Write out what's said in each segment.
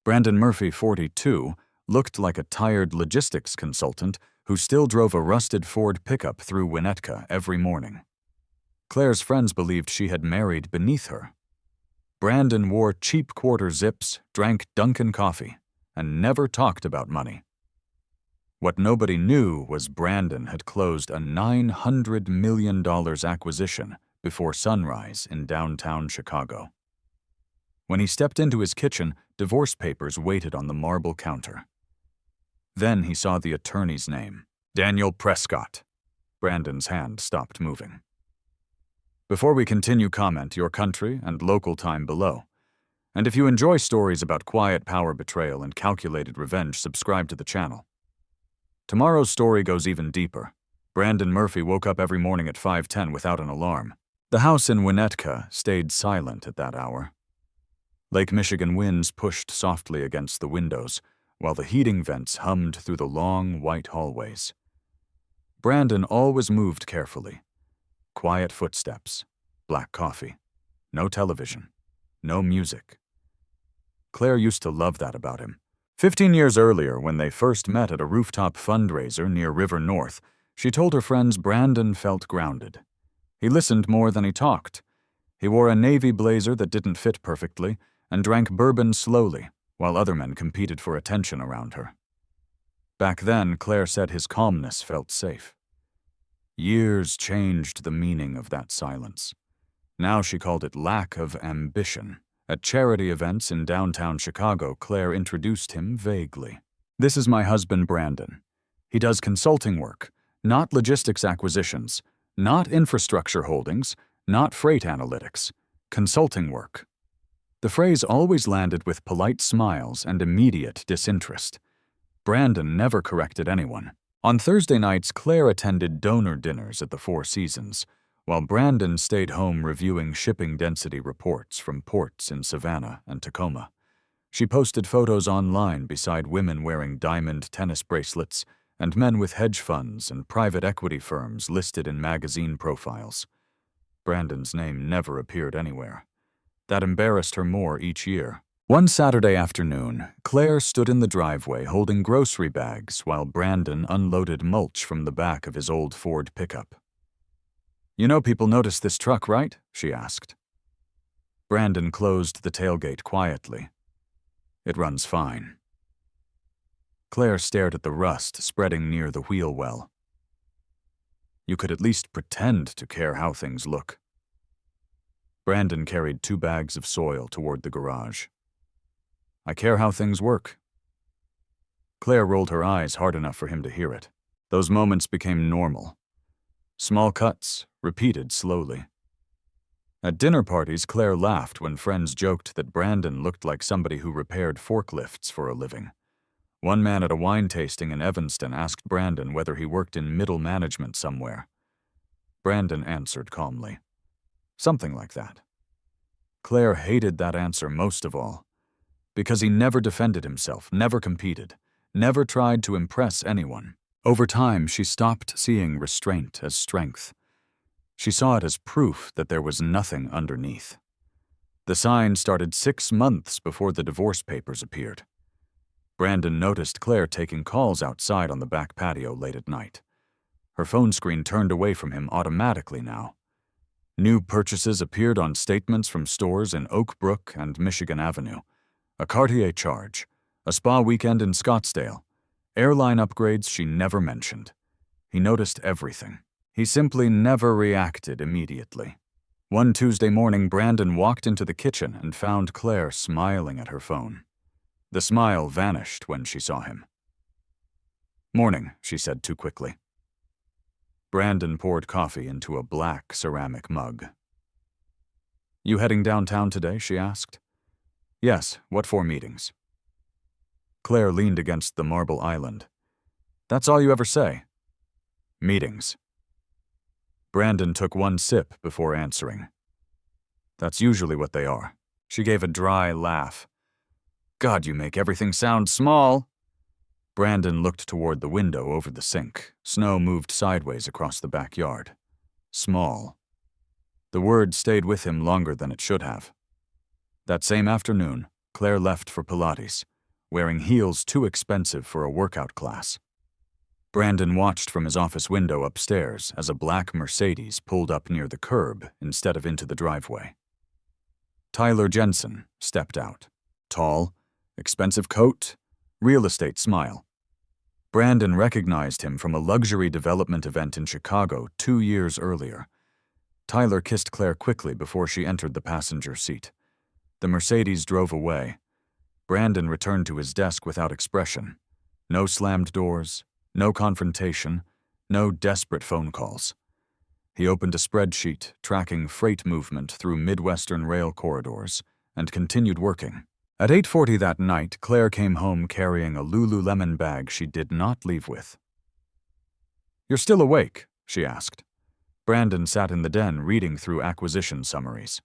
Brandon Murphy, 42, looked like a tired logistics consultant who still drove a rusted Ford pickup through Winnetka every morning. Claire's friends believed she had married beneath her. Brandon wore cheap quarter zips, drank Dunkin' coffee, and never talked about money. What nobody knew was Brandon had closed a $900 million acquisition before sunrise in downtown Chicago. When he stepped into his kitchen, divorce papers waited on the marble counter. Then he saw the attorney's name, Daniel Prescott. Brandon's hand stopped moving. Before we continue, comment your country and local time below. And if you enjoy stories about quiet power betrayal and calculated revenge, subscribe to the channel. Tomorrow's story goes even deeper. Brandon Murphy woke up every morning at 5:10 without an alarm. The house in Winnetka stayed silent at that hour. Lake Michigan winds pushed softly against the windows, while the heating vents hummed through the long, white hallways. Brandon always moved carefully. Quiet footsteps, black coffee, no television, no music. Claire used to love that about him. 15 years earlier, when they first met at a rooftop fundraiser near River North, she told her friends Brandon felt grounded. He listened more than he talked. He wore a navy blazer that didn't fit perfectly and drank bourbon slowly, while other men competed for attention around her. Back then, Claire said his calmness felt safe. Years changed the meaning of that silence. Now she called it lack of ambition. At charity events in downtown Chicago, Claire introduced him vaguely. "This is my husband, Brandon. He does consulting work, not logistics acquisitions, not infrastructure holdings, not freight analytics, consulting work." The phrase always landed with polite smiles and immediate disinterest. Brandon never corrected anyone. On Thursday nights, Claire attended donor dinners at the Four Seasons, while Brandon stayed home reviewing shipping density reports from ports in Savannah and Tacoma. She posted photos online beside women wearing diamond tennis bracelets and men with hedge funds and private equity firms listed in magazine profiles. Brandon's name never appeared anywhere. That embarrassed her more each year. One Saturday afternoon, Claire stood in the driveway holding grocery bags while Brandon unloaded mulch from the back of his old Ford pickup. "You know people notice this truck, right?" she asked. Brandon closed the tailgate quietly. "It runs fine." Claire stared at the rust spreading near the wheel well. "You could at least pretend to care how things look." Brandon carried 2 bags of soil toward the garage. "I care how things work." Claire rolled her eyes hard enough for him to hear it. Those moments became normal. Small cuts, repeated slowly. At dinner parties, Claire laughed when friends joked that Brandon looked like somebody who repaired forklifts for a living. One man at a wine tasting in Evanston asked Brandon whether he worked in middle management somewhere. Brandon answered calmly, "Something like that." Claire hated that answer most of all, because he never defended himself, never competed, never tried to impress anyone. Over time, she stopped seeing restraint as strength. She saw it as proof that there was nothing underneath. The sign started 6 months before the divorce papers appeared. Brandon noticed Claire taking calls outside on the back patio late at night. Her phone screen turned away from him automatically now. New purchases appeared on statements from stores in Oak Brook and Michigan Avenue. A Cartier charge, a spa weekend in Scottsdale, airline upgrades she never mentioned. He noticed everything. He simply never reacted immediately. One Tuesday morning, Brandon walked into the kitchen and found Claire smiling at her phone. The smile vanished when she saw him. "Morning," she said too quickly. Brandon poured coffee into a black ceramic mug. "You heading downtown today?" she asked. "Yes, what for meetings?" Claire leaned against the marble island. "That's all you ever say." "Meetings." Brandon took one sip before answering. "That's usually what they are." She gave a dry laugh. "God, you make everything sound small." Brandon looked toward the window over the sink. Snow moved sideways across the backyard. Small. The word stayed with him longer than it should have. That same afternoon, Claire left for Pilates. wearing heels too expensive for a workout class. Brandon watched from his office window upstairs as a black Mercedes pulled up near the curb instead of into the driveway. Tyler Jensen stepped out. Tall, expensive coat, real estate smile. Brandon recognized him from a luxury development event in Chicago 2 years earlier. Tyler kissed Claire quickly before she entered the passenger seat. The Mercedes drove away. Brandon returned to his desk without expression. No slammed doors, no confrontation, no desperate phone calls. He opened a spreadsheet tracking freight movement through Midwestern rail corridors and continued working. At 8:40 that night, Claire came home carrying a Lululemon bag she did not leave with. "You're still awake?" she asked. Brandon sat in the den reading through acquisition summaries.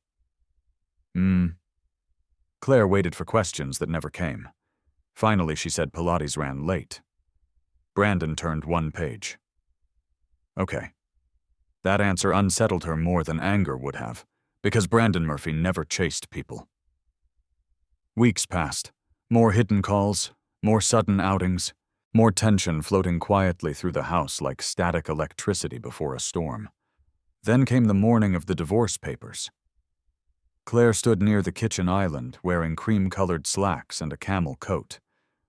Claire waited for questions that never came. Finally, she said Pilates ran late. Brandon turned one page. Okay. That answer unsettled her more than anger would have, because Brandon Murphy never chased people. Weeks passed. More hidden calls, more sudden outings, more tension floating quietly through the house like static electricity before a storm. Then came the morning of the divorce papers. Claire stood near the kitchen island wearing cream-colored slacks and a camel coat.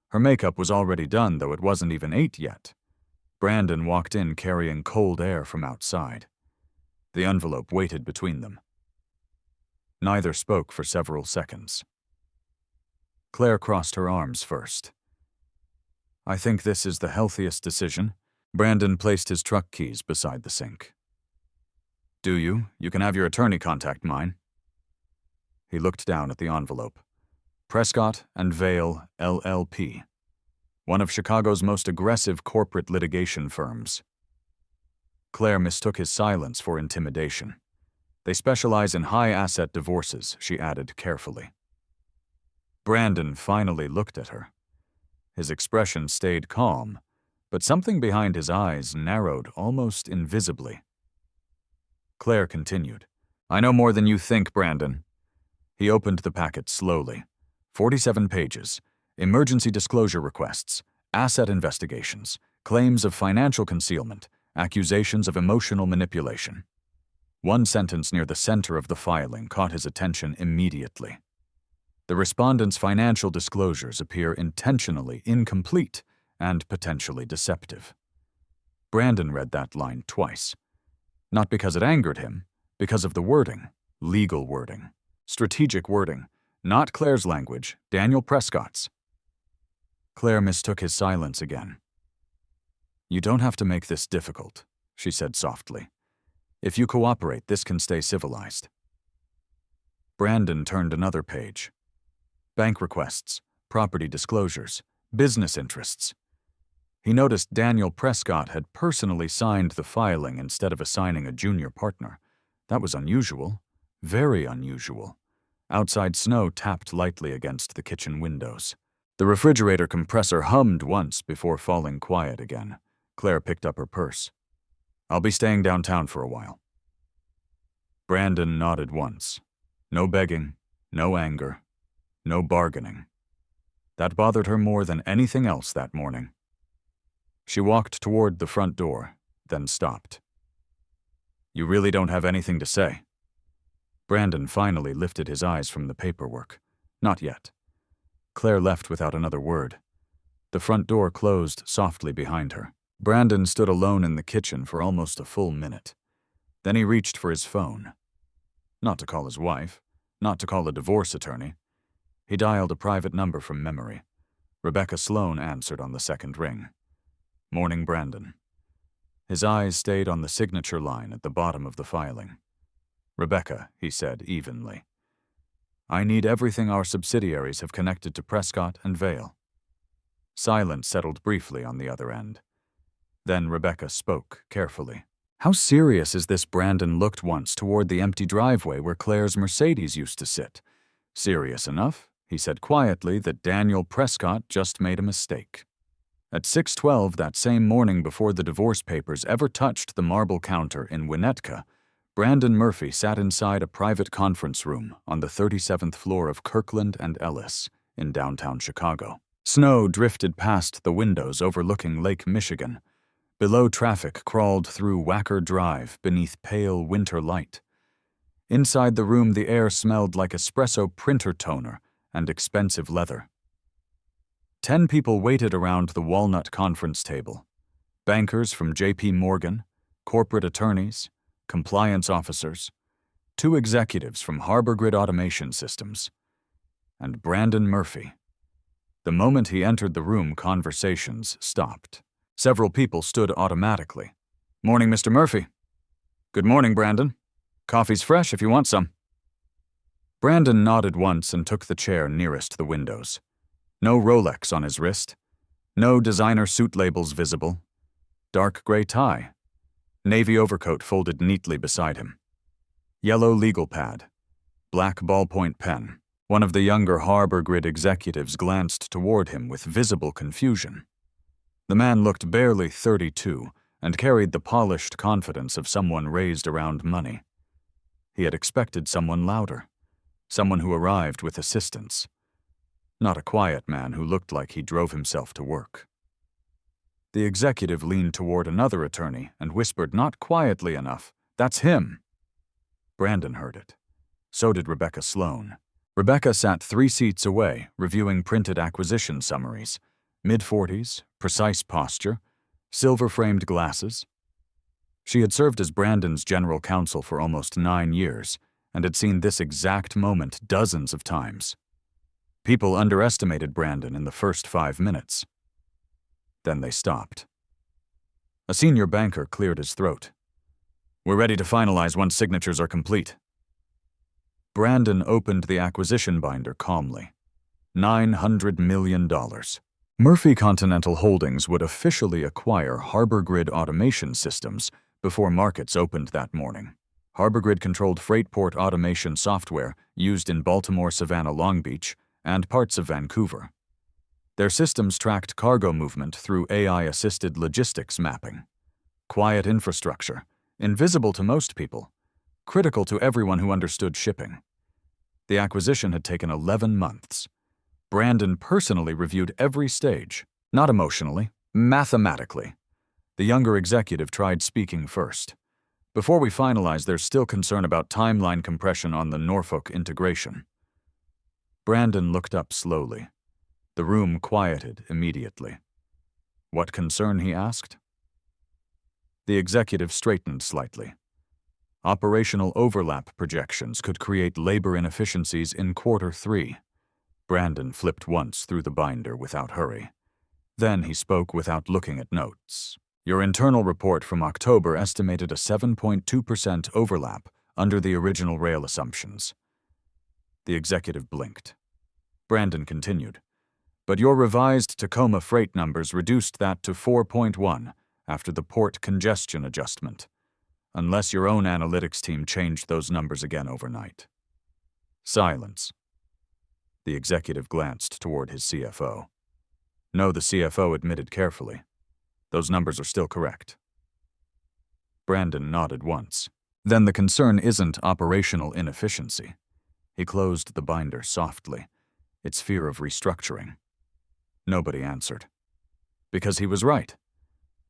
Her makeup was already done, though it wasn't even 8 yet. Brandon walked in carrying cold air from outside. The envelope waited between them. Neither spoke for several seconds. Claire crossed her arms first. "I think this is the healthiest decision." Brandon placed his truck keys beside the sink. "Do you? You can have your attorney contact mine." He looked down at the envelope. Prescott and Vale, LLP. One of Chicago's most aggressive corporate litigation firms. Claire mistook his silence for intimidation. "They specialize in high-asset divorces," she added carefully. Brandon finally looked at her. His expression stayed calm, but something behind his eyes narrowed almost invisibly. Claire continued. "I know more than you think, Brandon." He opened the packet slowly. 47 pages. Emergency disclosure requests, asset investigations, claims of financial concealment, accusations of emotional manipulation. One sentence near the center of the filing caught his attention immediately. The respondent's financial disclosures appear intentionally incomplete and potentially deceptive. Brandon read that line twice. Not because it angered him, because of the wording, legal wording, strategic wording, not Claire's language, Daniel Prescott's. Claire mistook his silence again. "You don't have to make this difficult," she said softly. "If you cooperate, this can stay civilized." Brandon turned another page. Bank requests, property disclosures, business interests. He noticed Daniel Prescott had personally signed the filing instead of assigning a junior partner. That was unusual, very unusual. Outside snow tapped lightly against the kitchen windows. The refrigerator compressor hummed once before falling quiet again. Claire picked up her purse. "I'll be staying downtown for a while." Brandon nodded once. No begging, no anger, no bargaining. That bothered her more than anything else that morning. She walked toward the front door, then stopped. "You really don't have anything to say?" Brandon finally lifted his eyes from the paperwork. Not yet. Claire left without another word. The front door closed softly behind her. Brandon stood alone in the kitchen for almost a full minute. Then he reached for his phone. Not to call his wife, not to call a divorce attorney. He dialed a private number from memory. Rebecca Sloan answered on the second ring. "Morning, Brandon." His eyes stayed on the signature line at the bottom of the filing. "Rebecca," he said evenly. "I need everything our subsidiaries have connected to Prescott and Vale." Silence settled briefly on the other end. Then Rebecca spoke carefully. "How serious is this?" Brandon looked once toward the empty driveway where Claire's Mercedes used to sit. "Serious enough," he said quietly, "that Daniel Prescott just made a mistake." At 6:12 that same morning, before the divorce papers ever touched the marble counter in Winnetka, Brandon Murphy sat inside a private conference room on the 37th floor of Kirkland and Ellis in downtown Chicago. Snow drifted past the windows overlooking Lake Michigan. Below, traffic crawled through Wacker Drive beneath pale winter light. Inside the room, the air smelled like espresso printer toner and expensive leather. 10 people waited around the walnut conference table. Bankers from J.P. Morgan, corporate attorneys, compliance officers, 2 executives from Harbor Grid Automation Systems, and Brandon Murphy. The moment he entered the room, conversations stopped. Several people stood automatically. "Morning, Mr. Murphy." "Good morning, Brandon. Coffee's fresh if you want some." Brandon nodded once and took the chair nearest the windows. No Rolex on his wrist. No designer suit labels visible. Dark gray tie. Navy overcoat folded neatly beside him. Yellow legal pad. Black ballpoint pen. One of the younger Harbor Grid executives glanced toward him with visible confusion. The man looked barely 32 and carried the polished confidence of someone raised around money. He had expected someone louder, someone who arrived with assistance, not a quiet man who looked like he drove himself to work. The executive leaned toward another attorney and whispered not quietly enough, "That's him." Brandon heard it. So did Rebecca Sloan. Rebecca sat 3 seats away, reviewing printed acquisition summaries. Mid-40s, precise posture, silver-framed glasses. She had served as Brandon's general counsel for almost 9 years and had seen this exact moment dozens of times. People underestimated Brandon in the first 5 minutes. Then they stopped. A senior banker cleared his throat. "We're ready to finalize once signatures are complete." Brandon opened the acquisition binder calmly. $900 million. Murphy Continental Holdings would officially acquire Harbor Grid Automation Systems before markets opened that morning. Harbor Grid controlled freight port automation software used in Baltimore, Savannah, Long Beach, and parts of Vancouver. Their systems tracked cargo movement through AI-assisted logistics mapping. Quiet infrastructure, invisible to most people, critical to everyone who understood shipping. The acquisition had taken 11 months. Brandon personally reviewed every stage, not emotionally, mathematically. The younger executive tried speaking first. "Before we finalize, there's still concern about timeline compression on the Norfolk integration." Brandon looked up slowly. The room quieted immediately. "What concern?" he asked. The executive straightened slightly. "Operational overlap projections could create labor inefficiencies in Q3. Brandon flipped once through the binder without hurry. Then he spoke without looking at notes. "Your internal report from October estimated a 7.2% overlap under the original rail assumptions." The executive blinked. Brandon continued. "But your revised Tacoma freight numbers reduced that to 4.1 after the port congestion adjustment, unless your own analytics team changed those numbers again overnight." Silence. The executive glanced toward his CFO. "No," the CFO admitted carefully. "Those numbers are still correct." Brandon nodded once. "Then the concern isn't operational inefficiency." He closed the binder softly. "It's fear of restructuring." Nobody answered. Because he was right.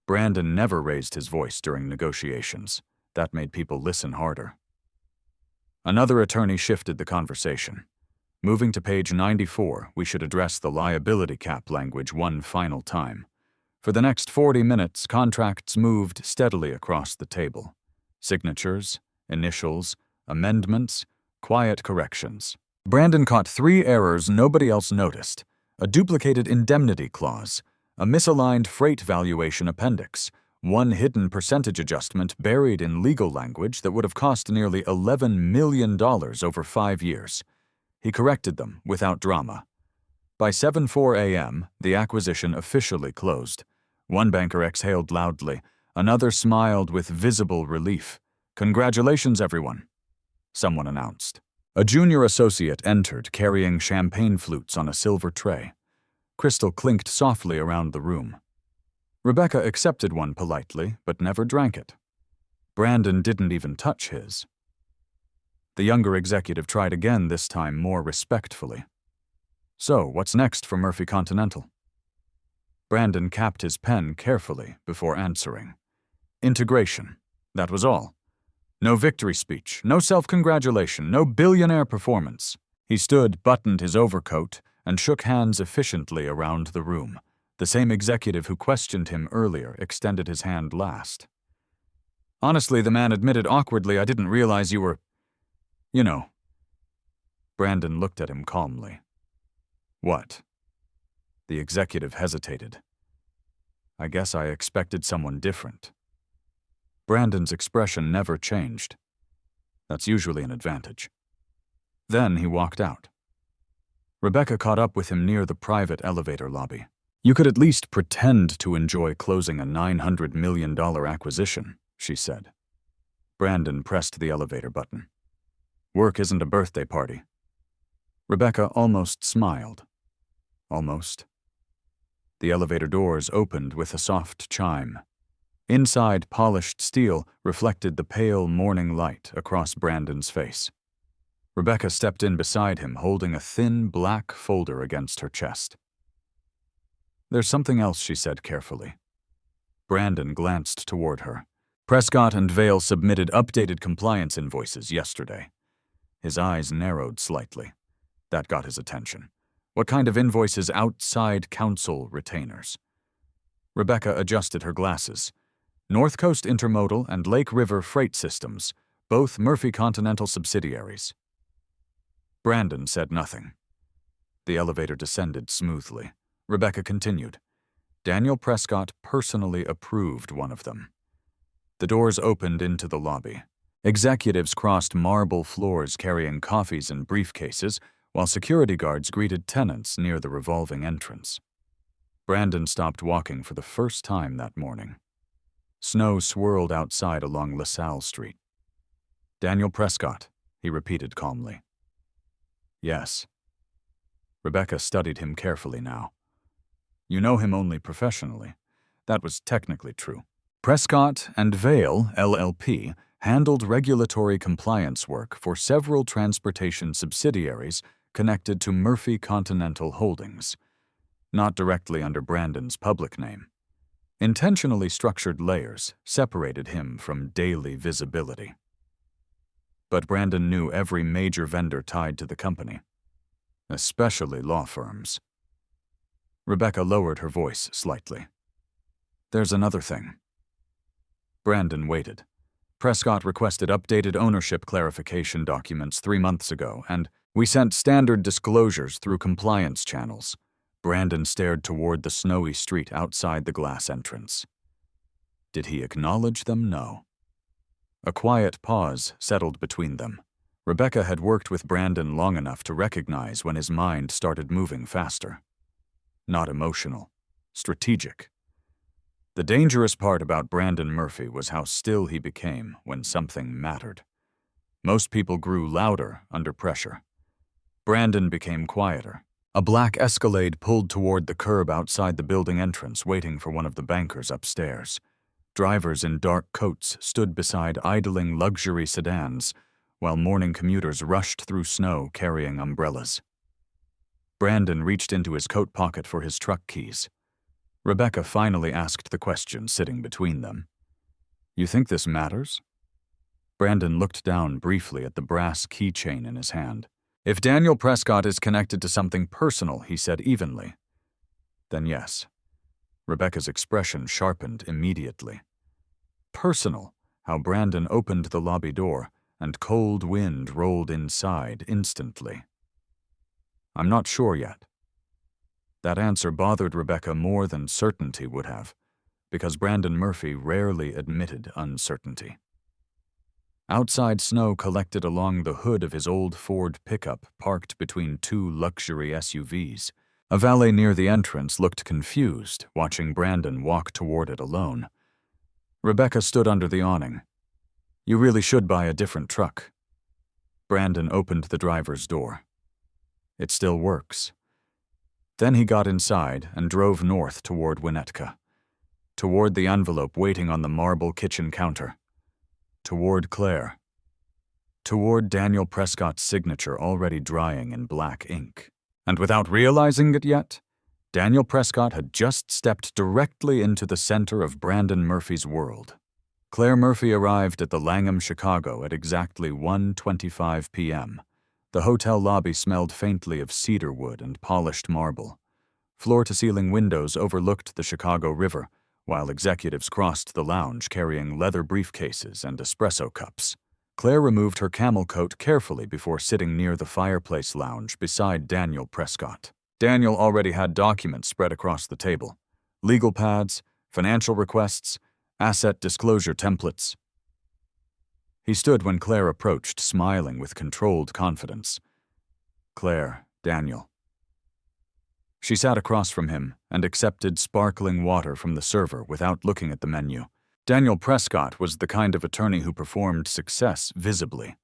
Brandon never raised his voice during negotiations. That made people listen harder. Another attorney shifted the conversation. "Moving to page 94, we should address the liability cap language one final time." For the next 40 minutes, contracts moved steadily across the table. Signatures, initials, amendments, quiet corrections. Brandon caught 3 errors nobody else noticed: a duplicated indemnity clause, a misaligned freight valuation appendix, one hidden percentage adjustment buried in legal language that would have cost nearly $11 million over 5 years. He corrected them without drama. By 7:04 a.m., the acquisition officially closed. One banker exhaled loudly. Another smiled with visible relief. "Congratulations, everyone," someone announced. A junior associate entered carrying champagne flutes on a silver tray. Crystal clinked softly around the room. Rebecca accepted one politely, but never drank it. Brandon didn't even touch his. The younger executive tried again, this time more respectfully. So, what's next for Murphy Continental? Brandon capped his pen carefully before answering. Integration. That was all. No victory speech, no self-congratulation, no billionaire performance. He stood, buttoned his overcoat, and shook hands efficiently around the room. The same executive who questioned him earlier extended his hand last. Honestly, the man admitted awkwardly, I didn't realize you were… You know. Brandon looked at him calmly. What? The executive hesitated. I guess I expected someone different. Brandon's expression never changed. That's usually an advantage. Then he walked out. Rebecca caught up with him near the private elevator lobby. You could at least pretend to enjoy closing a $900 million acquisition, she said. Brandon pressed the elevator button. Work isn't a birthday party. Rebecca almost smiled. Almost. The elevator doors opened with a soft chime. Inside, polished steel reflected the pale morning light across Brandon's face. Rebecca stepped in beside him, holding a thin black folder against her chest. There's something else, she said carefully. Brandon glanced toward her. Prescott and Vale submitted updated compliance invoices yesterday. His eyes narrowed slightly. That got his attention. What kind of invoices? Outside counsel retainers. Rebecca adjusted her glasses. North Coast Intermodal and Lake River Freight Systems, both Murphy Continental subsidiaries. Brandon said nothing. The elevator descended smoothly. Rebecca continued. Daniel Prescott personally approved one of them. The doors opened into the lobby. Executives crossed marble floors carrying coffees and briefcases, while security guards greeted tenants near the revolving entrance. Brandon stopped walking for the first time that morning. Snow swirled outside along LaSalle Street. Daniel Prescott, he repeated calmly. Yes. Rebecca studied him carefully now. You know him only professionally. That was technically true. Prescott and Vale, LLP, handled regulatory compliance work for several transportation subsidiaries connected to Murphy Continental Holdings, not directly under Brandon's public name. Intentionally structured layers separated him from daily visibility. But Brandon knew every major vendor tied to the company, especially law firms. Rebecca lowered her voice slightly. There's another thing. Brandon waited. Prescott requested updated ownership clarification documents 3 months ago, and we sent standard disclosures through compliance channels. Brandon stared toward the snowy street outside the glass entrance. Did he acknowledge them? No. A quiet pause settled between them. Rebecca had worked with Brandon long enough to recognize when his mind started moving faster. Not emotional, strategic. The dangerous part about Brandon Murphy was how still he became when something mattered. Most people grew louder under pressure. Brandon became quieter. A black Escalade pulled toward the curb outside the building entrance, waiting for one of the bankers upstairs. Drivers in dark coats stood beside idling luxury sedans, while morning commuters rushed through snow carrying umbrellas. Brandon reached into his coat pocket for his truck keys. Rebecca finally asked the question, sitting between them. You think this matters? Brandon looked down briefly at the brass keychain in his hand. If Daniel Prescott is connected to something personal, he said evenly, then yes. Rebecca's expression sharpened immediately. Personal, how Brandon opened the lobby door, and cold wind rolled inside instantly. I'm not sure yet. That answer bothered Rebecca more than certainty would have, because Brandon Murphy rarely admitted uncertainty. Outside snow collected along the hood of his old Ford pickup parked between 2 luxury SUVs. A valet near the entrance looked confused, watching Brandon walk toward it alone. Rebecca stood under the awning. You really should buy a different truck. Brandon opened the driver's door. It still works. Then he got inside and drove north toward Winnetka, toward the envelope waiting on the marble kitchen counter, toward Claire, toward Daniel Prescott's signature already drying in black ink. And without realizing it yet, Daniel Prescott had just stepped directly into the center of Brandon Murphy's world. Claire Murphy arrived at the Langham, Chicago at exactly 1:25 p.m. The hotel lobby smelled faintly of cedar wood and polished marble. Floor-to-ceiling windows overlooked the Chicago River, while executives crossed the lounge carrying leather briefcases and espresso cups. Claire removed her camel coat carefully before sitting near the fireplace lounge beside Daniel Prescott. Daniel already had documents spread across the table: legal pads, financial requests, asset disclosure templates. He stood when Claire approached, smiling with controlled confidence. "Claire, Daniel." She sat across from him and accepted sparkling water from the server without looking at the menu. Daniel Prescott was the kind of attorney who performed success visibly.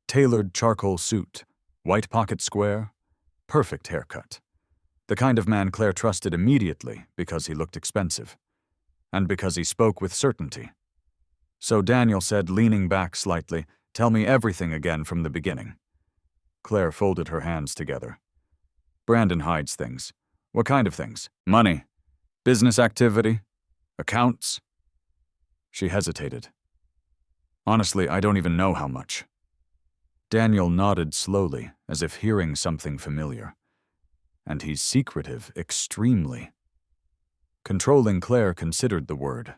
Tailored charcoal suit, white pocket square, perfect haircut. The kind of man Claire trusted immediately because he looked expensive, and because he spoke with certainty. So Daniel said, leaning back slightly, "Tell me everything again from the beginning." Claire folded her hands together. "Brandon hides things." "What kind of things?" "Money. Business activity. Accounts." She hesitated. "Honestly, I don't even know how much." Daniel nodded slowly, as if hearing something familiar. "And he's secretive, extremely." Controlling Claire considered the word.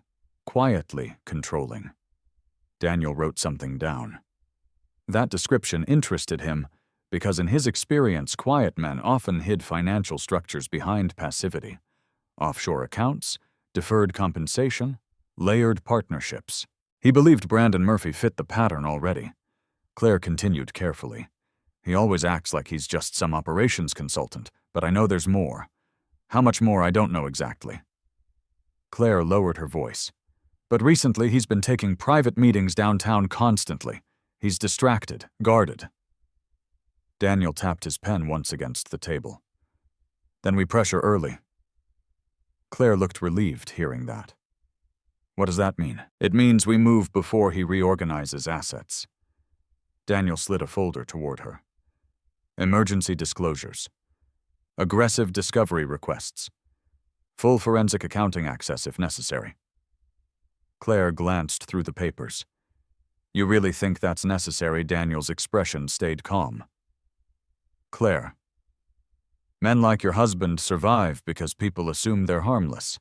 Quietly controlling. Daniel wrote something down. That description interested him because in his experience, quiet men often hid financial structures behind passivity. Offshore accounts, deferred compensation, layered partnerships. He believed Brandon Murphy fit the pattern already. Claire continued carefully. "He always acts like he's just some operations consultant, but I know there's more. How much more, I don't know exactly." Claire lowered her voice. "But recently he's been taking private meetings downtown constantly. He's distracted, guarded." Daniel tapped his pen once against the table. "Then we pressure early." Claire looked relieved hearing that. "What does that mean?" "It means we move before he reorganizes assets." Daniel slid a folder toward her. "Emergency disclosures. Aggressive discovery requests. Full forensic accounting access if necessary." Claire glanced through the papers. "You really think that's necessary?" Daniel's expression stayed calm. "Claire, men like your husband survive because people assume they're harmless."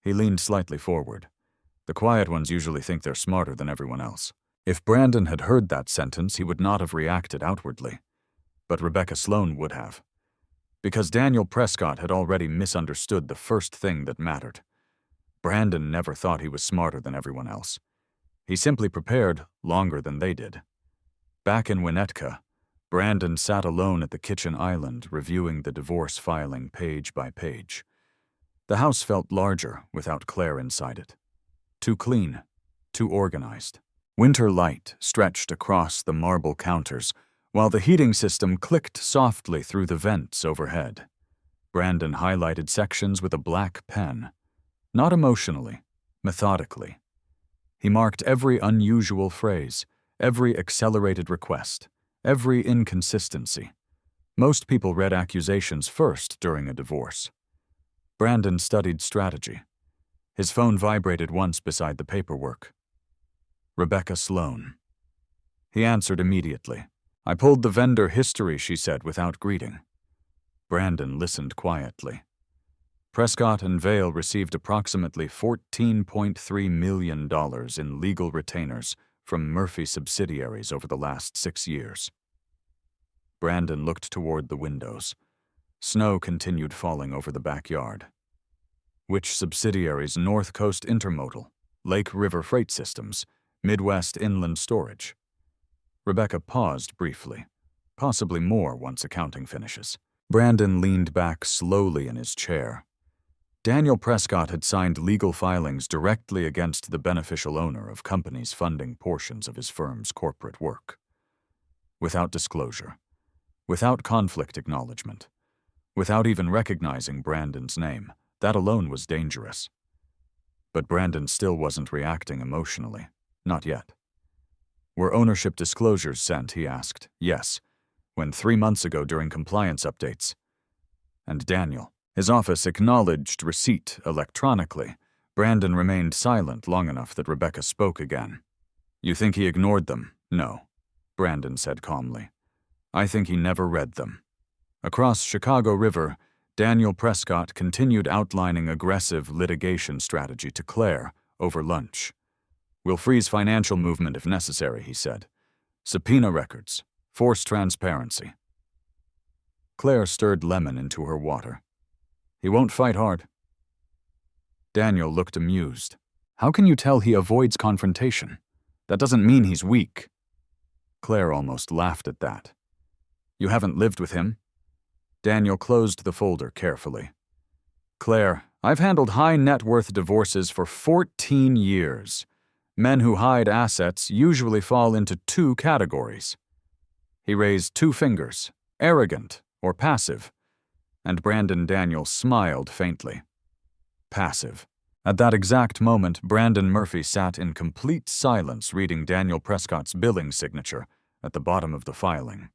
He leaned slightly forward. "The quiet ones usually think they're smarter than everyone else." If Brandon had heard that sentence, he would not have reacted outwardly. But Rebecca Sloan would have. Because Daniel Prescott had already misunderstood the first thing that mattered. Brandon never thought he was smarter than everyone else. He simply prepared longer than they did. Back in Winnetka, Brandon sat alone at the kitchen island, reviewing the divorce filing page by page. The house felt larger without Claire inside it. Too clean, too organized. Winter light stretched across the marble counters, while the heating system clicked softly through the vents overhead. Brandon highlighted sections with a black pen. Not emotionally, methodically. He marked every unusual phrase, every accelerated request, every inconsistency. Most people read accusations first during a divorce. Brandon studied strategy. His phone vibrated once beside the paperwork. Rebecca Sloan. He answered immediately. "I pulled the vendor history," she said without greeting. Brandon listened quietly. Prescott and Vale received approximately $14.3 million in legal retainers from Murphy subsidiaries over the last 6 years. Brandon looked toward the windows. Snow continued falling over the backyard. Which subsidiaries? North Coast Intermodal, Lake River Freight Systems, Midwest Inland Storage. Rebecca paused briefly, possibly more once accounting finishes. Brandon leaned back slowly in his chair. Daniel Prescott had signed legal filings directly against the beneficial owner of companies funding portions of his firm's corporate work. Without disclosure, without conflict acknowledgement, without even recognizing Brandon's name, that alone was dangerous. But Brandon still wasn't reacting emotionally, not yet. Were ownership disclosures sent, he asked. Yes, when 3 months ago during compliance updates. And Daniel. His office acknowledged receipt electronically. Brandon remained silent long enough that Rebecca spoke again. You think he ignored them? No, Brandon said calmly. I think he never read them. Across Chicago River, Daniel Prescott continued outlining aggressive litigation strategy to Claire over lunch. We'll freeze financial movement if necessary, he said. Subpoena records. Force transparency. Claire stirred lemon into her water. He won't fight hard. Daniel looked amused. How can you tell he avoids confrontation? That doesn't mean he's weak. Claire almost laughed at that. You haven't lived with him? Daniel closed the folder carefully. Claire, I've handled high-net-worth divorces for 14 years. Men who hide assets usually fall into two categories. He raised two fingers, arrogant or passive, and Brandon Daniel smiled faintly. Passive. At that exact moment, Brandon Murphy sat in complete silence reading Daniel Prescott's billing signature at the bottom of the filing.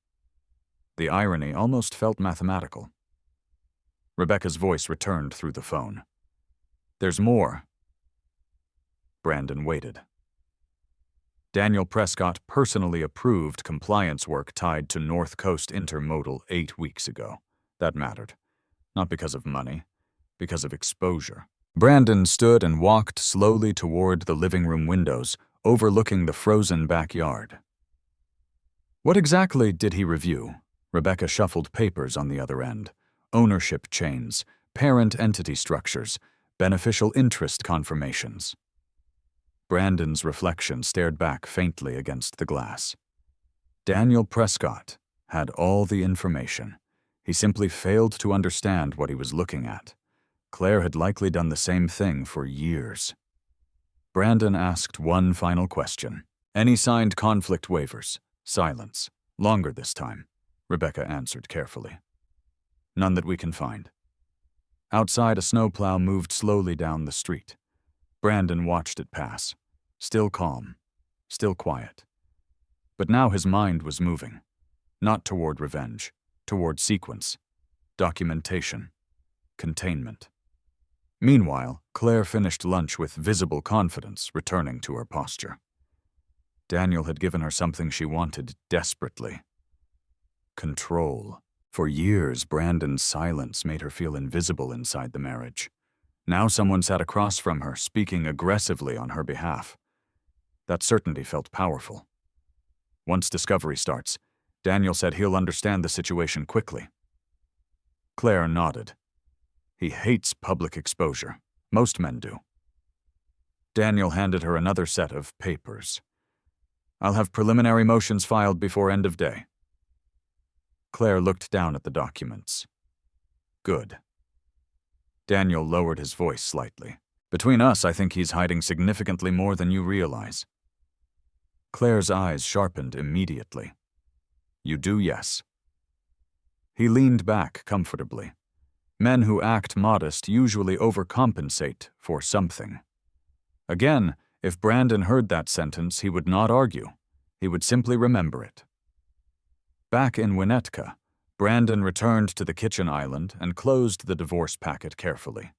The irony almost felt mathematical. Rebecca's voice returned through the phone. There's more. Brandon waited. Daniel Prescott personally approved compliance work tied to North Coast Intermodal 8 weeks ago. That mattered. Not because of money, because of exposure. Brandon stood and walked slowly toward the living room windows, overlooking the frozen backyard. What exactly did he review? Rebecca shuffled papers on the other end. Ownership chains, parent entity structures, beneficial interest confirmations. Brandon's reflection stared back faintly against the glass. Daniel Prescott had all the information. He simply failed to understand what he was looking at. Claire had likely done the same thing for years. Brandon asked one final question. Any signed conflict waivers? Silence. Longer this time, Rebecca answered carefully. None that we can find. Outside, a snowplow moved slowly down the street. Brandon watched it pass. Still calm, still quiet. But now his mind was moving. Not toward revenge, toward sequence, documentation, containment. Meanwhile, Claire finished lunch with visible confidence, returning to her posture. Daniel had given her something she wanted desperately. Control. For years, Brandon's silence made her feel invisible inside the marriage. Now someone sat across from her, speaking aggressively on her behalf. That certainty felt powerful. Once discovery starts, Daniel said he'll understand the situation quickly. Claire nodded. He hates public exposure. Most men do. Daniel handed her another set of papers. I'll have preliminary motions filed before end of day. Claire looked down at the documents. Good. Daniel lowered his voice slightly. Between us, I think he's hiding significantly more than you realize. Claire's eyes sharpened immediately. You do, yes. He leaned back comfortably. Men who act modest usually overcompensate for something. Again, if Brandon heard that sentence, he would not argue. He would simply remember it. Back in Winnetka, Brandon returned to the kitchen island and closed the divorce packet carefully.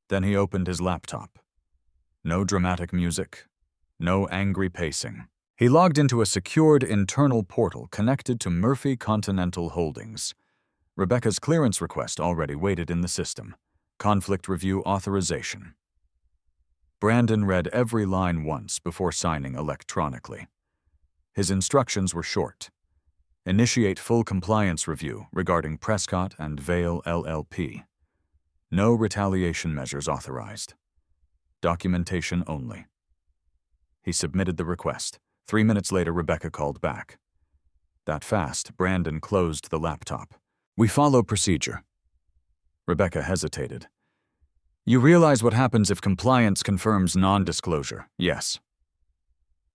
Then he opened his laptop. No dramatic music, no angry pacing. He logged into a secured internal portal connected to Murphy Continental Holdings. Rebecca's clearance request already waited in the system. Conflict review authorization. Brandon read every line once before signing electronically. His instructions were short. Initiate full compliance review regarding Prescott and Vale LLP. No retaliation measures authorized. Documentation only. He submitted the request. 3 minutes later, Rebecca called back. That fast, Brandon closed the laptop. We follow procedure. Rebecca hesitated. You realize what happens if compliance confirms non-disclosure, yes.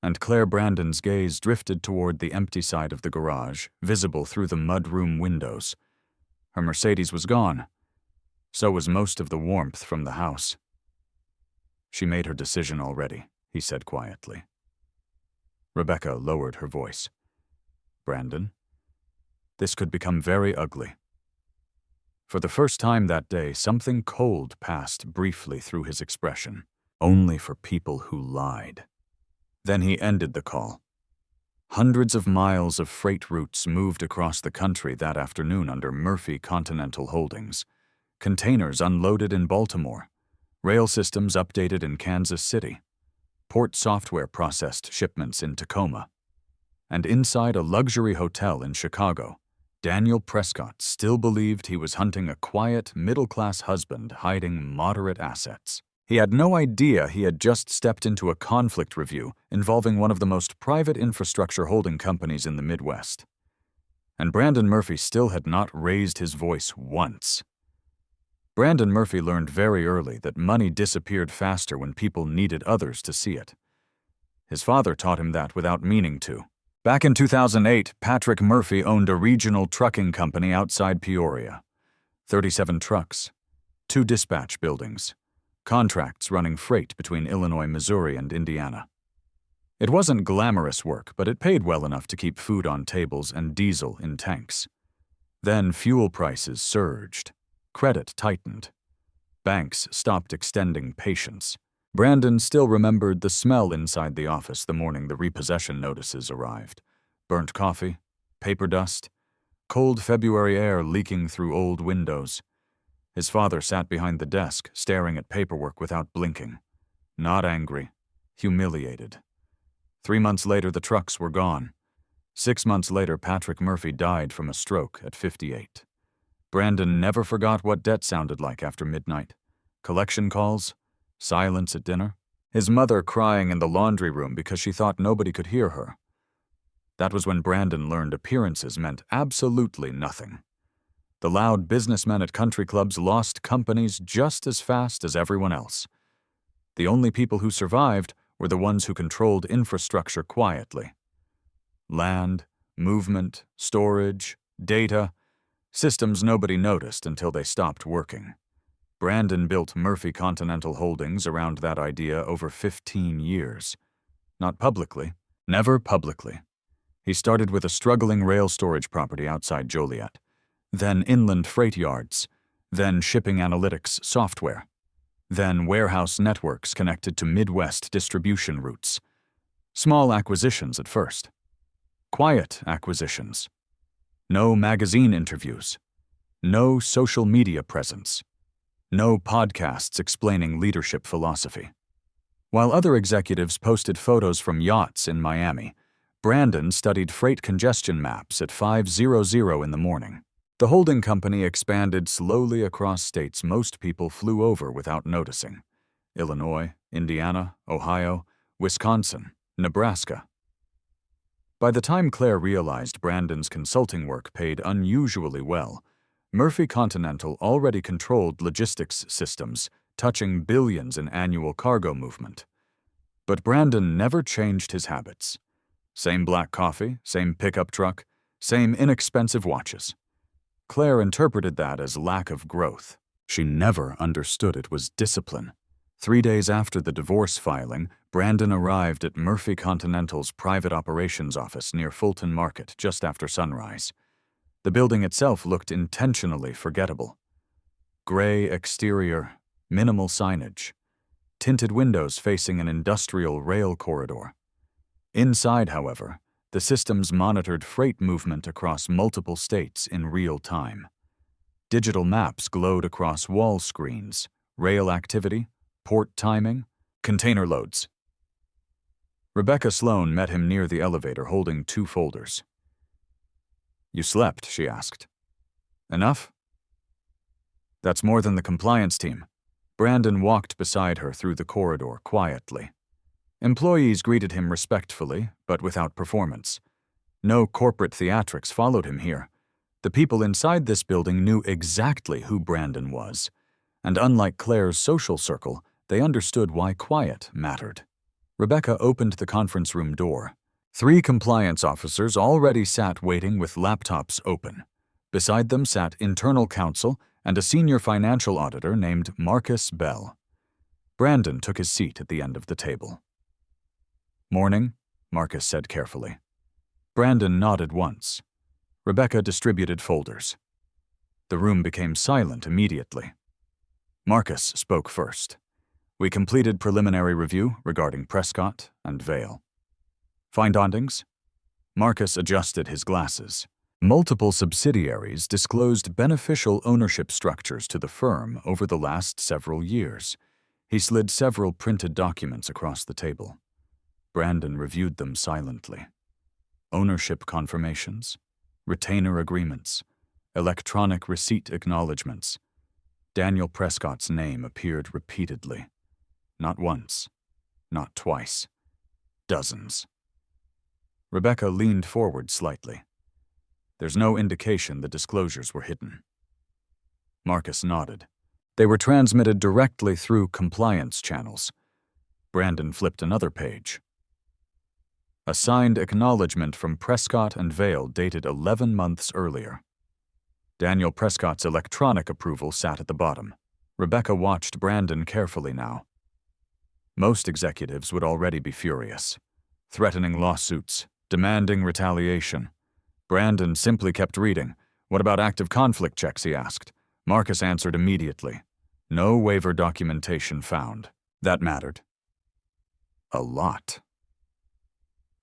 And Claire Brandon's gaze drifted toward the empty side of the garage, visible through the mudroom windows. Her Mercedes was gone. So was most of the warmth from the house. She made her decision already, he said quietly. Rebecca lowered her voice. Brandon, this could become very ugly. For the first time that day, something cold passed briefly through his expression. Only for people who lied. Then he ended the call. Hundreds of miles of freight routes moved across the country that afternoon under Murphy Continental Holdings. Containers unloaded in Baltimore. Rail systems updated in Kansas City. Port software processed shipments in Tacoma. And inside a luxury hotel in Chicago, Daniel Prescott still believed he was hunting a quiet, middle-class husband hiding moderate assets. He had no idea he had just stepped into a conflict review involving one of the most private infrastructure holding companies in the Midwest. And Brandon Murphy still had not raised his voice once. Brandon Murphy learned very early that money disappeared faster when people needed others to see it. His father taught him that without meaning to. Back in 2008, Patrick Murphy owned a regional trucking company outside Peoria. 37 trucks, 2 dispatch buildings, contracts running freight between Illinois, Missouri, and Indiana. It wasn't glamorous work, but it paid well enough to keep food on tables and diesel in tanks. Then fuel prices surged. Credit tightened. Banks stopped extending patience. Brandon still remembered the smell inside the office the morning the repossession notices arrived. Burnt coffee, paper dust, cold February air leaking through old windows. His father sat behind the desk, staring at paperwork without blinking. Not angry, humiliated. 3 months later, the trucks were gone. 6 months later, Patrick Murphy died from a stroke at 58. Brandon never forgot what debt sounded like after midnight. Collection calls, silence at dinner, his mother crying in the laundry room because she thought nobody could hear her. That was when Brandon learned appearances meant absolutely nothing. The loud businessmen at country clubs lost companies just as fast as everyone else. The only people who survived were the ones who controlled infrastructure quietly. Land, movement, storage, data, systems nobody noticed until they stopped working. Brandon built Murphy Continental Holdings around that idea over 15 years. Not publicly, never publicly. He started with a struggling rail storage property outside Joliet, then inland freight yards, then shipping analytics software, then warehouse networks connected to Midwest distribution routes. Small acquisitions at first. Quiet acquisitions. No magazine interviews. No social media presence. No podcasts explaining leadership philosophy. While other executives posted photos from yachts in Miami, Brandon studied freight congestion maps at 5:00 in the morning. The holding company expanded slowly across states most people flew over without noticing. Illinois, Indiana, Ohio, Wisconsin, Nebraska. By the time Claire realized Brandon's consulting work paid unusually well, Murphy Continental already controlled logistics systems, touching billions in annual cargo movement. But Brandon never changed his habits. Same black coffee, same pickup truck, same inexpensive watches. Claire interpreted that as lack of growth. She never understood it was discipline. 3 days after the divorce filing, Brandon arrived at Murphy Continental's private operations office near Fulton Market just after sunrise. The building itself looked intentionally forgettable. Gray exterior, minimal signage, tinted windows facing an industrial rail corridor. Inside, however, the systems monitored freight movement across multiple states in real time. Digital maps glowed across wall screens, rail activity, port timing, container loads. Rebecca Sloan met him near the elevator holding 2 folders. "You slept?" she asked. "Enough?" "That's more than the compliance team." Brandon walked beside her through the corridor quietly. Employees greeted him respectfully, but without performance. No corporate theatrics followed him here. The people inside this building knew exactly who Brandon was, and unlike Claire's social circle, they understood why quiet mattered. Rebecca opened the conference room door. 3 compliance officers already sat waiting with laptops open. Beside them sat internal counsel and a senior financial auditor named Marcus Bell. Brandon took his seat at the end of the table. "Morning," Marcus said carefully. Brandon nodded once. Rebecca distributed folders. The room became silent immediately. Marcus spoke first. We completed preliminary review regarding Prescott and Vale. Findings? Marcus adjusted his glasses. Multiple subsidiaries disclosed beneficial ownership structures to the firm over the last several years. He slid several printed documents across the table. Brandon reviewed them silently. Ownership confirmations, retainer agreements, electronic receipt acknowledgments. Daniel Prescott's name appeared repeatedly. Not once, not twice. Dozens. Rebecca leaned forward slightly. There's no indication the disclosures were hidden. Marcus nodded. They were transmitted directly through compliance channels. Brandon flipped another page. A signed acknowledgement from Prescott and Vale dated 11 months earlier. Daniel Prescott's electronic approval sat at the bottom. Rebecca watched Brandon carefully now. Most executives would already be furious, threatening lawsuits, demanding retaliation. Brandon simply kept reading. What about active conflict checks, he asked. Marcus answered immediately. No waiver documentation found. That mattered. A lot.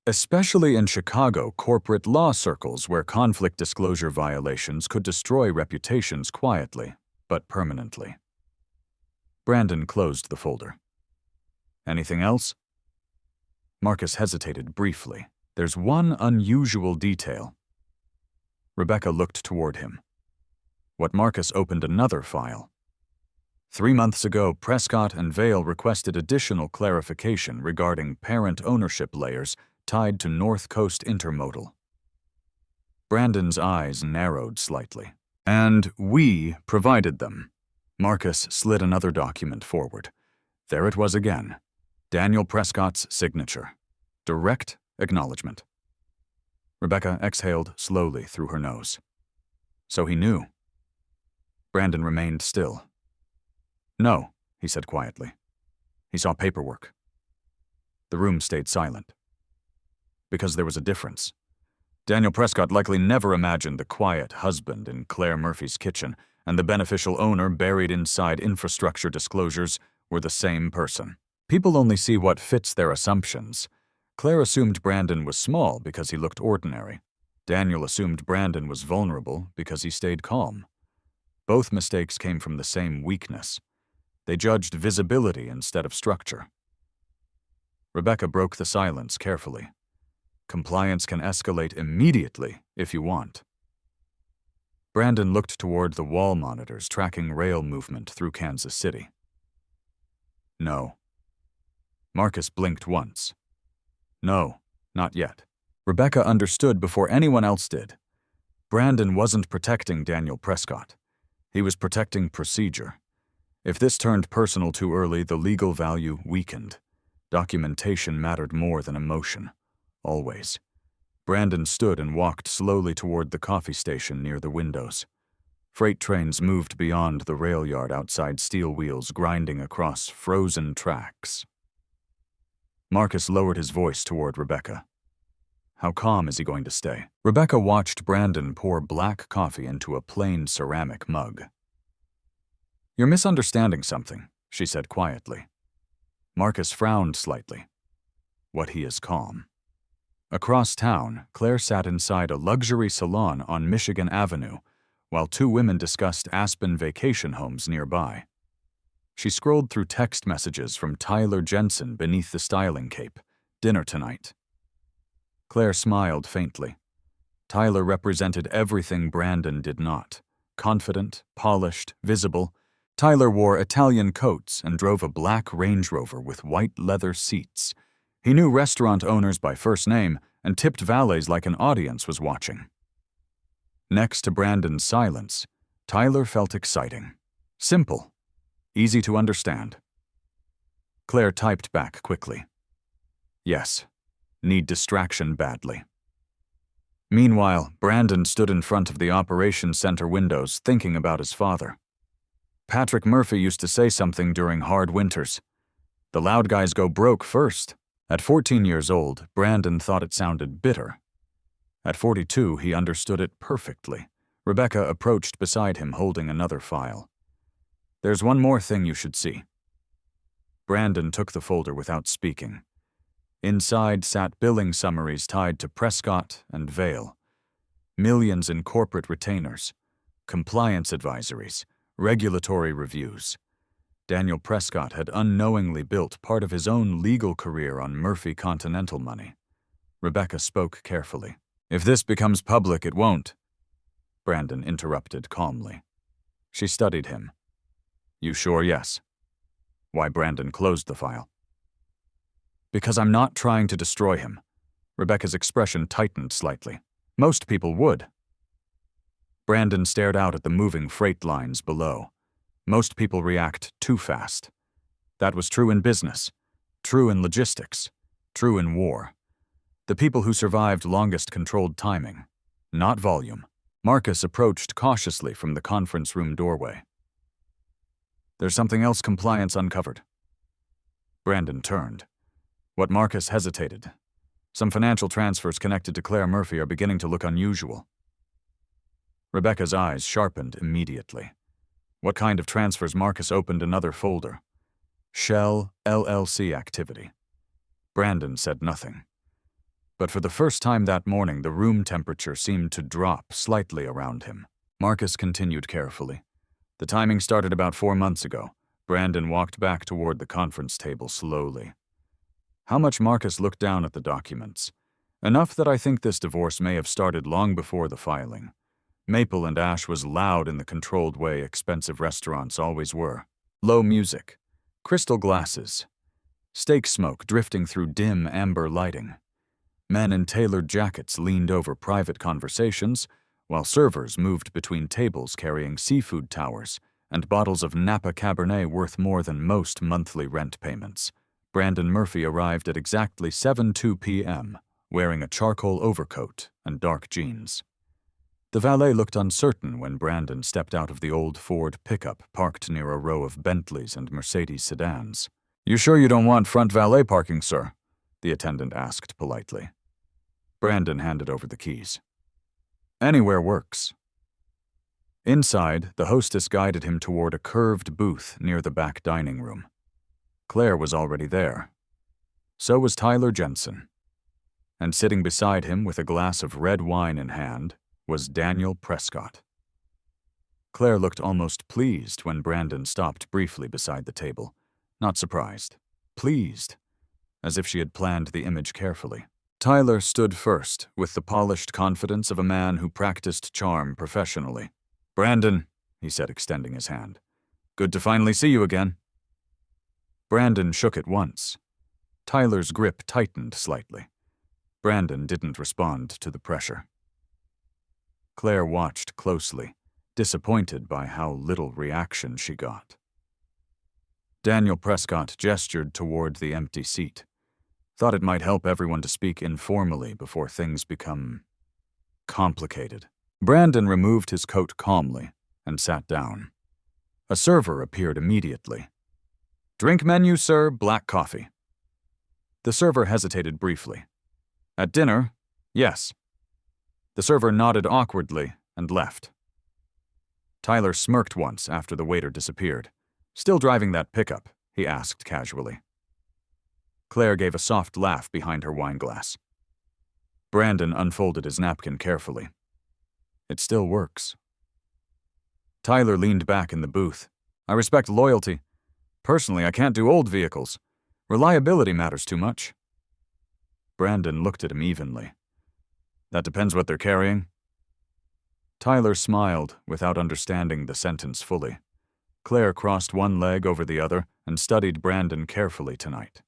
Especially in Chicago corporate law circles where conflict disclosure violations could destroy reputations quietly, but permanently. Brandon closed the folder. Anything else? Marcus hesitated briefly. There's one unusual detail. Rebecca looked toward him. Marcus opened another file. 3 months ago, Prescott and Vale requested additional clarification regarding parent ownership layers tied to North Coast Intermodal. Brandon's eyes narrowed slightly. And we provided them. Marcus slid another document forward. There it was again. Daniel Prescott's signature. Direct acknowledgement. Rebecca exhaled slowly through her nose. So he knew. Brandon remained still. No, he said quietly. He saw paperwork. The room stayed silent. Because there was a difference. Daniel Prescott likely never imagined the quiet husband in Claire Murphy's kitchen and the beneficial owner buried inside infrastructure disclosures were the same person. People only see what fits their assumptions. Claire assumed Brandon was small because he looked ordinary. Daniel assumed Brandon was vulnerable because he stayed calm. Both mistakes came from the same weakness. They judged visibility instead of structure. Rebecca broke the silence carefully. Compliance can escalate immediately if you want. Brandon looked toward the wall monitors tracking rail movement through Kansas City. No. Marcus blinked once. No, not yet. Rebecca understood before anyone else did. Brandon wasn't protecting Daniel Prescott. He was protecting procedure. If this turned personal too early, the legal value weakened. Documentation mattered more than emotion. Always. Brandon stood and walked slowly toward the coffee station near the windows. Freight trains moved beyond the rail yard outside, steel wheels grinding across frozen tracks. Marcus lowered his voice toward Rebecca. How calm is he going to stay? Rebecca watched Brandon pour black coffee into a plain ceramic mug. You're misunderstanding something, she said quietly. Marcus frowned slightly. What he is calm. Across town, Claire sat inside a luxury salon on Michigan Avenue, while 2 women discussed Aspen vacation homes nearby. She scrolled through text messages from Tyler Jensen beneath the styling cape. Dinner tonight. Claire smiled faintly. Tyler represented everything Brandon did not. Confident, polished, visible. Tyler wore Italian coats and drove a black Range Rover with white leather seats. He knew restaurant owners by first name and tipped valets like an audience was watching. Next to Brandon's silence, Tyler felt exciting. Simple. Easy to understand. Claire typed back quickly. Yes. Need distraction badly. Meanwhile, Brandon stood in front of the operations center windows thinking about his father. Patrick Murphy used to say something during hard winters. The loud guys go broke first. At 14 years old, Brandon thought it sounded bitter. At 42, he understood it perfectly, Rebecca approached beside him holding another file. "There's one more thing you should see." Brandon took the folder without speaking. Inside sat billing summaries tied to Prescott and Vale. Millions in corporate retainers, compliance advisories, regulatory reviews. Daniel Prescott had unknowingly built part of his own legal career on Murphy Continental money. Rebecca spoke carefully. "If this becomes public, it won't." Brandon interrupted calmly. She studied him. "You sure?" "Yes." Why? Brandon closed the file. "Because I'm not trying to destroy him." Rebecca's expression tightened slightly. "Most people would." Brandon stared out at the moving freight lines below. Most people react too fast. That was true in business, true in logistics, true in war. The people who survived longest controlled timing, not volume. Marcus approached cautiously from the conference room doorway. "There's something else compliance uncovered." Brandon turned. What Marcus hesitated. "Some financial transfers connected to Claire Murphy are beginning to look unusual." Rebecca's eyes sharpened immediately. What kind of transfers? Marcus opened another folder. Shell LLC activity. Brandon said nothing. But for the first time that morning, the room temperature seemed to drop slightly around him. Marcus continued carefully. "The timing started about 4 months ago." Brandon walked back toward the conference table slowly. How much? Marcus looked down at the documents. "Enough that I think this divorce may have started long before the filing. Maple and Ash was loud in the controlled way expensive restaurants always were. Low music, crystal glasses, steak smoke drifting through dim amber lighting. Men in tailored jackets leaned over private conversations, while servers moved between tables carrying seafood towers and bottles of Napa Cabernet worth more than most monthly rent payments. Brandon Murphy arrived at exactly 7:02 p.m., wearing a charcoal overcoat and dark jeans. The valet looked uncertain when Brandon stepped out of the old Ford pickup parked near a row of Bentleys and Mercedes sedans. "You sure you don't want front valet parking, sir?" the attendant asked politely. Brandon handed over the keys. "Anywhere works." Inside, the hostess guided him toward a curved booth near the back dining room. Claire was already there. So was Tyler Jensen. And sitting beside him with a glass of red wine in hand was Daniel Prescott. Claire looked almost pleased when Brandon stopped briefly beside the table. Not surprised. Pleased. As if she had planned the image carefully. Tyler stood first, with the polished confidence of a man who practiced charm professionally. "Brandon," he said, extending his hand. "Good to finally see you again." Brandon shook it once. Tyler's grip tightened slightly. Brandon didn't respond to the pressure. Claire watched closely, disappointed by how little reaction she got. Daniel Prescott gestured toward the empty seat. Thought it might help everyone to speak informally before things become complicated. Brandon removed his coat calmly and sat down. A server appeared immediately. "Drink menu, sir, black coffee." The server hesitated briefly. "At dinner? Yes." The server nodded awkwardly and left. Tyler smirked once after the waiter disappeared. "Still driving that pickup?" he asked casually. Claire gave a soft laugh behind her wineglass. Brandon unfolded his napkin carefully. "It still works." Tyler leaned back in the booth. "I respect loyalty. Personally, I can't do old vehicles. Reliability matters too much." Brandon looked at him evenly. "That depends what they're carrying." Tyler smiled without understanding the sentence fully. Claire crossed one leg over the other and studied Brandon carefully tonight.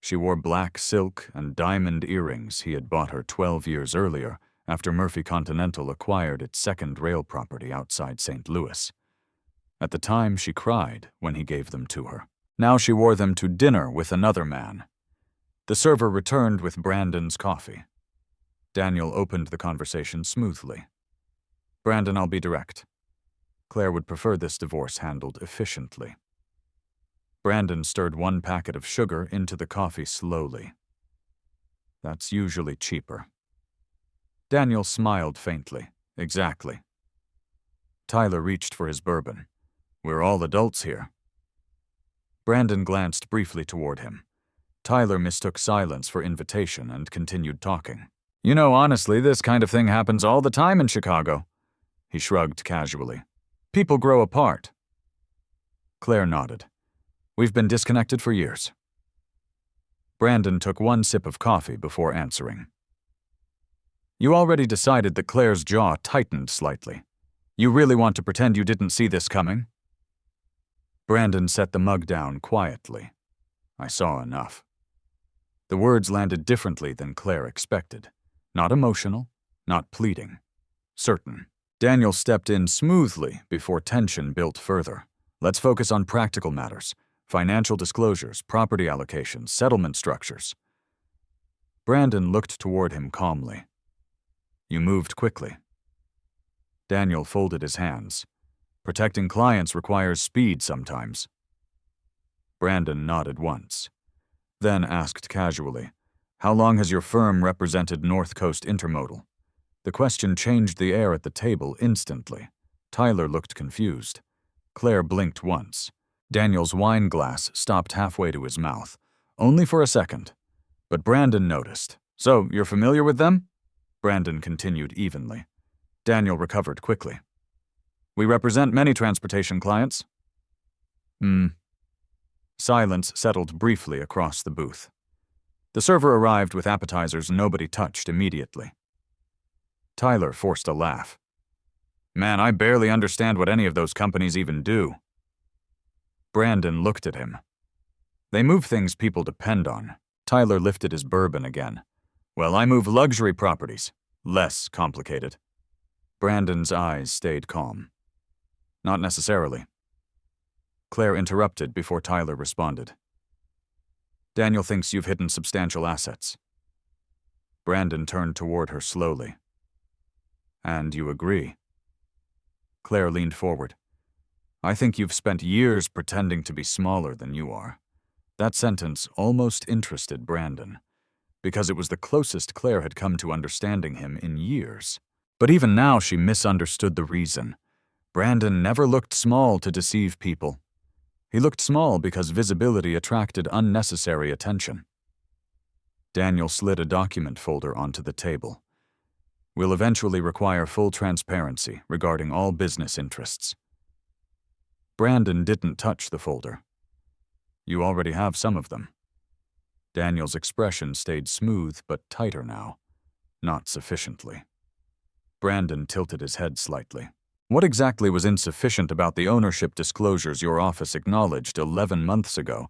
She wore black silk and diamond earrings he had bought her 12 years earlier after Murphy Continental acquired its second rail property outside St. Louis. At the time, she cried when he gave them to her. Now she wore them to dinner with another man. The server returned with Brandon's coffee. Daniel opened the conversation smoothly. "Brandon, I'll be direct. Claire would prefer this divorce handled efficiently." Brandon stirred one packet of sugar into the coffee slowly. "That's usually cheaper." Daniel smiled faintly. "Exactly. Tyler reached for his bourbon. We're all adults here. Brandon glanced briefly toward him. Tyler mistook silence for invitation and continued talking. You know, honestly, this kind of thing happens all the time in Chicago. He shrugged casually. People grow apart. Claire nodded. We've been disconnected for years. Brandon took one sip of coffee before answering. You already decided that Claire's jaw tightened slightly. You really want to pretend you didn't see this coming? Brandon set the mug down quietly. I saw enough. The words landed differently than Claire expected. Not emotional, not pleading. Certain. Daniel stepped in smoothly before tension built further. Let's focus on practical matters. Financial disclosures, property allocations, settlement structures. Brandon looked toward him calmly. You moved quickly. Daniel folded his hands. Protecting clients requires speed sometimes. Brandon nodded once, then asked casually, How long has your firm represented North Coast Intermodal? The question changed the air at the table instantly. Tyler looked confused. Claire blinked once. Daniel's wine glass stopped halfway to his mouth, only for a second. But Brandon noticed. So, you're familiar with them? Brandon continued evenly. Daniel recovered quickly. We represent many transportation clients. Silence settled briefly across the booth. The server arrived with appetizers nobody touched immediately. Tyler forced a laugh. Man, I barely understand what any of those companies even do. Brandon looked at him. They move things people depend on. Tyler lifted his bourbon again. Well, I move luxury properties. Less complicated. Brandon's eyes stayed calm. Not necessarily. Claire interrupted before Tyler responded. Daniel thinks you've hidden substantial assets. Brandon turned toward her slowly. And you agree? Claire leaned forward. I think you've spent years pretending to be smaller than you are. That sentence almost interested Brandon, because it was the closest Claire had come to understanding him in years. But even now she misunderstood the reason. Brandon never looked small to deceive people. He looked small because visibility attracted unnecessary attention. Daniel slid a document folder onto the table. We'll eventually require full transparency regarding all business interests. Brandon didn't touch the folder. You already have some of them. Daniel's expression stayed smooth but tighter now. Not sufficiently. Brandon tilted his head slightly. What exactly was insufficient about the ownership disclosures your office acknowledged 11 months ago?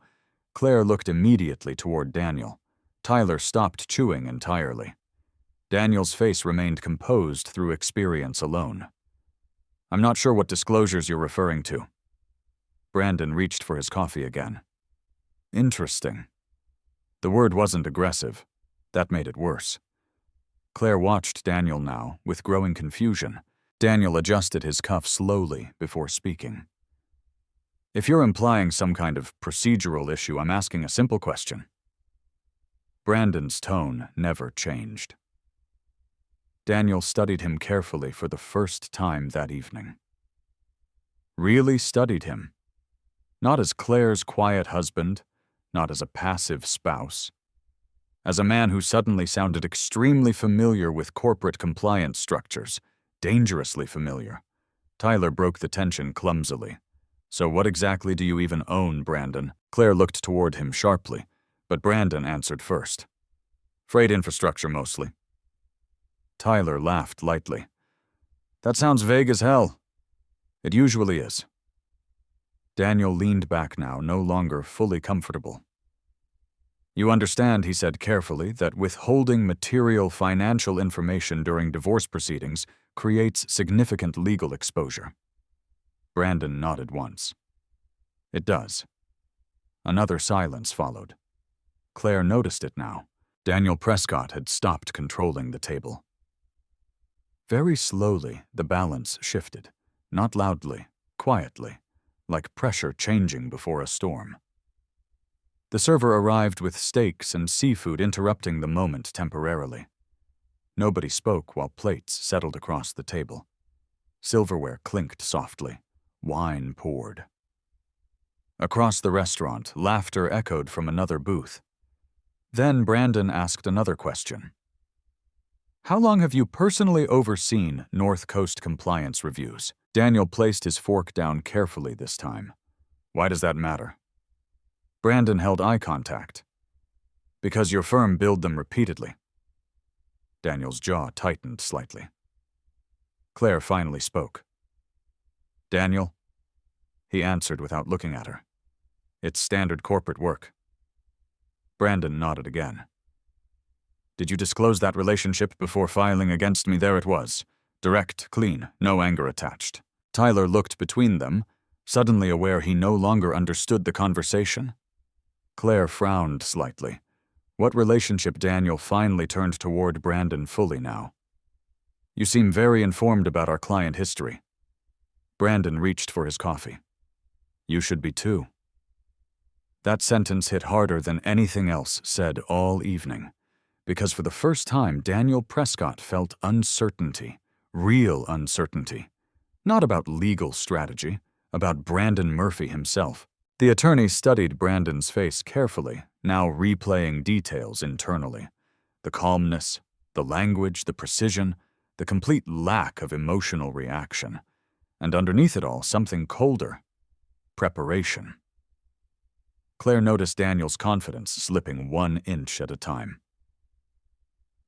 Claire looked immediately toward Daniel. Tyler stopped chewing entirely. Daniel's face remained composed through experience alone. I'm not sure what disclosures you're referring to. Brandon reached for his coffee again. Interesting. The word wasn't aggressive. That made it worse. Claire watched Daniel now, with growing confusion. Daniel adjusted his cuff slowly before speaking. If you're implying some kind of procedural issue, I'm asking a simple question. Brandon's tone never changed. Daniel studied him carefully for the first time that evening. Really studied him. Not as Claire's quiet husband, not as a passive spouse. As a man who suddenly sounded extremely familiar with corporate compliance structures. Dangerously familiar. Tyler broke the tension clumsily. So what exactly do you even own, Brandon? Claire looked toward him sharply, but Brandon answered first. Freight infrastructure, mostly. Tyler laughed lightly. That sounds vague as hell. It usually is. Daniel leaned back now, no longer fully comfortable. You understand, he said carefully, that withholding material financial information during divorce proceedings creates significant legal exposure. Brandon nodded once. It does. Another silence followed. Claire noticed it now. Daniel Prescott had stopped controlling the table. Very slowly, the balance shifted. Not loudly, quietly, like pressure changing before a storm. The server arrived with steaks and seafood interrupting the moment temporarily. Nobody spoke while plates settled across the table. Silverware clinked softly. Wine poured. Across the restaurant, laughter echoed from another booth. Then Brandon asked another question. How long have you personally overseen North Coast compliance reviews? Daniel placed his fork down carefully this time. Why does that matter? Brandon held eye contact. Because your firm billed them repeatedly. Daniel's jaw tightened slightly. Claire finally spoke. Daniel? He answered without looking at her. It's standard corporate work. Brandon nodded again. Did you disclose that relationship before filing against me? There it was. Direct, clean, no anger attached. Tyler looked between them, suddenly aware he no longer understood the conversation. Claire frowned slightly. What relationship? Daniel finally turned toward Brandon fully now. You seem very informed about our client history. Brandon reached for his coffee. You should be too. That sentence hit harder than anything else said all evening, because for the first time Daniel Prescott felt uncertainty, real uncertainty. Not about legal strategy, about Brandon Murphy himself. The attorney studied Brandon's face carefully, now replaying details internally. The calmness, the language, the precision, the complete lack of emotional reaction. And underneath it all, something colder. Preparation. Claire noticed Daniel's confidence slipping 1 inch at a time.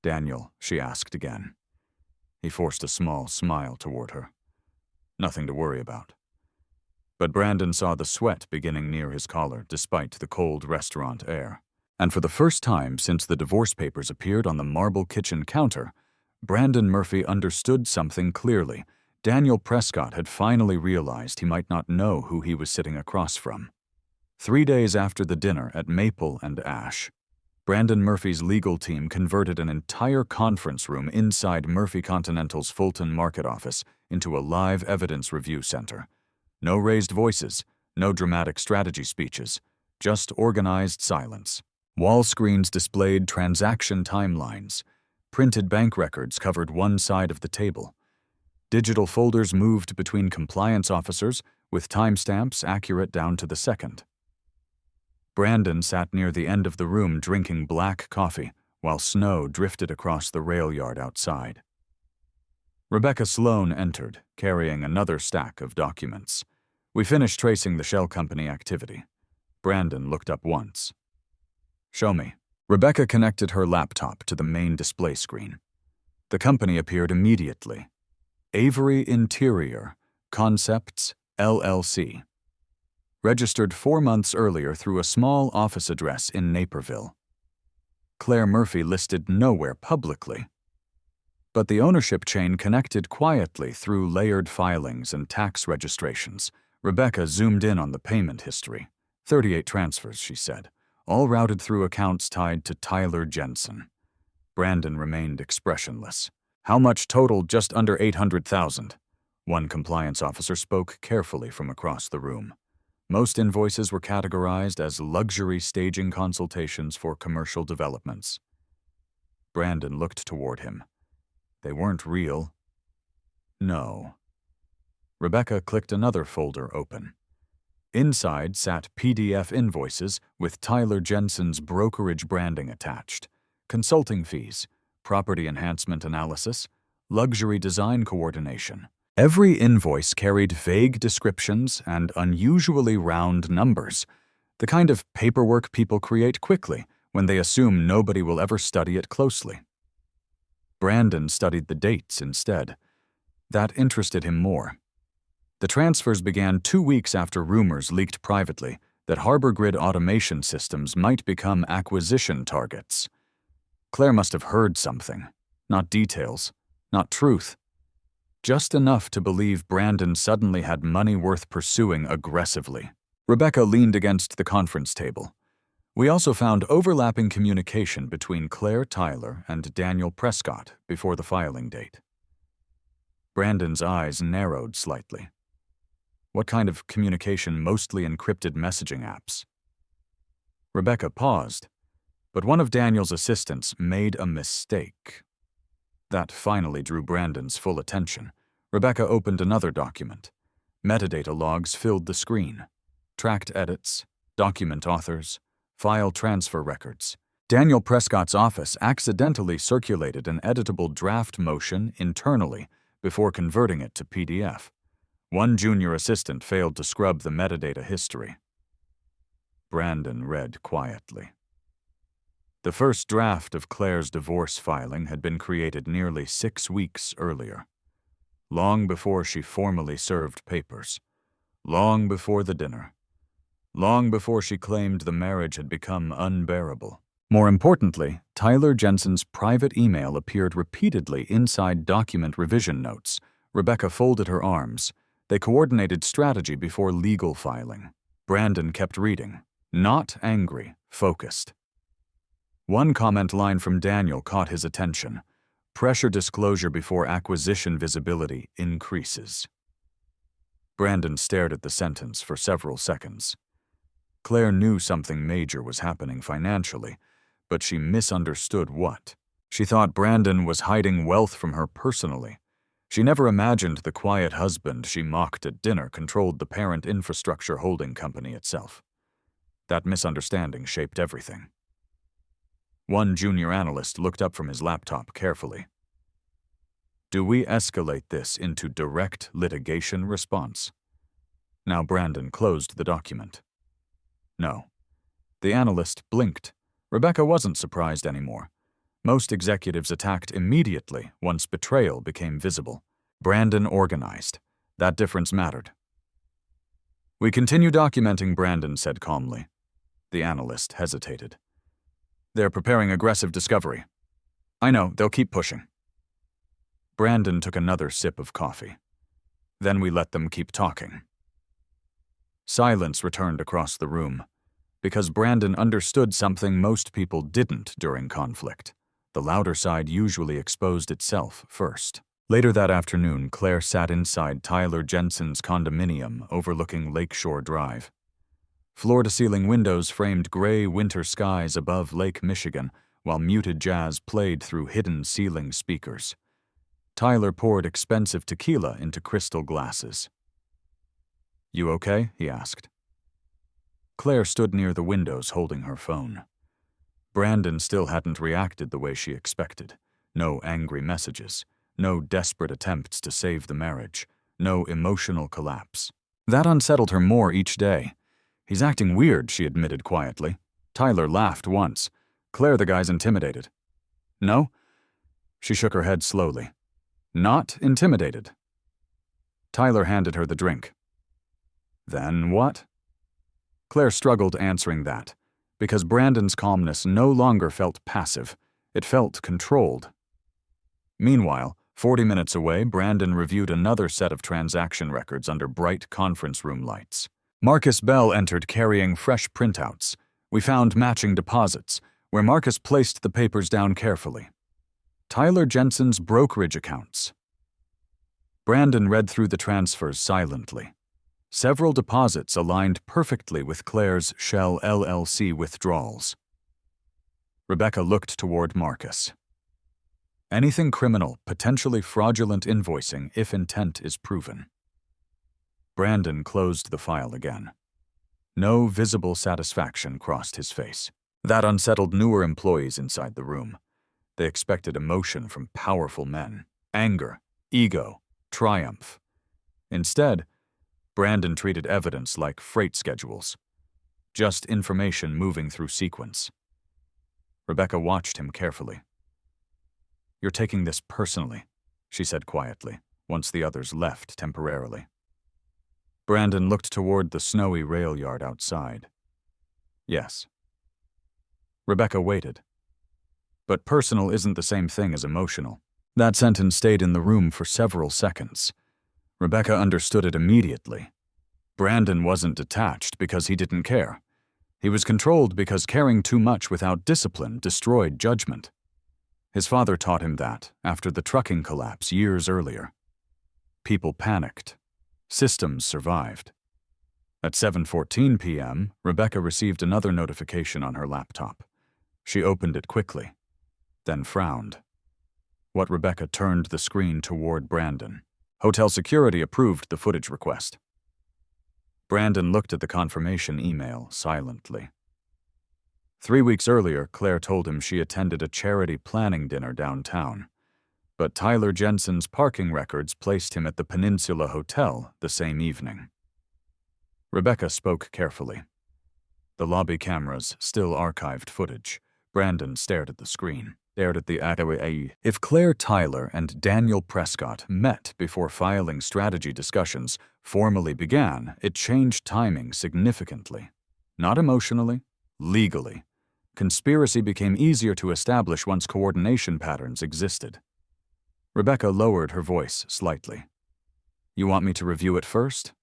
Daniel, she asked again. He forced a small smile toward her. Nothing to worry about. But Brandon saw the sweat beginning near his collar despite the cold restaurant air. And for the first time since the divorce papers appeared on the marble kitchen counter, Brandon Murphy understood something clearly. Daniel Prescott had finally realized he might not know who he was sitting across from. 3 days after the dinner at Maple and Ash, Brandon Murphy's legal team converted an entire conference room inside Murphy Continental's Fulton Market office into a live evidence review center. No raised voices, no dramatic strategy speeches, just organized silence. Wall screens displayed transaction timelines. Printed bank records covered one side of the table. Digital folders moved between compliance officers with timestamps accurate down to the second. Brandon sat near the end of the room drinking black coffee while snow drifted across the rail yard outside. Rebecca Sloan entered, carrying another stack of documents. We finished tracing the shell company activity. Brandon looked up once. Show me. Rebecca connected her laptop to the main display screen. The company appeared immediately. Avery Interior Concepts, LLC. Registered 4 months earlier through a small office address in Naperville. Claire Murphy listed nowhere publicly. But the ownership chain connected quietly through layered filings and tax registrations. Rebecca zoomed in on the payment history. 38 transfers, she said, all routed through accounts tied to Tyler Jensen. Brandon remained expressionless. How much total? Just under $800,000. One compliance officer spoke carefully from across the room. Most invoices were categorized as luxury staging consultations for commercial developments. Brandon looked toward him. They weren't real. No. Rebecca clicked another folder open. Inside sat PDF invoices with Tyler Jensen's brokerage branding attached, consulting fees, property enhancement analysis, luxury design coordination. Every invoice carried vague descriptions and unusually round numbers, the kind of paperwork people create quickly when they assume nobody will ever study it closely. Brandon studied the dates instead. That interested him more. The transfers began 2 weeks after rumors leaked privately that Harbor Grid automation systems might become acquisition targets. Claire must have heard something. Not details, not truth. Just enough to believe Brandon suddenly had money worth pursuing aggressively. Rebecca leaned against the conference table. We also found overlapping communication between Claire Tyler and Daniel Prescott before the filing date. Brandon's eyes narrowed slightly. What kind of communication? Mostly encrypted messaging apps. Rebecca paused, but one of Daniel's assistants made a mistake. That finally drew Brandon's full attention. Rebecca opened another document. Metadata logs filled the screen. Tracked edits, document authors, file transfer records. Daniel Prescott's office accidentally circulated an editable draft motion internally before converting it to PDF. One junior assistant failed to scrub the metadata history. Brandon read quietly. The first draft of Claire's divorce filing had been created nearly 6 weeks earlier, long before she formally served papers, long before the dinner, long before she claimed the marriage had become unbearable. More importantly, Tyler Jensen's private email appeared repeatedly inside document revision notes. Rebecca folded her arms. They coordinated strategy before legal filing. Brandon kept reading, not angry, focused. One comment line from Daniel caught his attention. Pressure disclosure before acquisition visibility increases. Brandon stared at the sentence for several seconds. Claire knew something major was happening financially, but she misunderstood what. She thought Brandon was hiding wealth from her personally. She never imagined the quiet husband she mocked at dinner controlled the parent infrastructure holding company itself. That misunderstanding shaped everything. One junior analyst looked up from his laptop carefully. Do we escalate this into direct litigation response? Now Brandon closed the document. No. The analyst blinked. Rebecca wasn't surprised anymore. Most executives attacked immediately once betrayal became visible. Brandon organized. That difference mattered. We continue documenting, Brandon said calmly. The analyst hesitated. They're preparing aggressive discovery. I know, they'll keep pushing. Brandon took another sip of coffee. Then we let them keep talking. Silence returned across the room, because Brandon understood something most people didn't during conflict. The louder side usually exposed itself first. Later that afternoon, Claire sat inside Tyler Jensen's condominium overlooking Lakeshore Drive. Floor-to-ceiling windows framed gray winter skies above Lake Michigan, while muted jazz played through hidden ceiling speakers. Tyler poured expensive tequila into crystal glasses. You okay? He asked. Claire stood near the windows holding her phone. Brandon still hadn't reacted the way she expected. No angry messages, no desperate attempts to save the marriage, no emotional collapse. That unsettled her more each day. He's acting weird, she admitted quietly. Tyler laughed once. Claire, the guy's intimidated. No? She shook her head slowly. Not intimidated. Tyler handed her the drink. Then what? Claire struggled answering that, because Brandon's calmness no longer felt passive. It felt controlled. Meanwhile, 40 minutes away, Brandon reviewed another set of transaction records under bright conference room lights. Marcus Bell entered carrying fresh printouts. We found matching deposits, where Marcus placed the papers down carefully. Tyler Jensen's brokerage accounts. Brandon read through the transfers silently. Several deposits aligned perfectly with Claire's Shell LLC withdrawals. Rebecca looked toward Marcus. Anything criminal, potentially fraudulent invoicing if intent is proven. Brandon closed the file again. No visible satisfaction crossed his face. That unsettled newer employees inside the room. They expected emotion from powerful men. Anger, ego, triumph. Instead, Brandon treated evidence like freight schedules. Just information moving through sequence. Rebecca watched him carefully. You're taking this personally, she said quietly, once the others left temporarily. Brandon looked toward the snowy rail yard outside. Yes. Rebecca waited. But personal isn't the same thing as emotional. That sentence stayed in the room for several seconds. Rebecca understood it immediately. Brandon wasn't detached because he didn't care. He was controlled because caring too much without discipline destroyed judgment. His father taught him that after the trucking collapse years earlier. People panicked. Systems survived. At 7:14 p.m., Rebecca received another notification on her laptop. She opened it quickly, then frowned. Rebecca turned the screen toward Brandon. Hotel security approved the footage request. Brandon looked at the confirmation email silently. 3 weeks earlier, Claire told him she attended a charity planning dinner downtown, but Tyler Jensen's parking records placed him at the Peninsula Hotel the same evening. Rebecca spoke carefully. The lobby cameras still archived footage. Brandon stared at the screen, If Claire Tyler and Daniel Prescott met before filing strategy discussions formally began, it changed timing significantly. Not emotionally, legally. Conspiracy became easier to establish once coordination patterns existed. Rebecca lowered her voice slightly. You want me to review it first?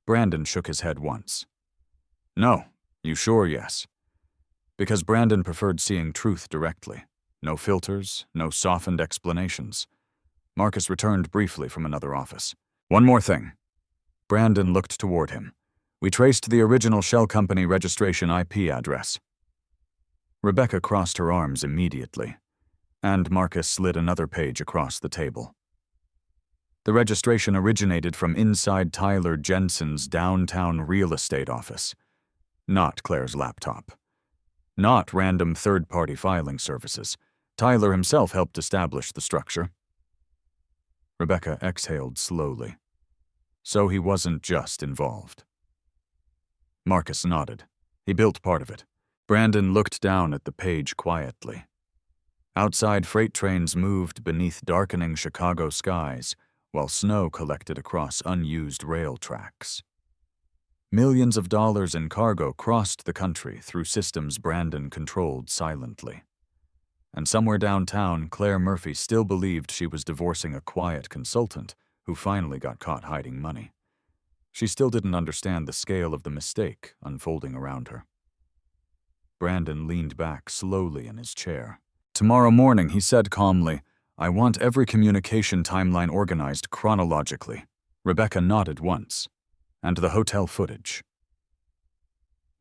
Brandon shook his head once. No, you sure yes? Because Brandon preferred seeing truth directly. No filters, no softened explanations. Marcus returned briefly from another office. One more thing. Brandon looked toward him. We traced the original shell company registration IP address. Rebecca crossed her arms immediately, and Marcus slid another page across the table. The registration originated from inside Tyler Jensen's downtown real estate office, not Claire's laptop. Not random third-party filing services. Tyler himself helped establish the structure. Rebecca exhaled slowly. So he wasn't just involved. Marcus nodded. He built part of it. Brandon looked down at the page quietly. Outside, freight trains moved beneath darkening Chicago skies, while snow collected across unused rail tracks. Millions of dollars in cargo crossed the country through systems Brandon controlled silently. And somewhere downtown, Claire Murphy still believed she was divorcing a quiet consultant who finally got caught hiding money. She still didn't understand the scale of the mistake unfolding around her. Brandon leaned back slowly in his chair. Tomorrow morning, he said calmly, I want every communication timeline organized chronologically. Rebecca nodded once. And the hotel footage.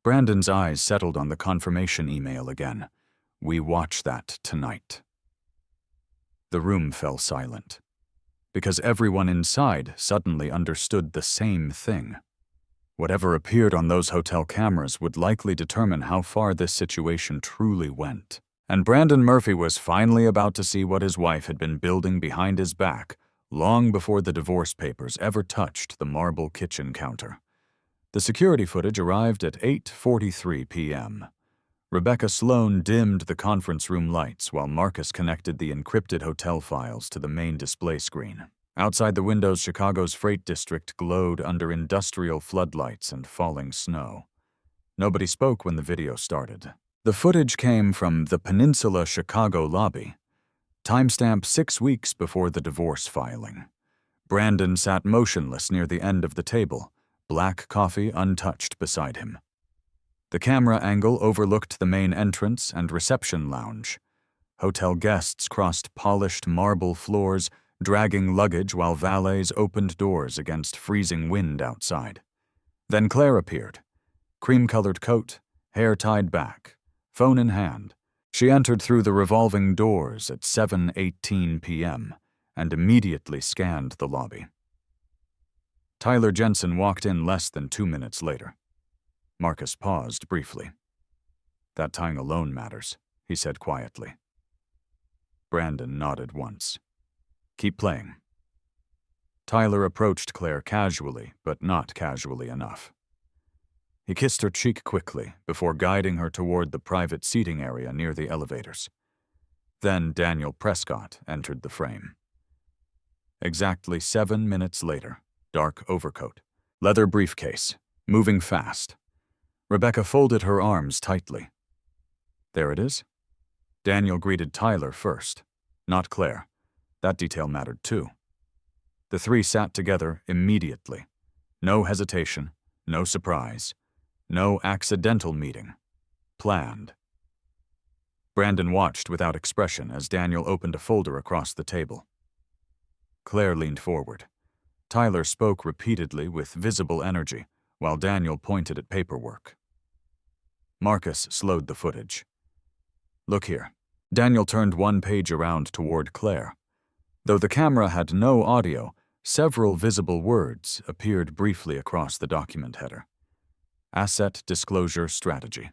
Brandon's eyes settled on the confirmation email again. We watch that tonight. The room fell silent, because everyone inside suddenly understood the same thing. Whatever appeared on those hotel cameras would likely determine how far this situation truly went. And Brandon Murphy was finally about to see what his wife had been building behind his back long before the divorce papers ever touched the marble kitchen counter. The security footage arrived at 8:43 p.m. Rebecca Sloan dimmed the conference room lights while Marcus connected the encrypted hotel files to the main display screen. Outside the windows, Chicago's freight district glowed under industrial floodlights and falling snow. Nobody spoke when the video started. The footage came from the Peninsula Chicago lobby. Timestamp 6 weeks before the divorce filing. Brandon sat motionless near the end of the table, black coffee untouched beside him. The camera angle overlooked the main entrance and reception lounge. Hotel guests crossed polished marble floors, dragging luggage while valets opened doors against freezing wind outside. Then Claire appeared. Cream-colored coat, hair tied back, phone in hand. She entered through the revolving doors at 7:18 p.m. and immediately scanned the lobby. Tyler Jensen walked in less than 2 minutes later. Marcus paused briefly. That tying alone matters, he said quietly. Brandon nodded once. Keep playing. Tyler approached Claire casually, but not casually enough. He kissed her cheek quickly before guiding her toward the private seating area near the elevators. Then Daniel Prescott entered the frame. Exactly 7 minutes later, dark overcoat, leather briefcase, moving fast. Rebecca folded her arms tightly. There it is. Daniel greeted Tyler first, not Claire. That detail mattered too. The three sat together immediately. No hesitation, no surprise. No accidental meeting. Planned. Brandon watched without expression as Daniel opened a folder across the table. Claire leaned forward. Tyler spoke repeatedly with visible energy, while Daniel pointed at paperwork. Marcus slowed the footage. Look here. Daniel turned one page around toward Claire. Though the camera had no audio, Several visible words appeared briefly across the document header. Asset Disclosure Strategy.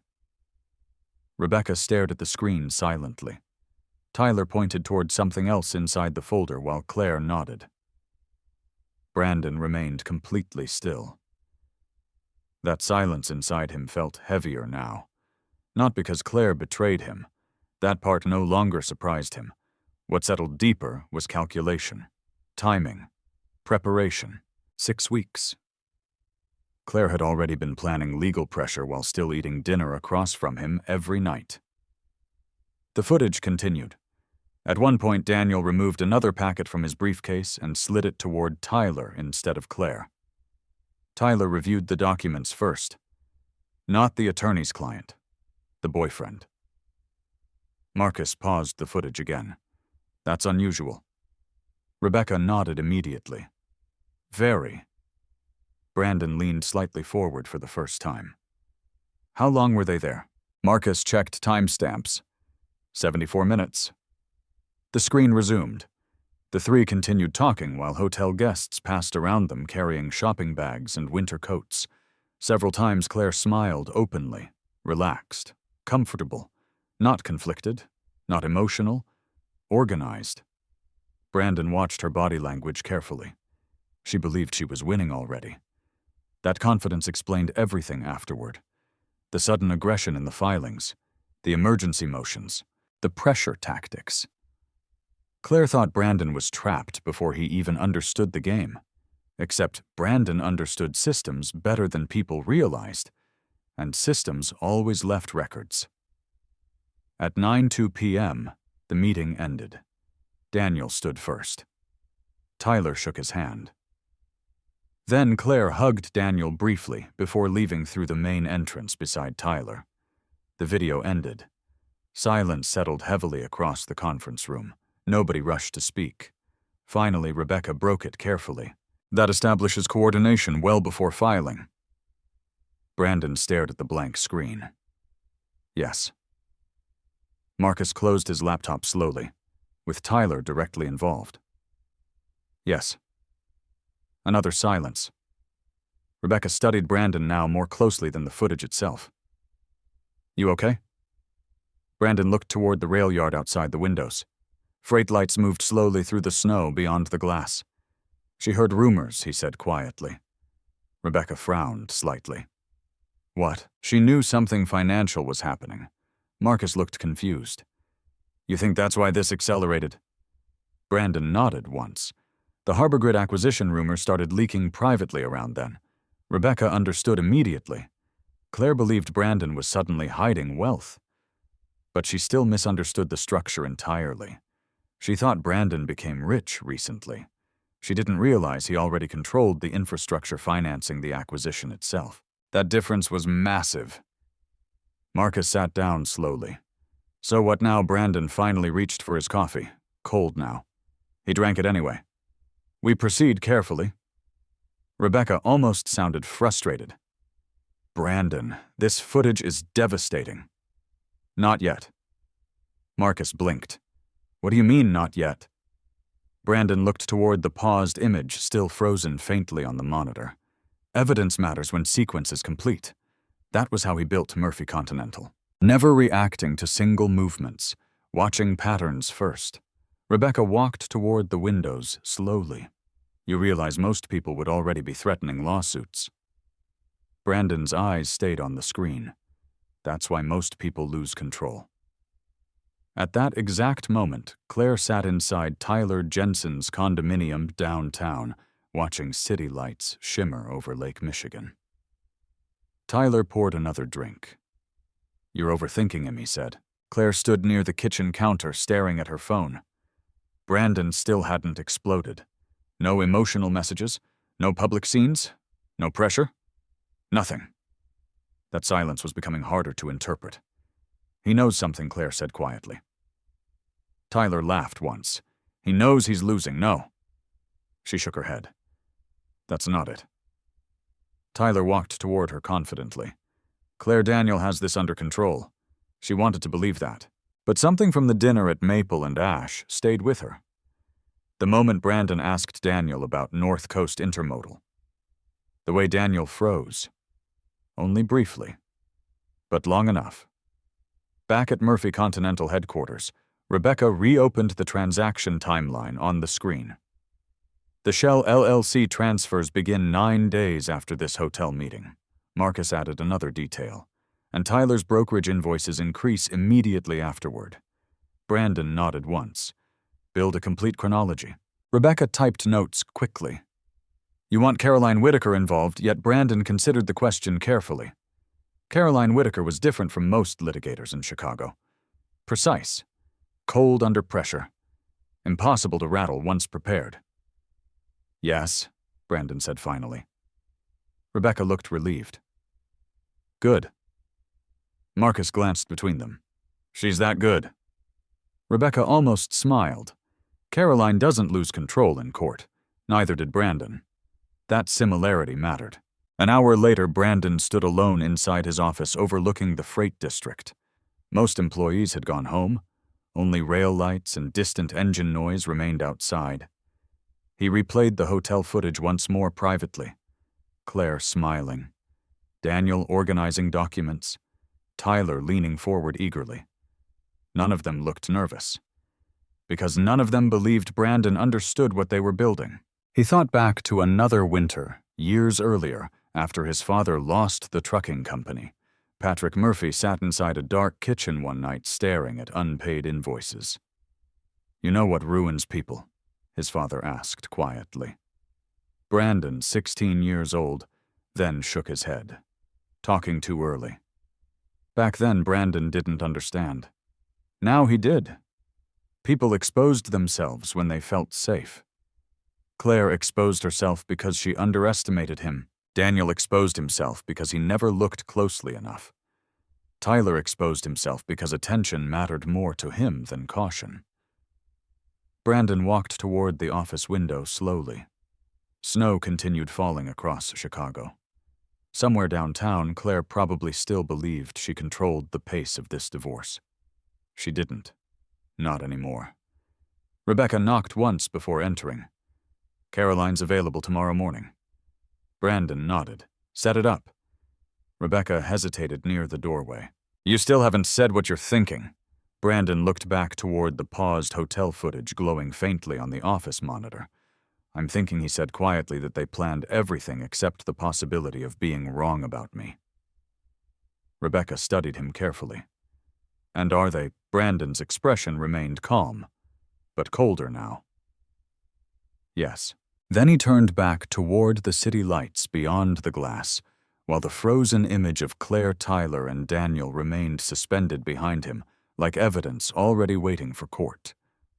Rebecca stared at the screen silently. Tyler pointed toward something else inside the folder while Claire nodded. Brandon remained completely still. That silence inside him felt heavier now. Not because Claire betrayed him. That part no longer surprised him. What settled deeper was calculation, timing, preparation. 6 weeks. Claire had already been planning legal pressure while still eating dinner across from him every night. The footage continued. At one point, Daniel removed another packet from his briefcase and slid it toward Tyler instead of Claire. Tyler reviewed the documents first. Not the attorney's client, the boyfriend. Marcus paused the footage again. That's unusual. Rebecca nodded immediately. Very. Brandon leaned slightly forward for the first time. How long were they there? Marcus checked timestamps. 74 minutes. The screen resumed. The three continued talking while hotel guests passed around them carrying shopping bags and winter coats. Several times Claire smiled openly, relaxed, comfortable, not conflicted, not emotional, organized. Brandon watched her body language carefully. She believed she was winning already. That confidence explained everything afterward. The sudden aggression in the filings, the emergency motions, the pressure tactics. Claire thought Brandon was trapped before he even understood the game. Except Brandon understood systems better than people realized, and systems always left records. At 9:02 p.m., the meeting ended. Daniel stood first. Tyler shook his hand. Then Claire hugged Daniel briefly before leaving through the main entrance beside Tyler. The video ended. Silence settled heavily across the conference room. Nobody rushed to speak. Finally, Rebecca broke it carefully. That establishes coordination well before filing. Brandon stared at the blank screen. Yes. Marcus closed his laptop slowly, with Tyler directly involved. Yes. Another silence. Rebecca studied Brandon now more closely than the footage itself. You okay? Brandon looked toward the rail yard outside the windows. Freight lights moved slowly through the snow beyond the glass. She heard rumors, he said quietly. Rebecca frowned slightly. What? She knew something financial was happening. Marcus looked confused. You think that's why this accelerated? Brandon nodded once. The Harbor Grid acquisition rumors started leaking privately around then. Rebecca understood immediately. Claire believed Brandon was suddenly hiding wealth. But she still misunderstood the structure entirely. She thought Brandon became rich recently. She didn't realize he already controlled the infrastructure financing the acquisition itself. That difference was massive. Marcus sat down slowly. So what now? Brandon finally reached for his coffee, cold now. He drank it anyway. We proceed carefully. Rebecca almost sounded frustrated. Brandon, this footage is devastating. Not yet. Marcus blinked. What do you mean, not yet? Brandon looked toward the paused image still frozen faintly on the monitor. Evidence matters when sequence is complete. That was how he built Murphy Continental. Never reacting to single movements, watching patterns first. Rebecca walked toward the windows slowly. You realize most people would already be threatening lawsuits. Brandon's eyes stayed on the screen. That's why most people lose control. At that exact moment, Claire sat inside Tyler Jensen's condominium downtown, watching city lights shimmer over Lake Michigan. Tyler poured another drink. You're overthinking him, he said. Claire stood near the kitchen counter, staring at her phone. Brandon still hadn't exploded. No emotional messages, no public scenes, no pressure, nothing. That silence was becoming harder to interpret. He knows something, Claire said quietly. Tyler laughed once. He knows he's losing, no. She shook her head. That's not it. Tyler walked toward her confidently. Claire Daniel has this under control. She wanted to believe that. But something from the dinner at Maple and Ash stayed with her. The moment Brandon asked Daniel about North Coast Intermodal. The way Daniel froze. Only briefly, but long enough. Back at Murphy Continental headquarters, Rebecca reopened the transaction timeline on the screen. The Shell LLC transfers begin 9 days after this hotel meeting. Marcus added another detail, and Tyler's brokerage invoices increase immediately afterward. Brandon nodded once. Build a complete chronology. Rebecca typed notes quickly. You want Caroline Whitaker involved, yet Brandon considered the question carefully. Caroline Whitaker was different from most litigators in Chicago. Precise. Cold under pressure. Impossible to rattle once prepared. Yes, Brandon said finally. Rebecca looked relieved. Good. Marcus glanced between them. She's that good. Rebecca almost smiled. Caroline doesn't lose control in court. Neither did Brandon. That similarity mattered. An hour later, Brandon stood alone inside his office overlooking the freight district. Most employees had gone home. Only rail lights and distant engine noise remained outside. He replayed the hotel footage once more privately. Claire smiling. Daniel organizing documents. Tyler leaning forward eagerly. None of them looked nervous. Because none of them believed Brandon understood what they were building. He thought back to another winter, years earlier, after his father lost the trucking company. Patrick Murphy sat inside a dark kitchen one night staring at unpaid invoices. You know what ruins people? His father asked quietly. Brandon, 16 years old, then shook his head. Talking too early. Back then, Brandon didn't understand. Now he did. People exposed themselves when they felt safe. Claire exposed herself because she underestimated him. Daniel exposed himself because he never looked closely enough. Tyler exposed himself because attention mattered more to him than caution. Brandon walked toward the office window slowly. Snow continued falling across Chicago. Somewhere downtown, Claire probably still believed she controlled the pace of this divorce. She didn't. Not anymore. Rebecca knocked once before entering. Caroline's available tomorrow morning. Brandon nodded. Set it up. Rebecca hesitated near the doorway. You still haven't said what you're thinking. Brandon looked back toward the paused hotel footage glowing faintly on the office monitor. I'm thinking he said quietly that they planned everything except the possibility of being wrong about me. Rebecca studied him carefully. And are they? Brandon's expression remained calm, but colder now. Yes. Then he turned back toward the city lights beyond the glass, while the frozen image of Claire, Tyler, and Daniel remained suspended behind him, like evidence already waiting for court.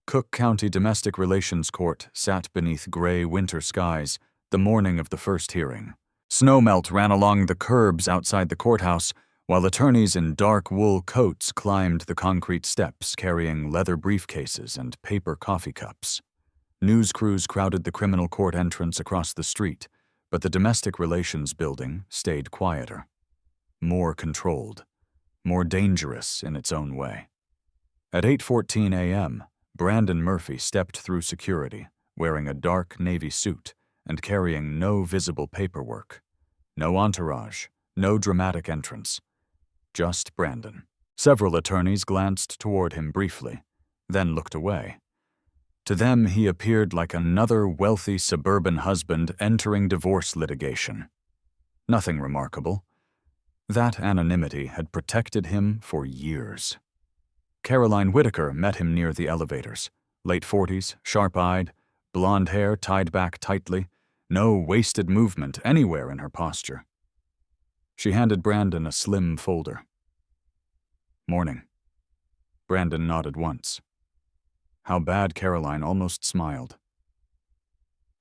Cook County Domestic Relations Court sat beneath gray winter skies the morning of the first hearing. Snowmelt ran along the curbs outside the courthouse, while attorneys in dark wool coats climbed the concrete steps carrying leather briefcases and paper coffee cups. News crews crowded the criminal court entrance across the street, but the domestic relations building stayed quieter. More controlled. More dangerous in its own way. At 8:14 a.m., Brandon Murphy stepped through security, wearing a dark navy suit and carrying no visible paperwork. No entourage, no dramatic entrance. Just Brandon. Several attorneys glanced toward him briefly, then looked away. To them, he appeared like another wealthy suburban husband entering divorce litigation. Nothing remarkable. That anonymity had protected him for years. Caroline Whitaker met him near the elevators, late 40s, sharp-eyed, blonde hair tied back tightly, no wasted movement anywhere in her posture. She handed Brandon a slim folder. Morning. Brandon nodded once. How bad Caroline almost smiled.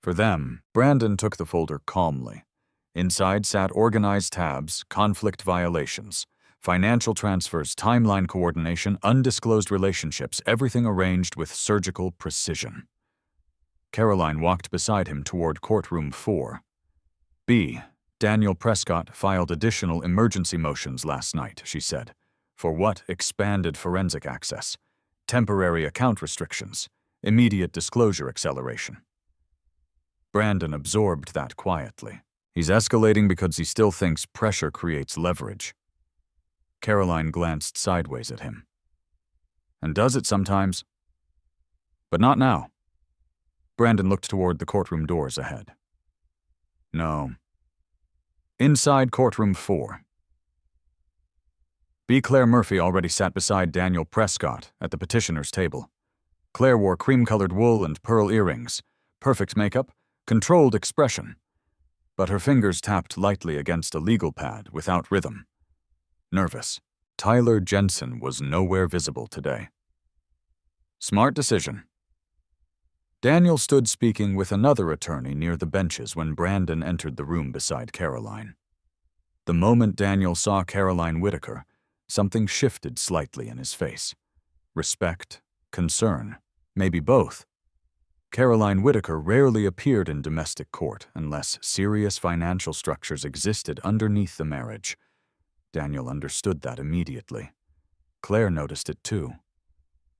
For them, Brandon took the folder calmly. Inside sat organized tabs, conflict violations, financial transfers, timeline coordination, undisclosed relationships, everything arranged with surgical precision. Caroline walked beside him toward courtroom 4. B. Daniel Prescott filed additional emergency motions last night, she said. For what? Expanded forensic access. Temporary account restrictions. Immediate disclosure acceleration. Brandon absorbed that quietly. He's escalating because he still thinks pressure creates leverage. Caroline glanced sideways at him. And does it sometimes? But not now. Brandon looked toward the courtroom doors ahead. No. Inside courtroom 4. B. Claire Murphy already sat beside Daniel Prescott at the petitioner's table. Claire wore cream-colored wool and pearl earrings, perfect makeup, controlled expression. But her fingers tapped lightly against a legal pad without rhythm. Nervous. Tyler Jensen was nowhere visible today. Smart decision. Daniel stood speaking with another attorney near the benches when Brandon entered the room beside Caroline. The moment Daniel saw Caroline Whitaker, something shifted slightly in his face. Respect, concern, maybe both. Caroline Whitaker rarely appeared in domestic court unless serious financial structures existed underneath the marriage. Daniel understood that immediately. Claire noticed it too.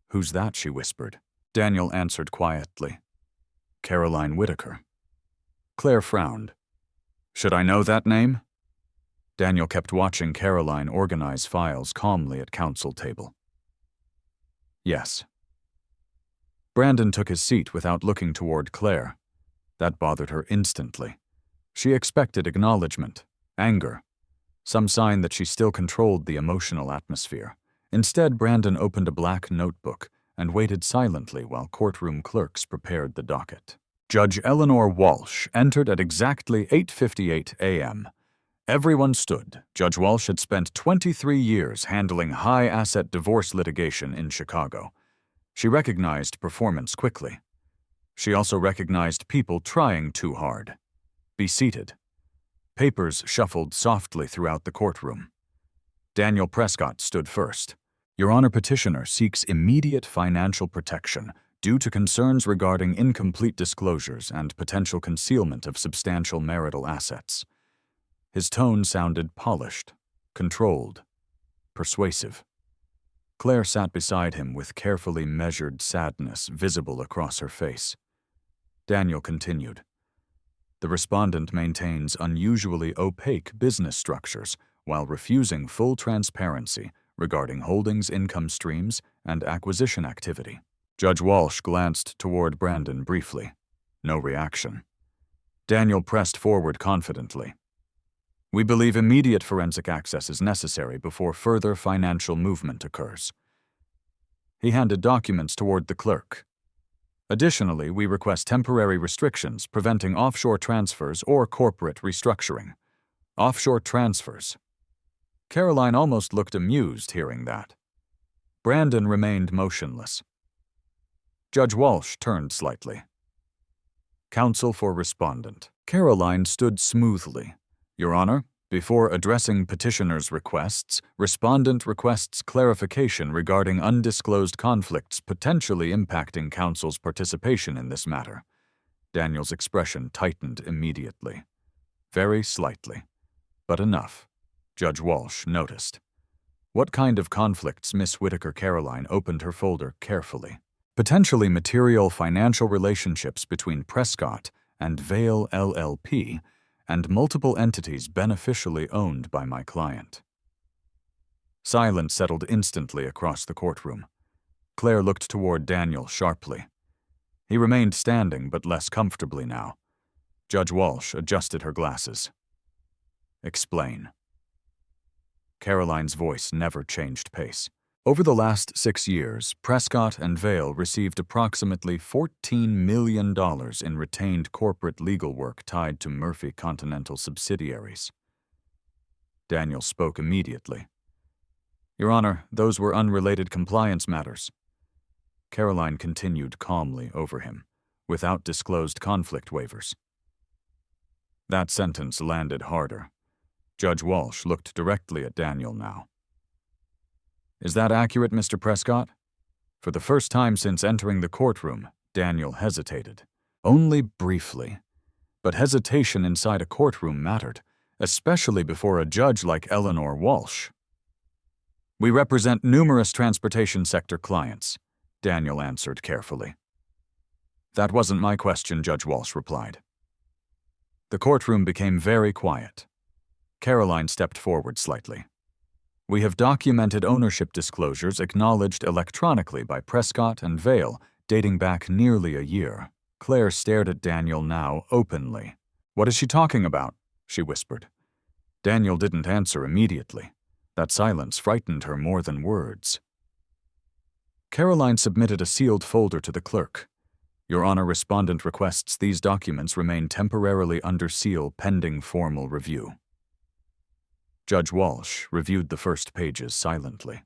"Who's that?" she whispered. Daniel answered quietly. "Caroline Whitaker." Claire frowned. "Should I know that name?" Daniel kept watching Caroline organize files calmly at counsel table. "Yes." Brandon took his seat without looking toward Claire. That bothered her instantly. She expected acknowledgement, anger, some sign that she still controlled the emotional atmosphere. Instead, Brandon opened a black notebook and waited silently while courtroom clerks prepared the docket. Judge Eleanor Walsh entered at exactly 8:58 a.m. Everyone stood. Judge Walsh had spent 23 years handling high-asset divorce litigation in Chicago. She recognized performance quickly. She also recognized people trying too hard. "Be seated." Papers shuffled softly throughout the courtroom. Daniel Prescott stood first. "Your Honor, petitioner seeks immediate financial protection due to concerns regarding incomplete disclosures and potential concealment of substantial marital assets." His tone sounded polished, controlled, persuasive. Claire sat beside him with carefully measured sadness visible across her face. Daniel continued. "The respondent maintains unusually opaque business structures while refusing full transparency regarding holdings, income streams, and acquisition activity." Judge Walsh glanced toward Brandon briefly. No reaction. Daniel pressed forward confidently. "We believe immediate forensic access is necessary before further financial movement occurs." He handed documents toward the clerk. "Additionally, we request temporary restrictions preventing offshore transfers or corporate restructuring." Offshore transfers. Caroline almost looked amused hearing that. Brandon remained motionless. Judge Walsh turned slightly. "Counsel for respondent." Caroline stood smoothly. "Your Honor, before addressing petitioner's requests, respondent requests clarification regarding undisclosed conflicts potentially impacting counsel's participation in this matter." Daniel's expression tightened immediately. Very slightly, but enough. Judge Walsh noticed. "What kind of conflicts?" Miss Whitaker. Caroline opened her folder carefully. "Potentially material financial relationships between Prescott and Vale LLP and multiple entities beneficially owned by my client." Silence settled instantly across the courtroom. Claire looked toward Daniel sharply. He remained standing, but less comfortably now. Judge Walsh adjusted her glasses. "Explain." Caroline's voice never changed pace. "Over the last 6 years, Prescott and Vale received approximately $14 million in retained corporate legal work tied to Murphy Continental subsidiaries." Daniel spoke immediately. "Your Honor, those were unrelated compliance matters." Caroline continued calmly over him, without disclosed conflict waivers. That sentence landed harder. Judge Walsh looked directly at Daniel now. "Is that accurate, Mr. Prescott?" For the first time since entering the courtroom, Daniel hesitated. Only briefly. But hesitation inside a courtroom mattered, especially before a judge like Eleanor Walsh. "We represent numerous transportation sector clients," Daniel answered carefully. That wasn't my question, Judge Walsh replied. The courtroom became very quiet. Caroline stepped forward slightly. We have documented ownership disclosures acknowledged electronically by Prescott and Vale, dating back nearly a year. Claire stared at Daniel now openly. What is she talking about? She whispered. Daniel didn't answer immediately. That silence frightened her more than words. Caroline submitted a sealed folder to the clerk. Your Honor, respondent requests these documents remain temporarily under seal pending formal review. Judge Walsh reviewed the first pages silently.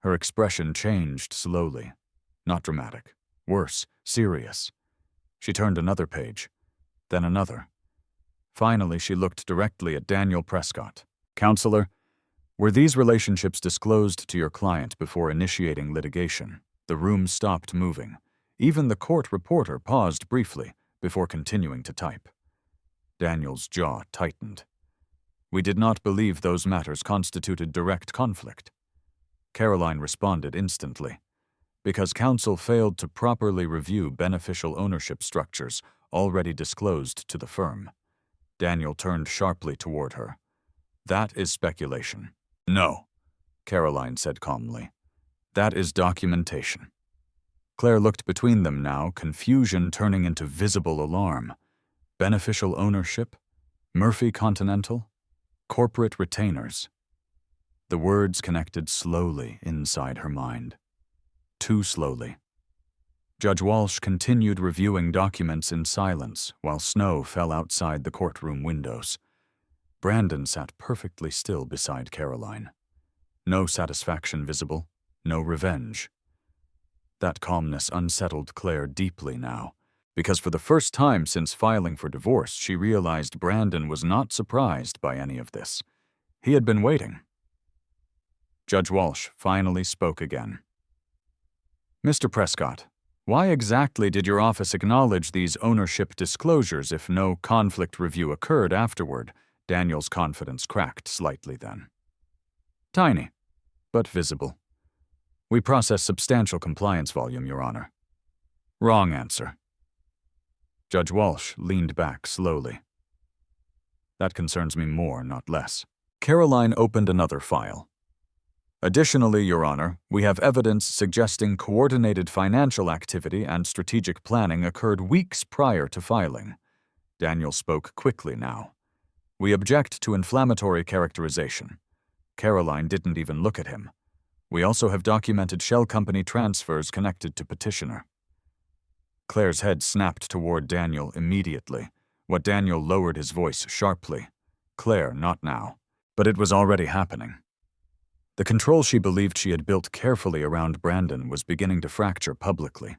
Her expression changed slowly. Not dramatic. Worse, serious. She turned another page, then another. Finally, she looked directly at Daniel Prescott. Counselor, were these relationships disclosed to your client before initiating litigation? The room stopped moving. Even the court reporter paused briefly before continuing to type. Daniel's jaw tightened. We did not believe those matters constituted direct conflict. Caroline responded instantly. Because counsel failed to properly review beneficial ownership structures already disclosed to the firm. Daniel turned sharply toward her. That is speculation. No, Caroline said calmly. That is documentation. Claire looked between them now, confusion turning into visible alarm. Beneficial ownership? Murphy Continental? Corporate retainers. The words connected slowly inside her mind. Too slowly. Judge Walsh continued reviewing documents in silence while snow fell outside the courtroom windows. Brandon sat perfectly still beside Caroline. No satisfaction visible, no revenge. That calmness unsettled Claire deeply now, because for the first time since filing for divorce, she realized Brandon was not surprised by any of this. He had been waiting. Judge Walsh finally spoke again. Mr. Prescott, why exactly did your office acknowledge these ownership disclosures if no conflict review occurred afterward? Daniel's confidence cracked slightly then. Tiny, but visible. We process substantial compliance volume, Your Honor. Wrong answer. Judge Walsh leaned back slowly. That concerns me more, not less. Caroline opened another file. Additionally, Your Honor, we have evidence suggesting coordinated financial activity and strategic planning occurred weeks prior to filing. Daniel spoke quickly now. We object to inflammatory characterization. Caroline didn't even look at him. We also have documented shell company transfers connected to petitioner. Claire's head snapped toward Daniel immediately. What Daniel lowered his voice sharply. Claire, not now. But it was already happening. The control she believed she had built carefully around Brandon was beginning to fracture publicly.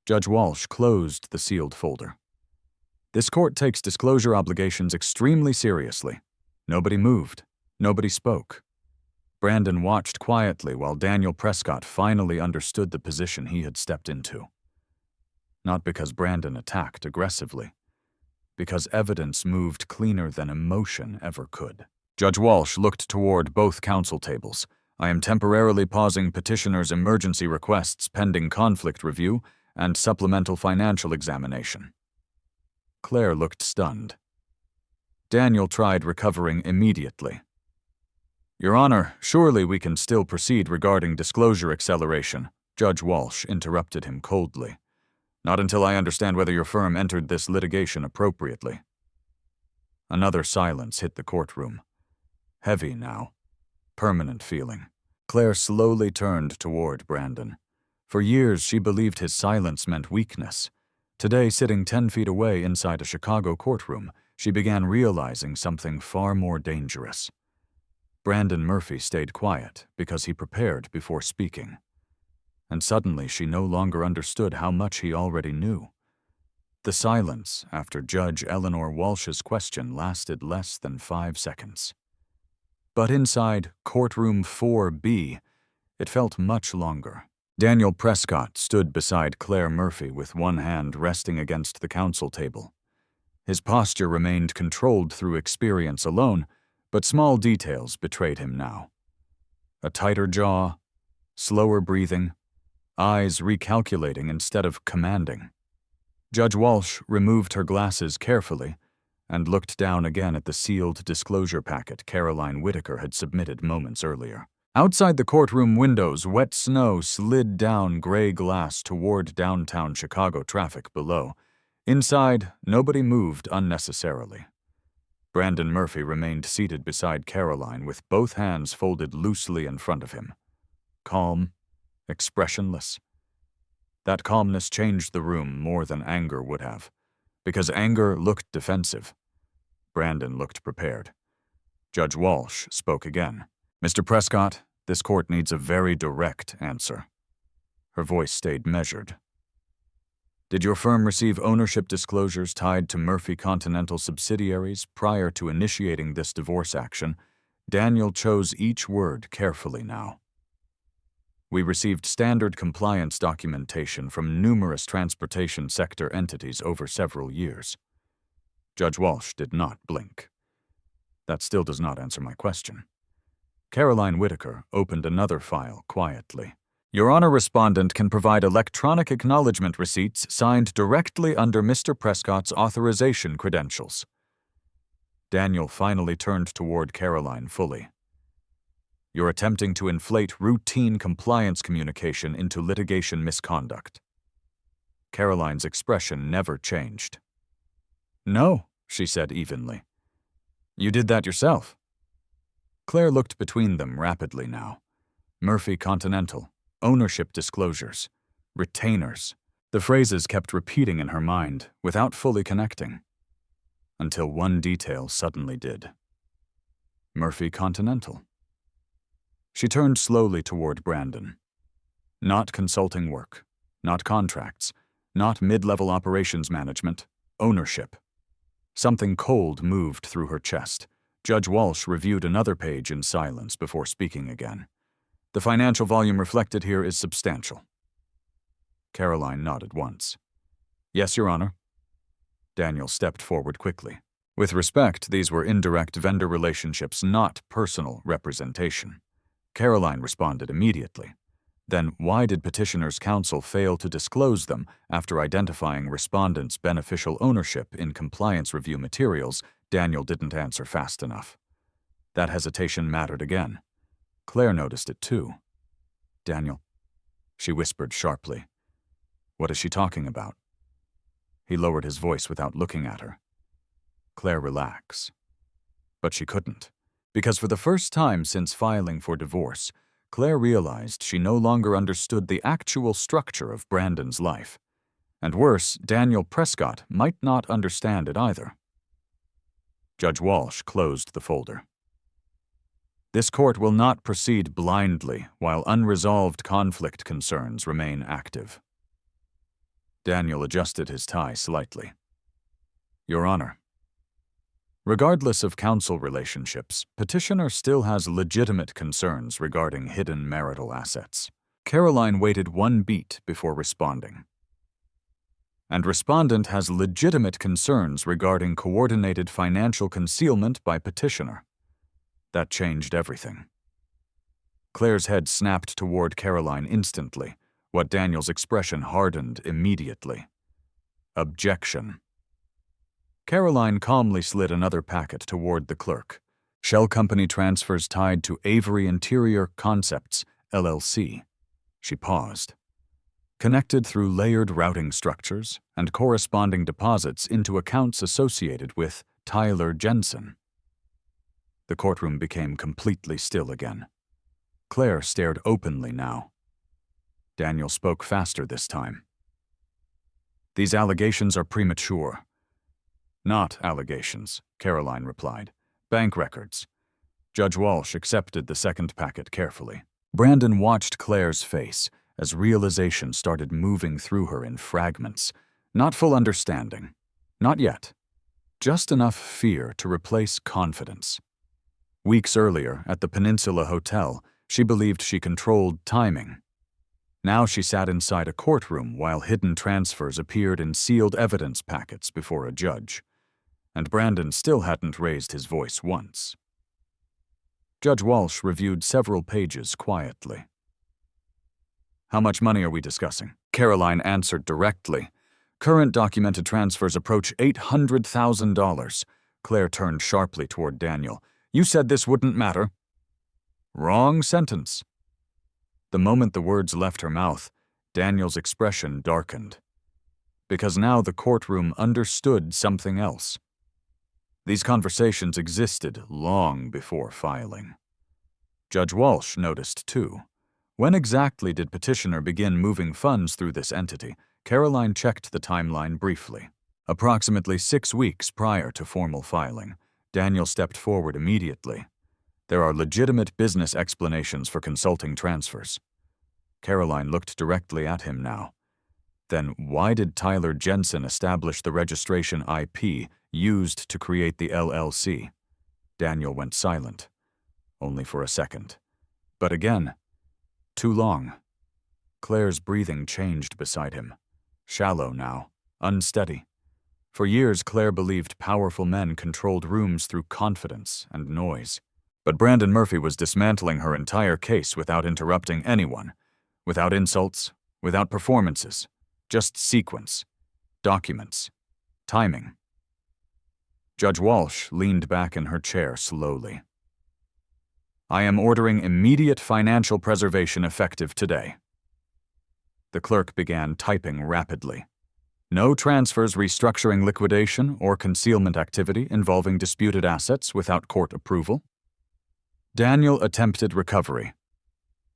Judge Walsh closed the sealed folder. This court takes disclosure obligations extremely seriously. Nobody moved. Nobody spoke. Brandon watched quietly while Daniel Prescott finally understood the position he had stepped into. Not because Brandon attacked aggressively. Because evidence moved cleaner than emotion ever could. Judge Walsh looked toward both counsel tables. I am temporarily pausing petitioner's emergency requests pending conflict review and supplemental financial examination. Claire looked stunned. Daniel tried recovering immediately. Your Honor, surely we can still proceed regarding disclosure acceleration, Judge Walsh interrupted him coldly. Not until I understand whether your firm entered this litigation appropriately. Another silence hit the courtroom. Heavy now. Permanent feeling. Claire slowly turned toward Brandon. For years, she believed his silence meant weakness. Today, sitting 10 feet away inside a Chicago courtroom, she began realizing something far more dangerous. Brandon Murphy stayed quiet because he prepared before speaking. And suddenly, she no longer understood how much he already knew. The silence after Judge Eleanor Walsh's question lasted less than 5 seconds. But inside courtroom 4B, it felt much longer. Daniel Prescott stood beside Claire Murphy with one hand resting against the counsel table. His posture remained controlled through experience alone, but small details betrayed him now. A tighter jaw, slower breathing, eyes recalculating instead of commanding. Judge Walsh removed her glasses carefully and looked down again at the sealed disclosure packet Caroline Whitaker had submitted moments earlier. Outside the courtroom windows, wet snow slid down gray glass toward downtown Chicago traffic below. Inside, nobody moved unnecessarily. Brandon Murphy remained seated beside Caroline with both hands folded loosely in front of him. Calm, expressionless. That calmness changed the room more than anger would have, because anger looked defensive. Brandon looked prepared. Judge Walsh spoke again. "Mr. Prescott, this court needs a very direct answer." Her voice stayed measured. "Did your firm receive ownership disclosures tied to Murphy Continental subsidiaries prior to initiating this divorce action?" Daniel chose each word carefully now. "We received standard compliance documentation from numerous transportation sector entities over several years." Judge Walsh did not blink. "That still does not answer my question." Caroline Whitaker opened another file quietly. "Your Honor, respondent can provide electronic acknowledgement receipts signed directly under Mr. Prescott's authorization credentials." Daniel finally turned toward Caroline fully. "You're attempting to inflate routine compliance communication into litigation misconduct." Caroline's expression never changed. "No," she said evenly. "You did that yourself." Claire looked between them rapidly now. Murphy Continental, ownership disclosures, retainers. The phrases kept repeating in her mind without fully connecting, until one detail suddenly did. Murphy Continental. She turned slowly toward Brandon. Not consulting work, not contracts, not mid-level operations management, ownership. Something cold moved through her chest. Judge Walsh reviewed another page in silence before speaking again. "The financial volume reflected here is substantial." Caroline nodded once. "Yes, Your Honor." Daniel stepped forward quickly. With respect, these were indirect vendor relationships, not personal representation. Caroline responded immediately. Then why did petitioner's counsel fail to disclose them after identifying respondent's beneficial ownership in compliance review materials? Daniel didn't answer fast enough. That hesitation mattered again. Claire noticed it too. "Daniel," she whispered sharply. "What is she talking about?" He lowered his voice without looking at her. "Claire, relax." But she couldn't, because for the first time since filing for divorce, Claire realized she no longer understood the actual structure of Brandon's life. And worse, Daniel Prescott might not understand it either. Judge Walsh closed the folder. "This court will not proceed blindly while unresolved conflict concerns remain active." Daniel adjusted his tie slightly. "Your Honor, regardless of counsel relationships, petitioner still has legitimate concerns regarding hidden marital assets." Caroline waited one beat before responding. "And respondent has legitimate concerns regarding coordinated financial concealment by petitioner." That changed everything. Claire's head snapped toward Caroline instantly, what Daniel's expression hardened immediately. Objection. Caroline calmly slid another packet toward the clerk. "Shell company transfers tied to Avery Interior Concepts, LLC." She paused. "Connected through layered routing structures and corresponding deposits into accounts associated with Tyler Jensen." The courtroom became completely still again. Claire stared openly now. Daniel spoke faster this time. "These allegations are premature." "Not allegations," Caroline replied. "Bank records." Judge Walsh accepted the second packet carefully. Brandon watched Claire's face as realization started moving through her in fragments. Not full understanding. Not yet. Just enough fear to replace confidence. Weeks earlier, at the Peninsula Hotel, she believed she controlled timing. Now she sat inside a courtroom while hidden transfers appeared in sealed evidence packets before a judge. And Brandon still hadn't raised his voice once. Judge Walsh reviewed several pages quietly. How much money are we discussing? Caroline answered directly. Current documented transfers approach $800,000. Claire turned sharply toward Daniel. You said this wouldn't matter. Wrong sentence. The moment the words left her mouth, Daniel's expression darkened. Because now the courtroom understood something else. These conversations existed long before filing. Judge Walsh noticed too. When exactly did petitioner begin moving funds through this entity? Caroline checked the timeline briefly. Approximately 6 weeks prior to formal filing, Daniel stepped forward immediately. There are legitimate business explanations for consulting transfers. Caroline looked directly at him now. Then why did Tyler Jensen establish the registration IP used to create the LLC? Daniel went silent. Only for a second. But again, too long. Claire's breathing changed beside him. Shallow now, unsteady. For years, Claire believed powerful men controlled rooms through confidence and noise. But Brandon Murphy was dismantling her entire case without interrupting anyone, without insults, without performances, just sequence, documents, timing. Judge Walsh leaned back in her chair slowly. I am ordering immediate financial preservation effective today. The clerk began typing rapidly. No transfers, restructuring, liquidation, or concealment activity involving disputed assets without court approval. Daniel attempted recovery.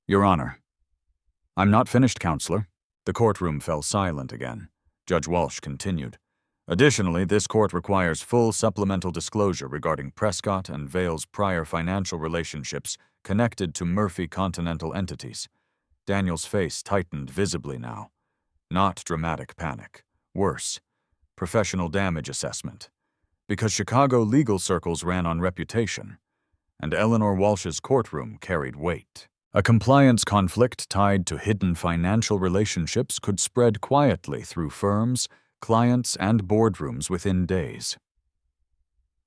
Your Honor. I'm not finished, Counselor. The courtroom fell silent again. Judge Walsh continued. Additionally, this court requires full supplemental disclosure regarding Prescott and Vale's prior financial relationships connected to Murphy Continental entities. Daniel's face tightened visibly now. Not dramatic panic. Worse, professional damage assessment. Because Chicago legal circles ran on reputation, and Eleanor Walsh's courtroom carried weight. A compliance conflict tied to hidden financial relationships could spread quietly through firms, clients, and boardrooms within days.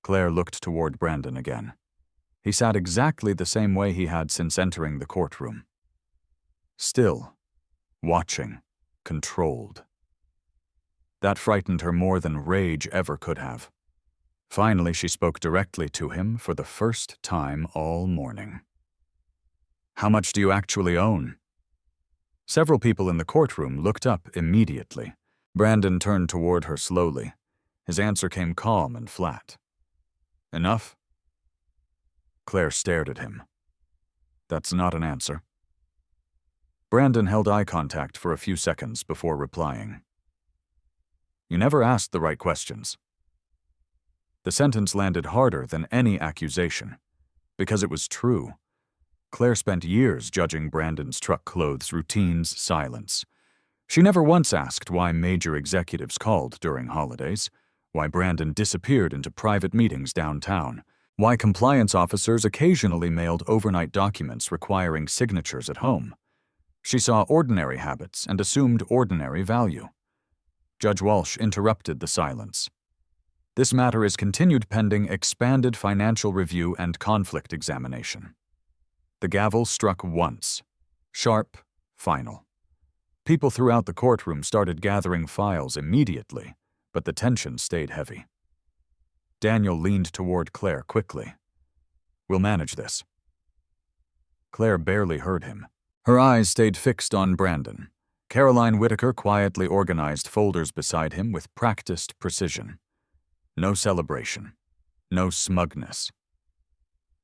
Claire looked toward Brandon again. He sat exactly the same way he had since entering the courtroom. Still, watching, controlled. That frightened her more than rage ever could have. Finally, she spoke directly to him for the first time all morning. How much do you actually own? Several people in the courtroom looked up immediately. Brandon turned toward her slowly. His answer came calm and flat. Enough? Claire stared at him. That's not an answer. Brandon held eye contact for a few seconds before replying. You never asked the right questions. The sentence landed harder than any accusation, because it was true. Claire spent years judging Brandon's truck clothes routine's silence. She never once asked why major executives called during holidays, why Brandon disappeared into private meetings downtown, why compliance officers occasionally mailed overnight documents requiring signatures at home. She saw ordinary habits and assumed ordinary value. Judge Walsh interrupted the silence. This matter is continued pending expanded financial review and conflict examination. The gavel struck once. Sharp, final. People throughout the courtroom started gathering files immediately, but the tension stayed heavy. Daniel leaned toward Claire quickly. We'll manage this. Claire barely heard him. Her eyes stayed fixed on Brandon. Caroline Whitaker quietly organized folders beside him with practiced precision. No celebration. No smugness.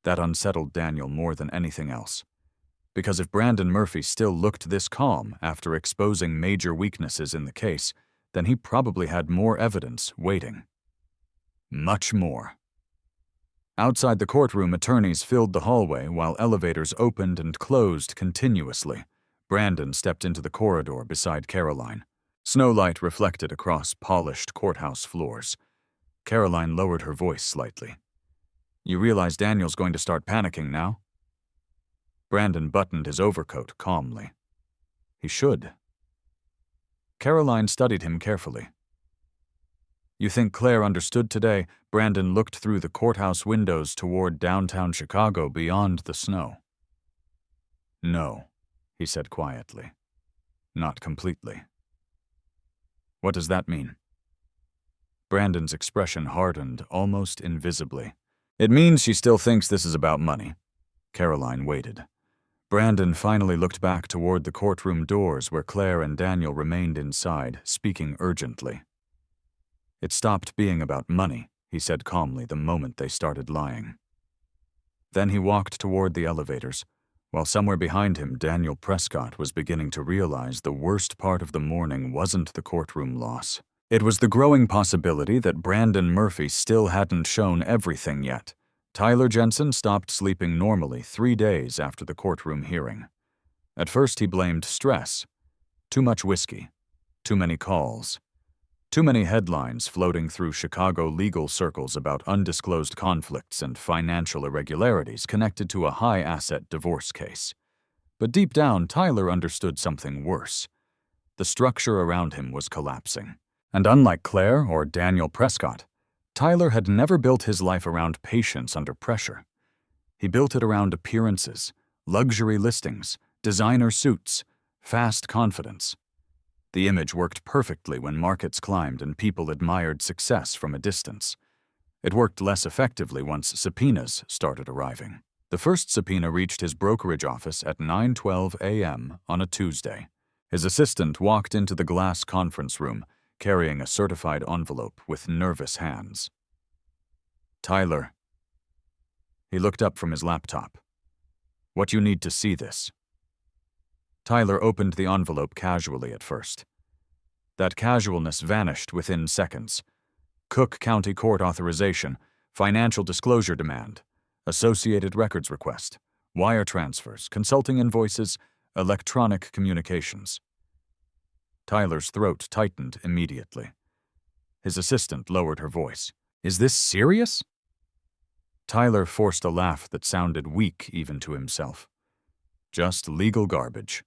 That unsettled Daniel more than anything else. Because if Brandon Murphy still looked this calm after exposing major weaknesses in the case, then he probably had more evidence waiting. Much more. Outside the courtroom, attorneys filled the hallway while elevators opened and closed continuously. Brandon stepped into the corridor beside Caroline. Snowlight reflected across polished courthouse floors. Caroline lowered her voice slightly. You realize Daniel's going to start panicking now? Brandon buttoned his overcoat calmly. He should. Caroline studied him carefully. You think Claire understood today? Brandon looked through the courthouse windows toward downtown Chicago beyond the snow. No, he said quietly. not completely. What does that mean? Brandon's expression hardened almost invisibly. It means she still thinks this is about money. Caroline waited. Brandon finally looked back toward the courtroom doors where Claire and Daniel remained inside, speaking urgently. It stopped being about money, he said calmly the moment they started lying. Then he walked toward the elevators, while somewhere behind him Daniel Prescott was beginning to realize the worst part of the morning wasn't the courtroom loss. It was the growing possibility that Brandon Murphy still hadn't shown everything yet. Tyler Jensen stopped sleeping normally 3 days after the courtroom hearing. At first he blamed stress. Too much whiskey. Too many calls. Too many headlines floating through Chicago legal circles about undisclosed conflicts and financial irregularities connected to a high-asset divorce case. But deep down, Tyler understood something worse. The structure around him was collapsing. And unlike Claire or Daniel Prescott, Tyler had never built his life around patience under pressure. He built it around appearances, luxury listings, designer suits, fast confidence. The image worked perfectly when markets climbed and people admired success from a distance. It worked less effectively once subpoenas started arriving. The first subpoena reached his brokerage office at 9:12 a.m. on a Tuesday. His assistant walked into the glass conference room, carrying a certified envelope with nervous hands. Tyler. He looked up from his laptop. What you need to see this. Tyler opened the envelope casually at first. That casualness vanished within seconds. Cook County Court authorization, financial disclosure demand, associated records request, wire transfers, consulting invoices, electronic communications. Tyler's throat tightened immediately. His assistant lowered her voice. Is this serious? Tyler forced a laugh that sounded weak even to himself. Just legal garbage.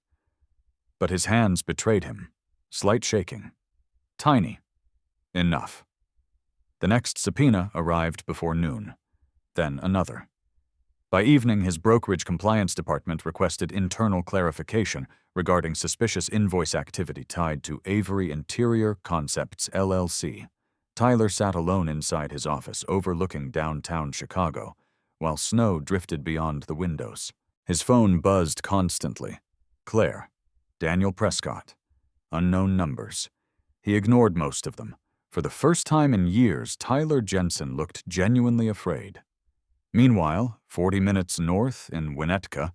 But his hands betrayed him. Slight shaking. Tiny. Enough. The next subpoena arrived before noon. Then another. By evening, his brokerage compliance department requested internal clarification regarding suspicious invoice activity tied to Avery Interior Concepts, LLC. Tyler sat alone inside his office overlooking downtown Chicago, while snow drifted beyond the windows. His phone buzzed constantly. Claire. Daniel Prescott. Unknown numbers. He ignored most of them. For the first time in years, Tyler Jensen looked genuinely afraid. Meanwhile, 40 minutes north in Winnetka,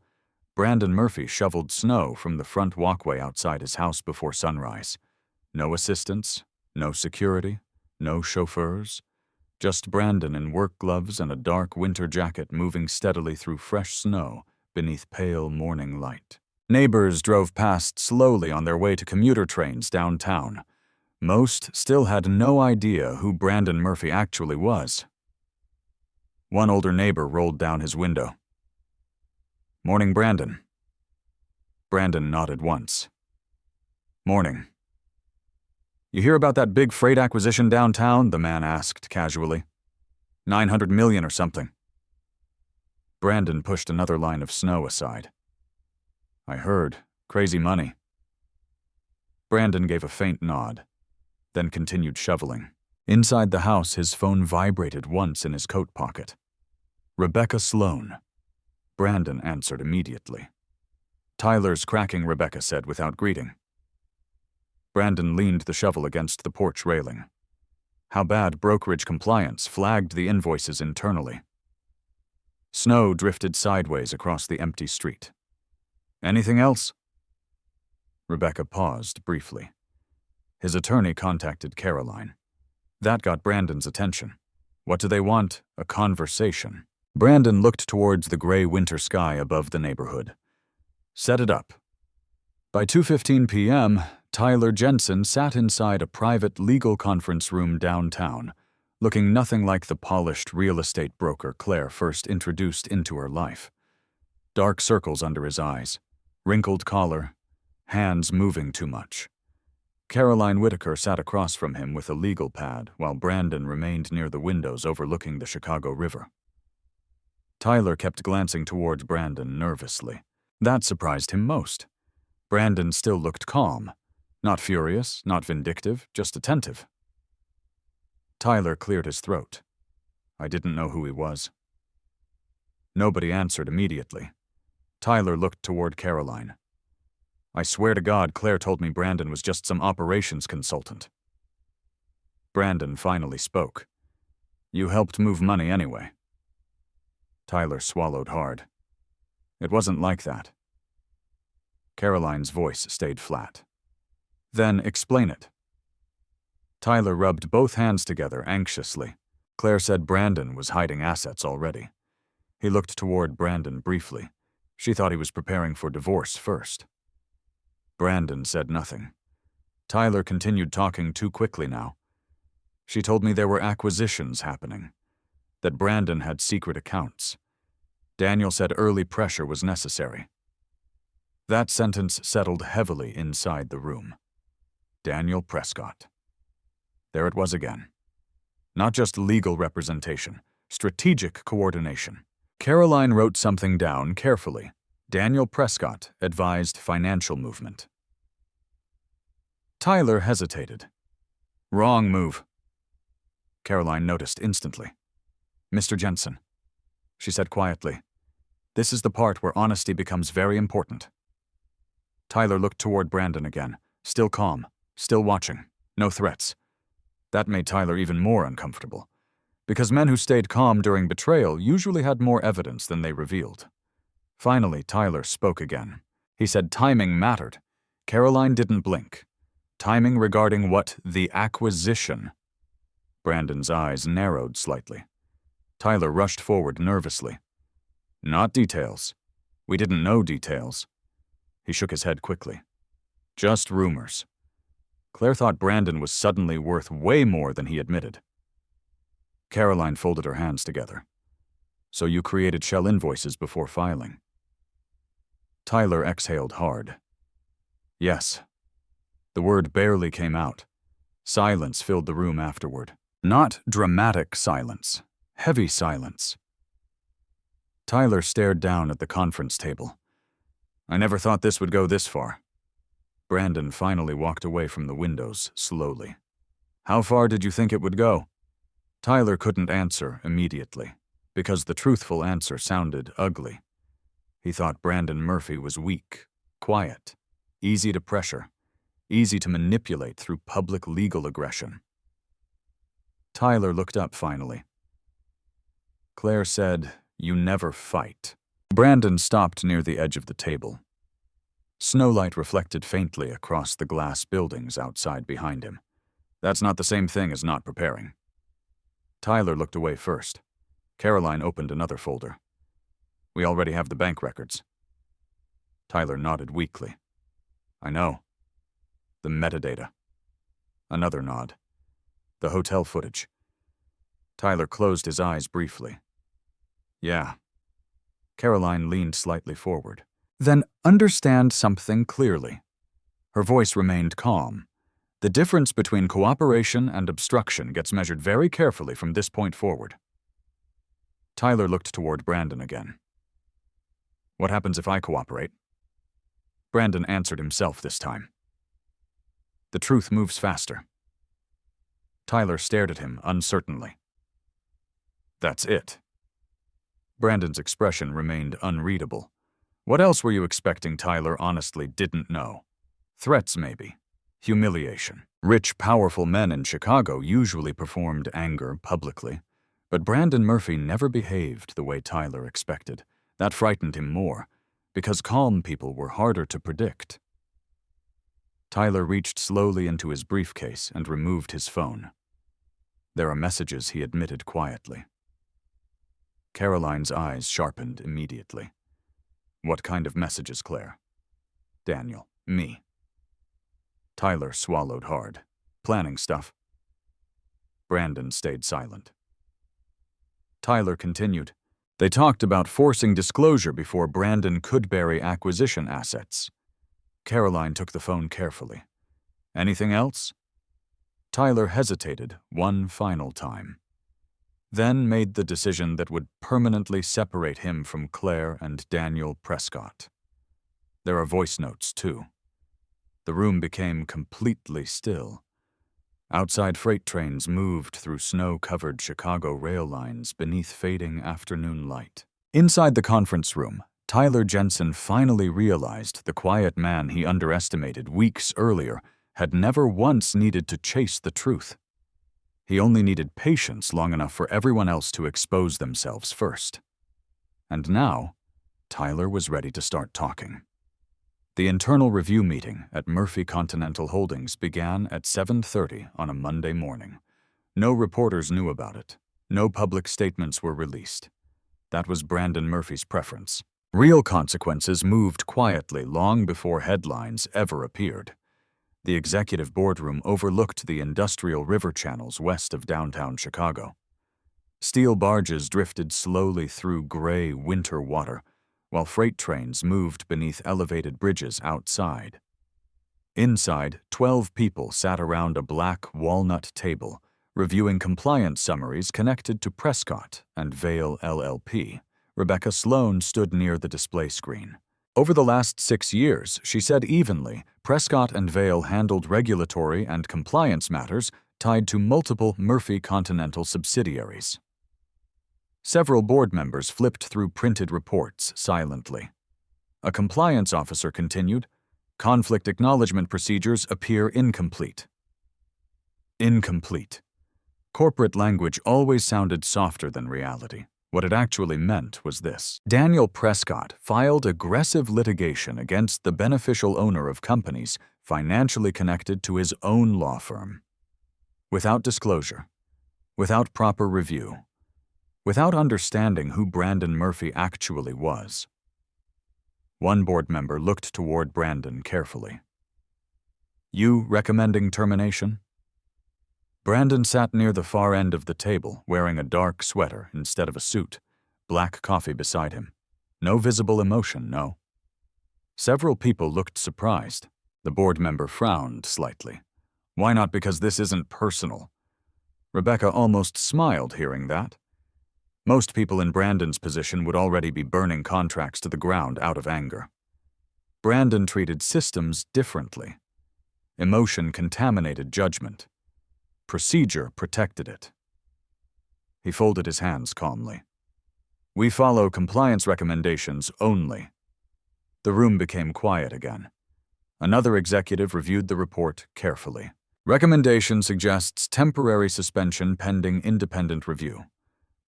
Brandon Murphy shoveled snow from the front walkway outside his house before sunrise. No assistants, no security, no chauffeurs. Just Brandon in work gloves and a dark winter jacket moving steadily through fresh snow beneath pale morning light. Neighbors drove past slowly on their way to commuter trains downtown. Most still had no idea who Brandon Murphy actually was. One older neighbor rolled down his window. Morning, Brandon. Brandon nodded once. Morning. You hear about that big freight acquisition downtown? The man asked casually. $900 million or something. Brandon pushed another line of snow aside. I heard. Crazy money. Brandon gave a faint nod, then continued shoveling. Inside the house, his phone vibrated once in his coat pocket. Rebecca Sloan. Brandon answered immediately. Tyler's cracking, Rebecca said without greeting. Brandon leaned the shovel against the porch railing. How bad brokerage compliance flagged the invoices internally. Snow drifted sideways across the empty street. Anything else? Rebecca paused briefly. His attorney contacted Caroline. That got Brandon's attention. What do they want? A conversation. Brandon looked towards the gray winter sky above the neighborhood. Set it up. By 2:15 p.m., Tyler Jensen sat inside a private legal conference room downtown, looking nothing like the polished real estate broker Claire first introduced into her life. Dark circles under his eyes, wrinkled collar, hands moving too much. Caroline Whitaker sat across from him with a legal pad, while Brandon remained near the windows overlooking the Chicago River. Tyler kept glancing towards Brandon nervously. That surprised him most. Brandon still looked calm. Not furious, not vindictive, just attentive. Tyler cleared his throat. I didn't know who he was. Nobody answered immediately. Tyler looked toward Caroline. I swear to God, Claire told me Brandon was just some operations consultant. Brandon finally spoke. You helped move money anyway. Tyler swallowed hard. It wasn't like that. Caroline's voice stayed flat. Then explain it. Tyler rubbed both hands together anxiously. Claire said Brandon was hiding assets already. He looked toward Brandon briefly. She thought he was preparing for divorce first. Brandon said nothing. Tyler continued talking too quickly now. She told me there were acquisitions happening, that Brandon had secret accounts. Daniel said early pressure was necessary. That sentence settled heavily inside the room. Daniel Prescott. There it was again. Not just legal representation, strategic coordination. Caroline wrote something down carefully. Daniel Prescott advised financial movement. Tyler hesitated. Wrong move. Caroline noticed instantly. Mr. Jensen, she said quietly, this is the part where honesty becomes very important. Tyler looked toward Brandon again, still calm, still watching, no threats. That made Tyler even more uncomfortable, because men who stayed calm during betrayal usually had more evidence than they revealed. Finally, Tyler spoke again. He said timing mattered. Caroline didn't blink. Timing regarding what? The acquisition. Brandon's eyes narrowed slightly. Tyler rushed forward nervously. Not details. We didn't know details. He shook his head quickly. Just rumors. Claire thought Brandon was suddenly worth way more than he admitted. Caroline folded her hands together. So you created shell invoices before filing. Tyler exhaled hard. Yes. The word barely came out. Silence filled the room afterward. Not dramatic silence. Heavy silence. Tyler stared down at the conference table. I never thought this would go this far. Brandon finally walked away from the windows slowly. How far did you think it would go? Tyler couldn't answer immediately, because the truthful answer sounded ugly. He thought Brandon Murphy was weak, quiet, easy to pressure, easy to manipulate through public legal aggression. Tyler looked up finally. Claire said, you never fight. Brandon stopped near the edge of the table. Snowlight reflected faintly across the glass buildings outside behind him. That's not the same thing as not preparing. Tyler looked away first. Caroline opened another folder. We already have the bank records. Tyler nodded weakly. I know. The metadata. Another nod. The hotel footage. Tyler closed his eyes briefly. Yeah. Caroline leaned slightly forward. Then understand something clearly. Her voice remained calm. The difference between cooperation and obstruction gets measured very carefully from this point forward. Tyler looked toward Brandon again. What happens if I cooperate? Brandon answered himself this time. The truth moves faster. Tyler stared at him uncertainly. That's it. Brandon's expression remained unreadable. What else were you expecting Tyler honestly didn't know? Threats, maybe. Humiliation. Rich, powerful men in Chicago usually performed anger publicly, but Brandon Murphy never behaved the way Tyler expected. That frightened him more, because calm people were harder to predict. Tyler reached slowly into his briefcase and removed his phone. There are messages, he admitted quietly. Caroline's eyes sharpened immediately. What kind of messages, Claire? Daniel. Me. Tyler swallowed hard. Planning stuff. Brandon stayed silent. Tyler continued. They talked about forcing disclosure before Brandon could bury acquisition assets. Caroline took the phone carefully. Anything else? Tyler hesitated one final time, then made the decision that would permanently separate him from Claire and Daniel Prescott. There are voice notes, too. The room became completely still. Outside freight trains moved through snow-covered Chicago rail lines beneath fading afternoon light. Inside the conference room, Tyler Jensen finally realized the quiet man he underestimated weeks earlier had never once needed to chase the truth. He only needed patience long enough for everyone else to expose themselves first. And now, Tyler was ready to start talking. The internal review meeting at Murphy Continental Holdings began at 7:30 on a Monday morning. No reporters knew about it. No public statements were released. That was Brandon Murphy's preference. Real consequences moved quietly long before headlines ever appeared. The executive boardroom overlooked the industrial river channels west of downtown Chicago. Steel barges drifted slowly through gray winter water, while freight trains moved beneath elevated bridges outside. Inside, 12 people sat around a black walnut table, reviewing compliance summaries connected to Prescott and Vail LLP. Rebecca Sloan stood near the display screen. Over the last 6 years, she said evenly, Prescott and Vail handled regulatory and compliance matters tied to multiple Murphy Continental subsidiaries. Several board members flipped through printed reports silently. A compliance officer continued, conflict acknowledgement procedures appear incomplete. Incomplete. Corporate language always sounded softer than reality. What it actually meant was this. Daniel Prescott filed aggressive litigation against the beneficial owner of companies financially connected to his own law firm. Without disclosure, without proper review, without understanding who Brandon Murphy actually was. One board member looked toward Brandon carefully. You recommending termination? Brandon sat near the far end of the table, wearing a dark sweater instead of a suit, black coffee beside him. No visible emotion, no. Several people looked surprised. The board member frowned slightly. Why not? Because this isn't personal. Rebecca almost smiled hearing that. Most people in Brandon's position would already be burning contracts to the ground out of anger. Brandon treated systems differently. Emotion contaminated judgment. Procedure protected it. He folded his hands calmly. We follow compliance recommendations only. The room became quiet again. Another executive reviewed the report carefully. Recommendation suggests temporary suspension pending independent review.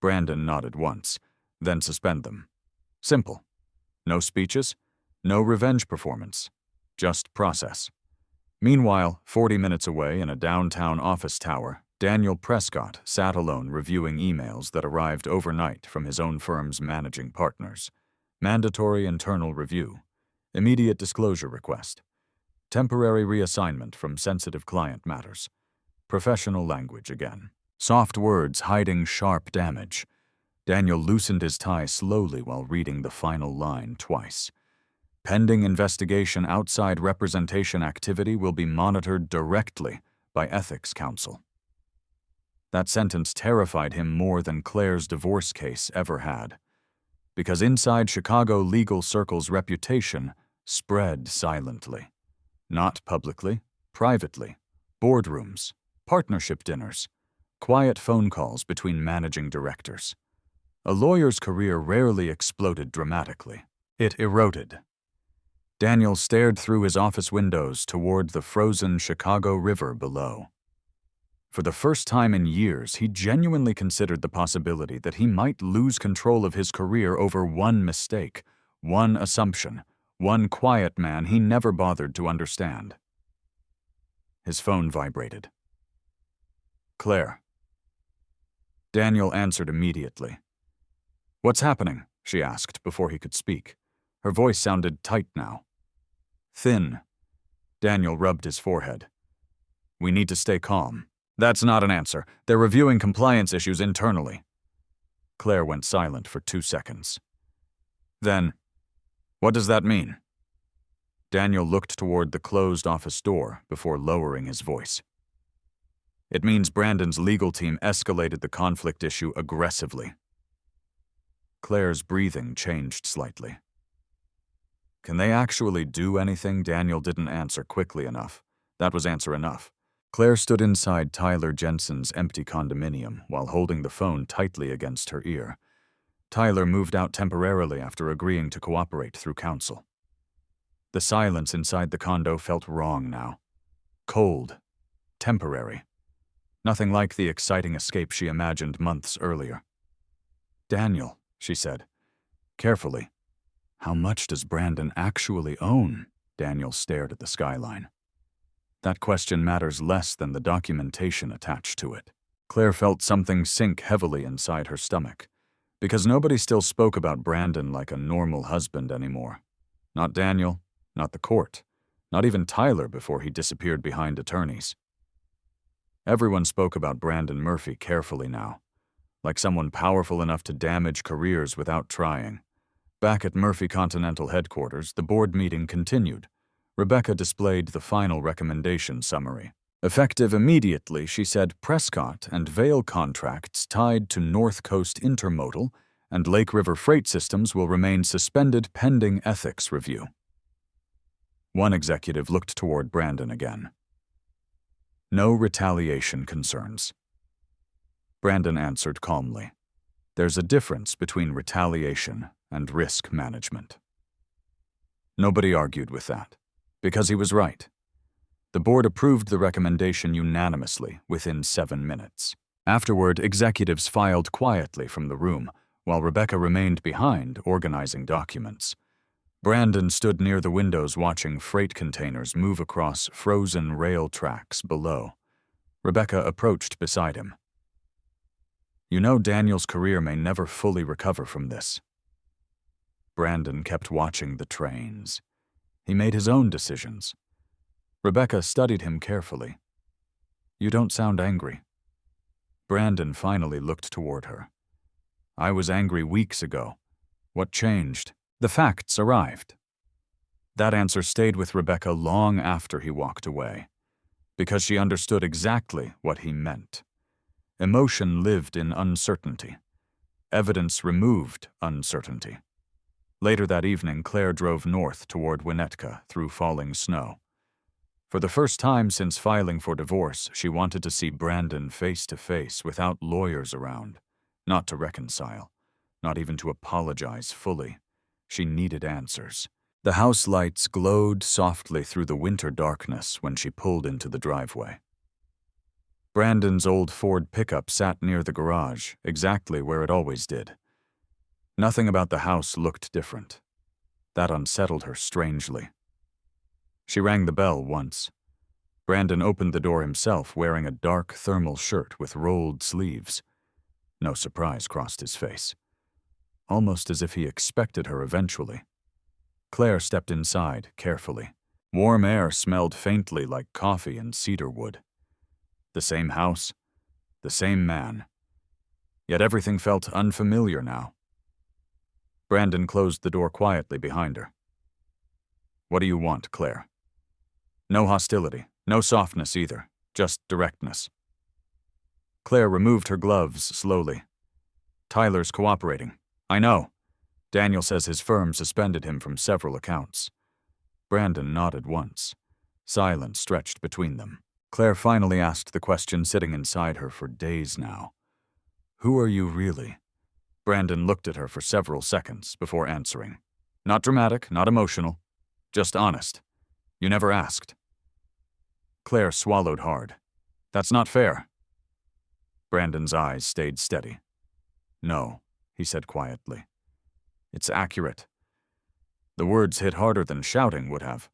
Brandon nodded once, then suspend them. Simple. No speeches, no revenge performance, just process. Meanwhile, 40 minutes away in a downtown office tower, Daniel Prescott sat alone reviewing emails that arrived overnight from his own firm's managing partners. Mandatory internal review, immediate disclosure request, temporary reassignment from sensitive client matters, professional language again. Soft words hiding sharp damage. Daniel loosened his tie slowly while reading the final line twice. Pending investigation, outside representation activity will be monitored directly by Ethics Counsel. That sentence terrified him more than Claire's divorce case ever had, because inside Chicago legal circles' reputation spread silently. Not publicly, privately, boardrooms, partnership dinners, quiet phone calls between managing directors. A lawyer's career rarely exploded dramatically. It eroded. Daniel stared through his office windows toward the frozen Chicago River below. For the first time in years, he genuinely considered the possibility that he might lose control of his career over one mistake, one assumption, one quiet man he never bothered to understand. His phone vibrated. Claire. Daniel answered immediately. What's happening? She asked before he could speak. Her voice sounded tight now. Thin. Daniel rubbed his forehead. We need to stay calm. That's not an answer. They're reviewing compliance issues internally. Claire went silent for 2 seconds. Then, what does that mean? Daniel looked toward the closed office door before lowering his voice. It means Brandon's legal team escalated the conflict issue aggressively. Claire's breathing changed slightly. Can they actually do anything? Daniel didn't answer quickly enough. That was answer enough. Claire stood inside Tyler Jensen's empty condominium while holding the phone tightly against her ear. Tyler moved out temporarily after agreeing to cooperate through counsel. The silence inside the condo felt wrong now. Cold. Temporary. Nothing like the exciting escape she imagined months earlier. "Daniel," she said, carefully. "How much does Brandon actually own?" Daniel stared at the skyline. That question matters less than the documentation attached to it. Claire felt something sink heavily inside her stomach, because nobody still spoke about Brandon like a normal husband anymore. Not Daniel, not the court, not even Tyler before he disappeared behind attorneys. Everyone spoke about Brandon Murphy carefully now, like someone powerful enough to damage careers without trying. Back at Murphy Continental headquarters, the board meeting continued. Rebecca displayed the final recommendation summary. Effective immediately, she said Prescott and Vail contracts tied to North Coast Intermodal and Lake River freight systems will remain suspended pending ethics review. One executive looked toward Brandon again. "No retaliation concerns." Brandon answered calmly. "There's a difference between retaliation and risk management." Nobody argued with that, because he was right. The board approved the recommendation unanimously within 7 minutes. Afterward, executives filed quietly from the room, while Rebecca remained behind organizing documents. Brandon stood near the windows watching freight containers move across frozen rail tracks below. Rebecca approached beside him. "You know Daniel's career may never fully recover from this." Brandon kept watching the trains. He made his own decisions. Rebecca studied him carefully. "You don't sound angry." Brandon finally looked toward her. "I was angry weeks ago. What changed?" "The facts arrived." That answer stayed with Rebecca long after he walked away, because she understood exactly what he meant. Emotion lived in uncertainty. Evidence removed uncertainty. Later that evening, Claire drove north toward Winnetka through falling snow. For the first time since filing for divorce, she wanted to see Brandon face to face without lawyers around, not to reconcile, not even to apologize fully. She needed answers. The house lights glowed softly through the winter darkness when she pulled into the driveway. Brandon's old Ford pickup sat near the garage, exactly where it always did. Nothing about the house looked different. That unsettled her strangely. She rang the bell once. Brandon opened the door himself, wearing a dark thermal shirt with rolled sleeves. No surprise crossed his face, almost as if he expected her eventually. Claire stepped inside carefully. Warm air smelled faintly like coffee and cedar wood. The same house, the same man. Yet everything felt unfamiliar now. Brandon closed the door quietly behind her. "What do you want, Claire?" No hostility, no softness either, just directness. Claire removed her gloves slowly. "Tyler's cooperating. I know. Daniel says his firm suspended him from several accounts." Brandon nodded once. Silence stretched between them. Claire finally asked the question sitting inside her for days now. "Who are you really?" Brandon looked at her for several seconds before answering. "Not dramatic, not emotional. Just honest. You never asked." Claire swallowed hard. "That's not fair." Brandon's eyes stayed steady. "No," he said quietly. "It's accurate." The words hit harder than shouting would have.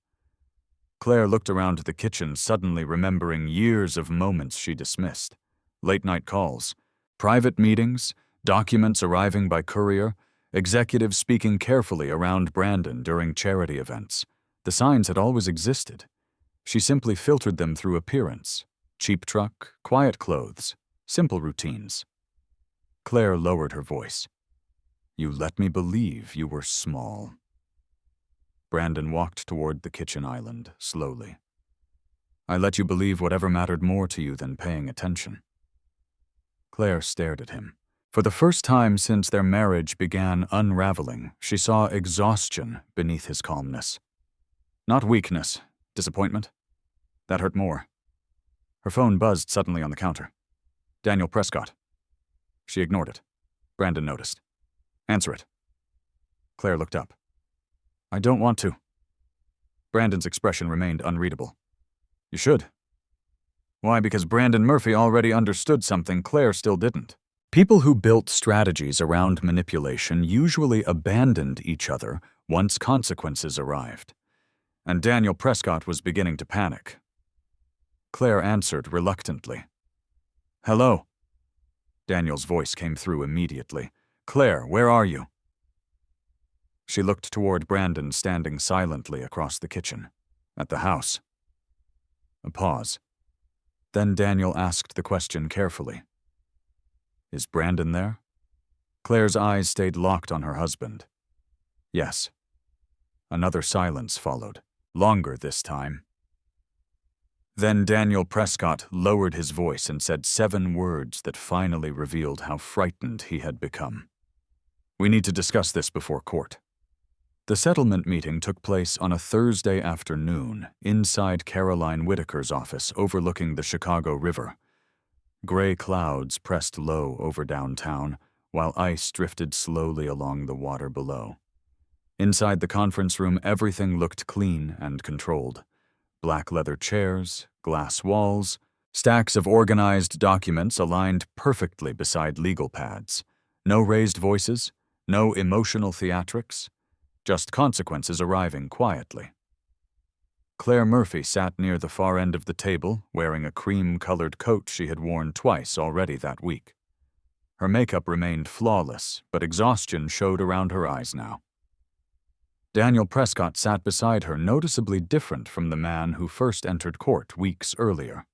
Claire looked around the kitchen, suddenly remembering years of moments she dismissed. Late-night calls, private meetings, documents arriving by courier, executives speaking carefully around Brandon during charity events. The signs had always existed. She simply filtered them through appearance. Cheap truck, quiet clothes, simple routines. Claire lowered her voice. "You let me believe you were small." Brandon walked toward the kitchen island, slowly. "I let you believe whatever mattered more to you than paying attention." Claire stared at him. For the first time since their marriage began unraveling, she saw exhaustion beneath his calmness. Not weakness, disappointment. That hurt more. Her phone buzzed suddenly on the counter. Daniel Prescott. She ignored it. Brandon noticed. Answer it. Claire looked up. I don't want to. Brandon's expression remained unreadable. You should. Why? Because Brandon Murphy already understood something Claire still didn't. People who built strategies around manipulation usually abandoned each other once consequences arrived. And Daniel Prescott was beginning to panic. Claire answered reluctantly. Hello. Daniel's voice came through immediately. Claire, where are you? She looked toward Brandon standing silently across the kitchen. At the house. A pause. Then Daniel asked the question carefully. Is Brandon there? Claire's eyes stayed locked on her husband. Yes. Another silence followed, longer this time. Then Daniel Prescott lowered his voice and said 7 words that finally revealed how frightened he had become. We need to discuss this before court. The settlement meeting took place on a Thursday afternoon inside Caroline Whitaker's office overlooking the Chicago River. Gray clouds pressed low over downtown, while ice drifted slowly along the water below. Inside the conference room, everything looked clean and controlled. Black leather chairs, glass walls, stacks of organized documents aligned perfectly beside legal pads. No raised voices, no emotional theatrics, just consequences arriving quietly. Claire Murphy sat near the far end of the table, wearing a cream-colored coat she had worn twice already that week. Her makeup remained flawless, but exhaustion showed around her eyes now. Daniel Prescott sat beside her, noticeably different from the man who first entered court weeks earlier.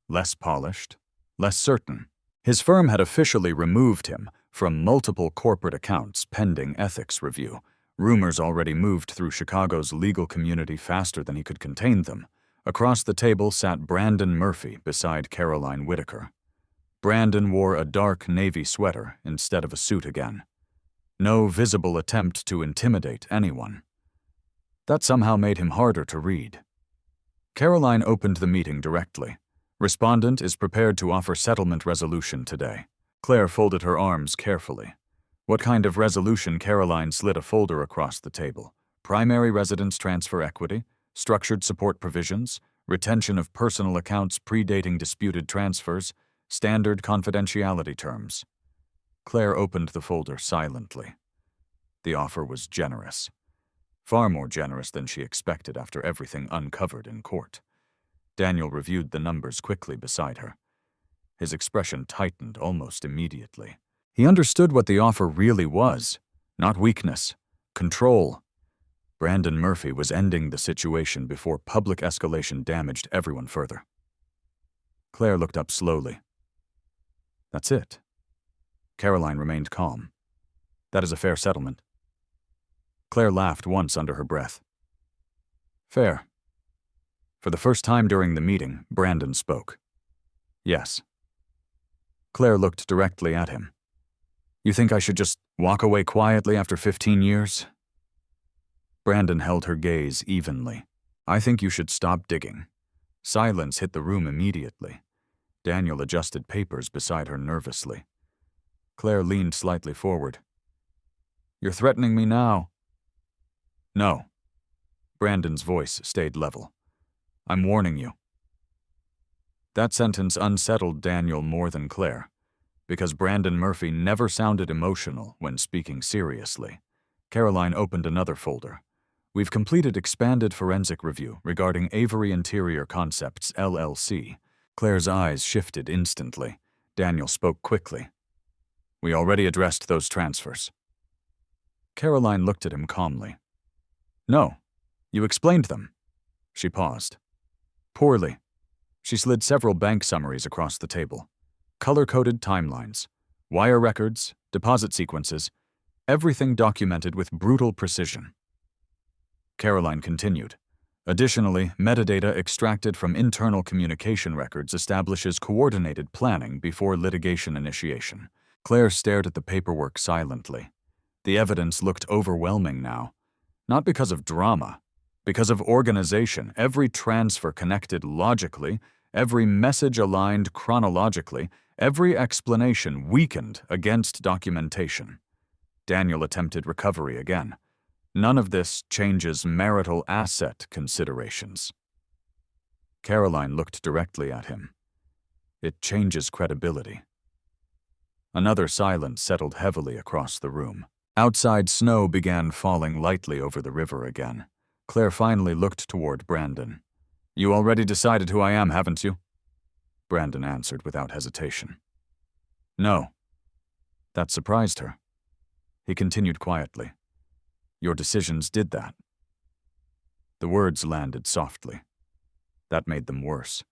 Less polished, less certain. His firm had officially removed him from multiple corporate accounts pending ethics review. Rumors already moved through Chicago's legal community faster than he could contain them. Across the table sat Brandon Murphy beside Caroline Whitaker. Brandon wore a dark navy sweater instead of a suit again. No visible attempt to intimidate anyone. That somehow made him harder to read. Caroline opened the meeting directly. Respondent is prepared to offer settlement resolution today. Claire folded her arms carefully. What kind of resolution? Caroline slid a folder across the table. Primary residence transfer equity, structured support provisions, retention of personal accounts predating disputed transfers, standard confidentiality terms. Claire opened the folder silently. The offer was generous. Far more generous than she expected after everything uncovered in court. Daniel reviewed the numbers quickly beside her. His expression tightened almost immediately. He understood what the offer really was. Not weakness. Control. Brandon Murphy was ending the situation before public escalation damaged everyone further. Claire looked up slowly. That's it. Caroline remained calm. That is a fair settlement. Claire laughed once under her breath. Fair. For the first time during the meeting, Brandon spoke. Yes. Claire looked directly at him. You think I should just walk away quietly after 15 years? Brandon held her gaze evenly. I think you should stop digging. Silence hit the room immediately. Daniel adjusted papers beside her nervously. Claire leaned slightly forward. You're threatening me now. No. Brandon's voice stayed level. I'm warning you. That sentence unsettled Daniel more than Claire, because Brandon Murphy never sounded emotional when speaking seriously. Caroline opened another folder. We've completed expanded forensic review regarding Avery Interior Concepts, LLC. Claire's eyes shifted instantly. Daniel spoke quickly. We already addressed those transfers. Caroline looked at him calmly. No, you explained them. She paused. Poorly. She slid several bank summaries across the table. Color-coded timelines, wire records, deposit sequences, everything documented with brutal precision. Caroline continued. Additionally, metadata extracted from internal communication records establishes coordinated planning before litigation initiation. Claire stared at the paperwork silently. The evidence looked overwhelming now. Not because of drama, because of organization. Every transfer connected logically, every message aligned chronologically, every explanation weakened against documentation. Daniel attempted recovery again. None of this changes marital asset considerations. Caroline looked directly at him. It changes credibility. Another silence settled heavily across the room. Outside, snow began falling lightly over the river again. Claire finally looked toward Brandon. "You already decided who I am, haven't you?" Brandon answered without hesitation. "No." That surprised her. He continued quietly. "Your decisions did that." The words landed softly. That made them worse.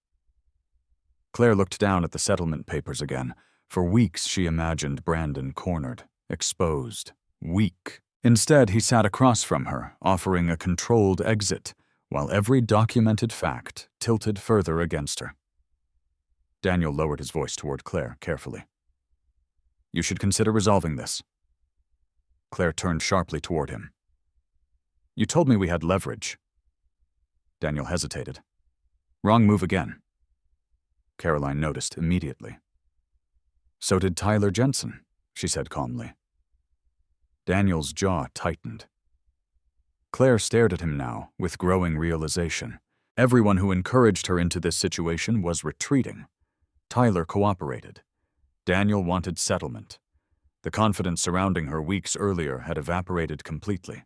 Claire looked down at the settlement papers again. For weeks she imagined Brandon cornered, exposed, weak. Instead, he sat across from her, offering a controlled exit, while every documented fact tilted further against her. Daniel lowered his voice toward Claire carefully. "You should consider resolving this." Claire turned sharply toward him. "You told me we had leverage." Daniel hesitated. "Wrong move again." Caroline noticed immediately. "So did Tyler Jensen," she said calmly. Daniel's jaw tightened. Claire stared at him now with growing realization. Everyone who encouraged her into this situation was retreating. Tyler cooperated. Daniel wanted settlement. The confidence surrounding her weeks earlier had evaporated completely.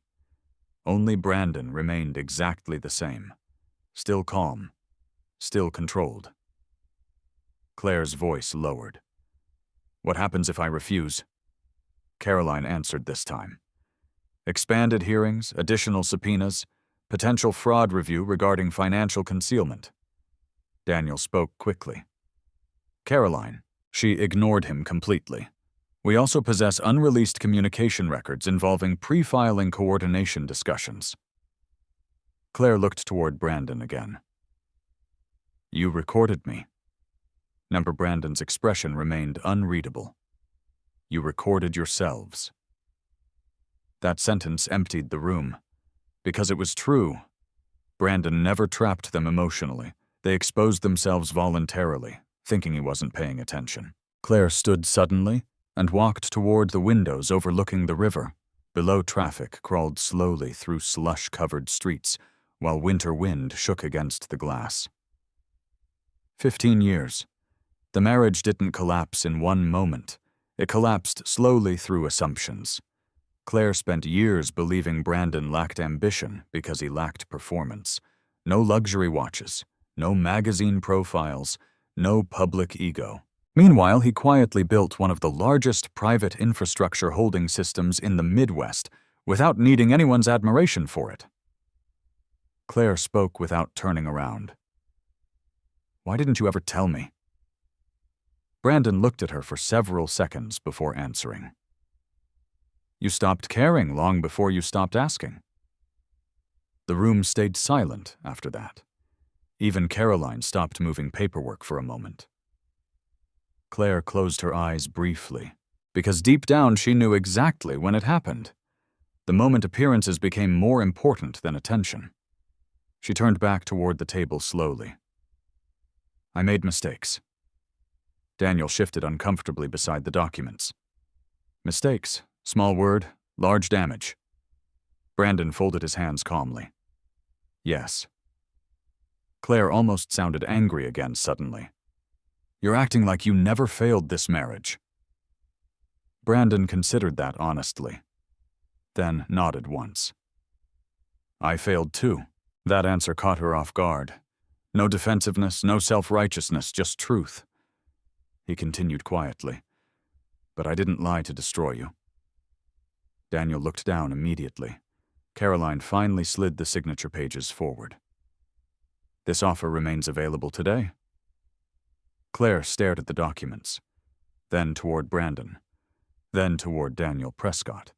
Only Brandon remained exactly the same. Still calm. Still controlled. Claire's voice lowered. "What happens if I refuse?" Caroline answered this time. "Expanded hearings, additional subpoenas, potential fraud review regarding financial concealment." Daniel spoke quickly. "Caroline." She ignored him completely. "We also possess unreleased communication records involving pre-filing coordination discussions." Claire looked toward Brandon again. "You recorded me." Number Brandon's expression remained unreadable. "You recorded yourselves." That sentence emptied the room. Because it was true. Brandon never trapped them emotionally. They exposed themselves voluntarily, thinking he wasn't paying attention. Claire stood suddenly and walked toward the windows overlooking the river. Below, traffic crawled slowly through slush-covered streets, while winter wind shook against the glass. 15 years. The marriage didn't collapse in one moment. It collapsed slowly through assumptions. Claire spent years believing Brandon lacked ambition because he lacked performance. No luxury watches, no magazine profiles, no public ego. Meanwhile, he quietly built one of the largest private infrastructure holding systems in the Midwest without needing anyone's admiration for it. Claire spoke without turning around. "Why didn't you ever tell me?" Brandon looked at her for several seconds before answering. "You stopped caring long before you stopped asking." The room stayed silent after that. Even Caroline stopped moving paperwork for a moment. Claire closed her eyes briefly, because deep down she knew exactly when it happened. The moment appearances became more important than attention. She turned back toward the table slowly. "I made mistakes." Daniel shifted uncomfortably beside the documents. "Mistakes. Small word, large damage." Brandon folded his hands calmly. "Yes." Claire almost sounded angry again suddenly. "You're acting like you never failed this marriage." Brandon considered that honestly, then nodded once. "I failed too." That answer caught her off guard. No defensiveness, no self-righteousness, just truth. He continued quietly. "But I didn't lie to destroy you." Daniel looked down immediately. Caroline finally slid the signature pages forward. "This offer remains available today." Claire stared at the documents, then toward Brandon, then toward Daniel Prescott.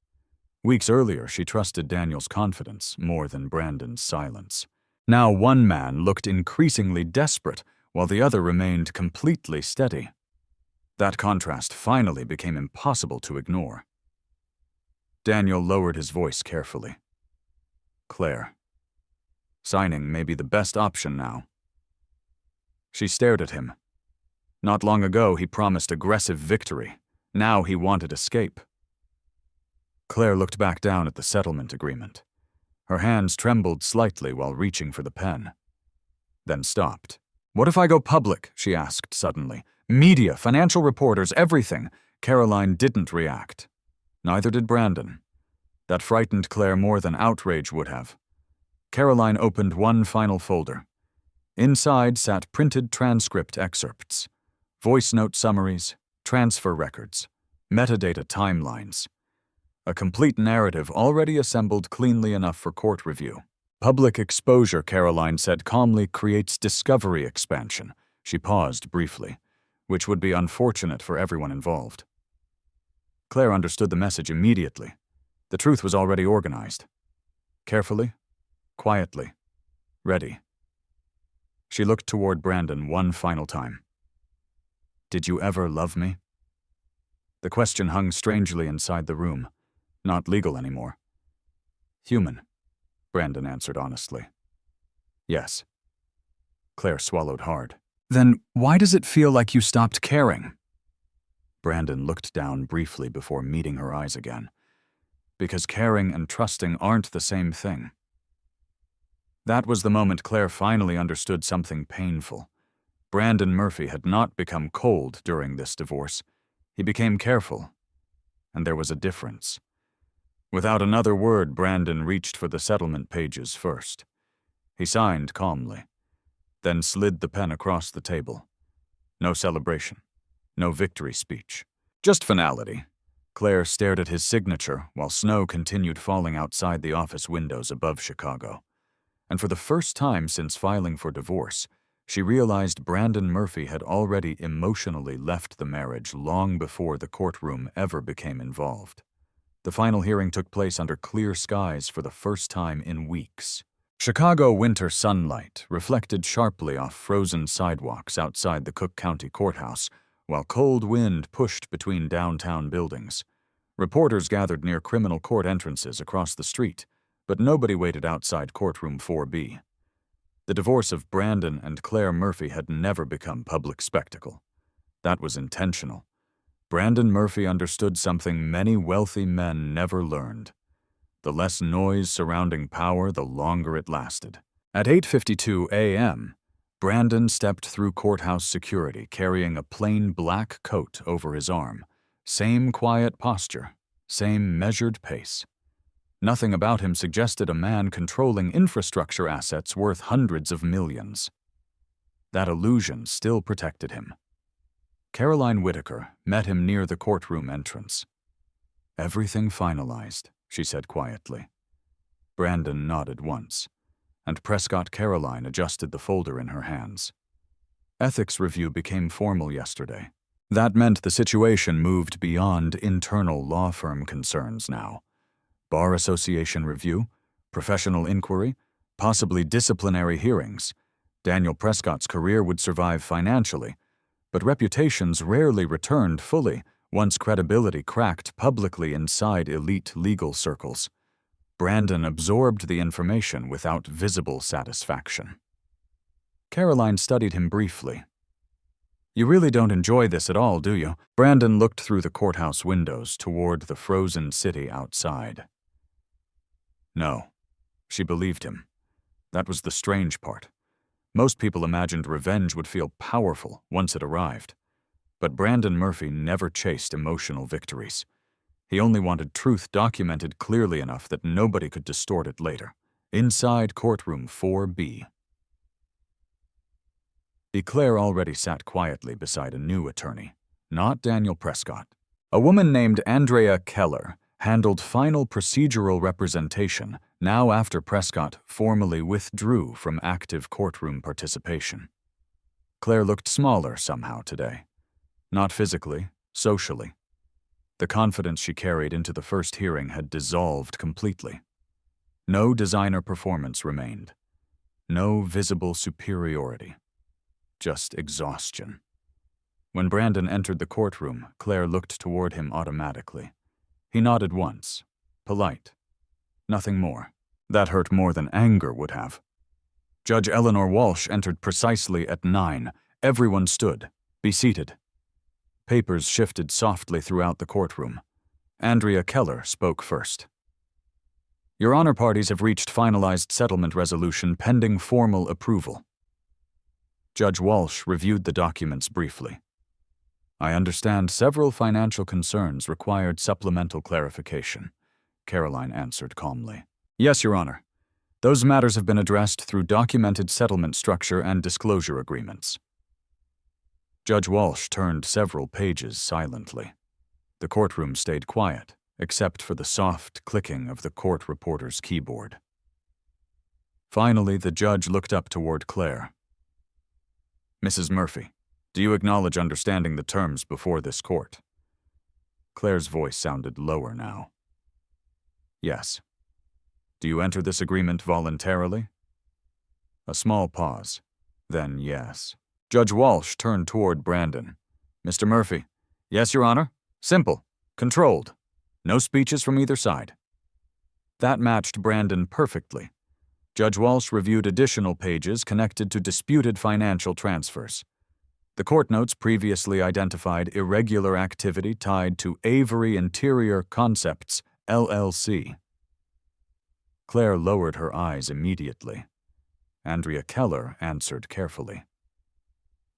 Weeks earlier, she trusted Daniel's confidence more than Brandon's silence. Now one man looked increasingly desperate, while the other remained completely steady. That contrast finally became impossible to ignore. Daniel lowered his voice carefully. Claire. Signing may be the best option now. She stared at him. Not long ago, he promised aggressive victory. Now he wanted escape. Claire looked back down at the settlement agreement. Her hands trembled slightly while reaching for the pen. Then stopped. What if I go public? She asked suddenly. Media, financial reporters, everything. Caroline didn't react. Neither did Brandon. That frightened Claire more than outrage would have. Caroline opened one final folder. Inside sat printed transcript excerpts, voice note summaries, transfer records, metadata timelines. A complete narrative already assembled cleanly enough for court review. Public exposure, Caroline said calmly, creates discovery expansion. She paused briefly, which would be unfortunate for everyone involved. Claire understood the message immediately. The truth was already organized. Carefully, quietly, ready. She looked toward Brandon one final time. Did you ever love me? The question hung strangely inside the room. Not legal anymore. Human, Brandon answered honestly. Yes. Claire swallowed hard. Then why does it feel like you stopped caring? Brandon looked down briefly before meeting her eyes again. Because caring and trusting aren't the same thing. That was the moment Claire finally understood something painful. Brandon Murphy had not become cold during this divorce. He became careful, and there was a difference. Without another word, Brandon reached for the settlement pages first. He signed calmly, then slid the pen across the table. No celebration, no victory speech, just finality. Claire stared at his signature while snow continued falling outside the office windows above Chicago. And for the first time since filing for divorce, she realized Brandon Murphy had already emotionally left the marriage long before the courtroom ever became involved. The final hearing took place under clear skies for the first time in weeks. Chicago winter sunlight reflected sharply off frozen sidewalks outside the Cook County Courthouse, while cold wind pushed between downtown buildings. Reporters gathered near criminal court entrances across the street, but nobody waited outside courtroom 4B. The divorce of Brandon and Claire Murphy had never become public spectacle. That was intentional. Brandon Murphy understood something many wealthy men never learned. The less noise surrounding power, the longer it lasted. At 8:52 a.m., Brandon stepped through courthouse security carrying a plain black coat over his arm. Same quiet posture, same measured pace. Nothing about him suggested a man controlling infrastructure assets worth hundreds of millions. That illusion still protected him. Caroline Whitaker met him near the courtroom entrance. Everything finalized, she said quietly. Brandon nodded once, and Prescott Caroline adjusted the folder in her hands. Ethics review became formal yesterday. That meant the situation moved beyond internal law firm concerns now. Bar association review, professional inquiry, possibly disciplinary hearings. Daniel Prescott's career would survive financially, but reputations rarely returned fully once credibility cracked publicly inside elite legal circles. Brandon absorbed the information without visible satisfaction. Caroline studied him briefly. You really don't enjoy this at all, do you? Brandon looked through the courthouse windows toward the frozen city outside. No, she believed him. That was the strange part. Most people imagined revenge would feel powerful once it arrived. But Brandon Murphy never chased emotional victories. He only wanted truth documented clearly enough that nobody could distort it later. Inside courtroom 4B. Claire already sat quietly beside a new attorney, not Daniel Prescott. A woman named Andrea Keller handled final procedural representation now after Prescott formally withdrew from active courtroom participation. Claire looked smaller somehow today. Not physically, socially. The confidence she carried into the first hearing had dissolved completely. No designer performance remained. No visible superiority. Just exhaustion. When Brandon entered the courtroom, Claire looked toward him automatically. He nodded once. Polite. Nothing more. That hurt more than anger would have. Judge Eleanor Walsh entered precisely at 9. Everyone stood. Be seated. Papers shifted softly throughout the courtroom. Andrea Keller spoke first. Your Honor, parties have reached finalized settlement resolution pending formal approval. Judge Walsh reviewed the documents briefly. I understand several financial concerns required supplemental clarification, Caroline answered calmly. Yes, Your Honor. Those matters have been addressed through documented settlement structure and disclosure agreements. Judge Walsh turned several pages silently. The courtroom stayed quiet, except for the soft clicking of the court reporter's keyboard. Finally, the judge looked up toward Claire. Mrs. Murphy, do you acknowledge understanding the terms before this court? Claire's voice sounded lower now. Yes. Do you enter this agreement voluntarily? A small pause. Then yes. Judge Walsh turned toward Brandon. Mr. Murphy. Yes, Your Honor. Simple. Controlled. No speeches from either side. That matched Brandon perfectly. Judge Walsh reviewed additional pages connected to disputed financial transfers. The court notes previously identified irregular activity tied to Avery Interior Concepts, LLC. Claire lowered her eyes immediately. Andrea Keller answered carefully.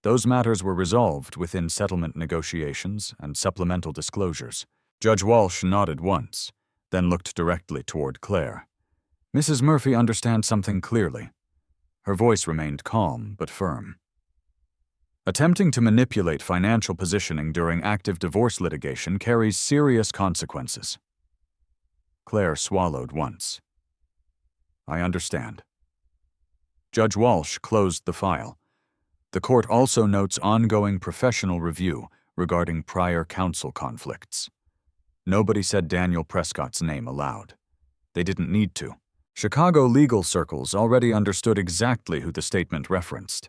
Those matters were resolved within settlement negotiations and supplemental disclosures. Judge Walsh nodded once, then looked directly toward Claire. Mrs. Murphy understands something clearly. Her voice remained calm but firm. Attempting to manipulate financial positioning during active divorce litigation carries serious consequences. Claire swallowed once. I understand. Judge Walsh closed the file. The court also notes ongoing professional review regarding prior counsel conflicts. Nobody said Daniel Prescott's name aloud. They didn't need to. Chicago legal circles already understood exactly who the statement referenced.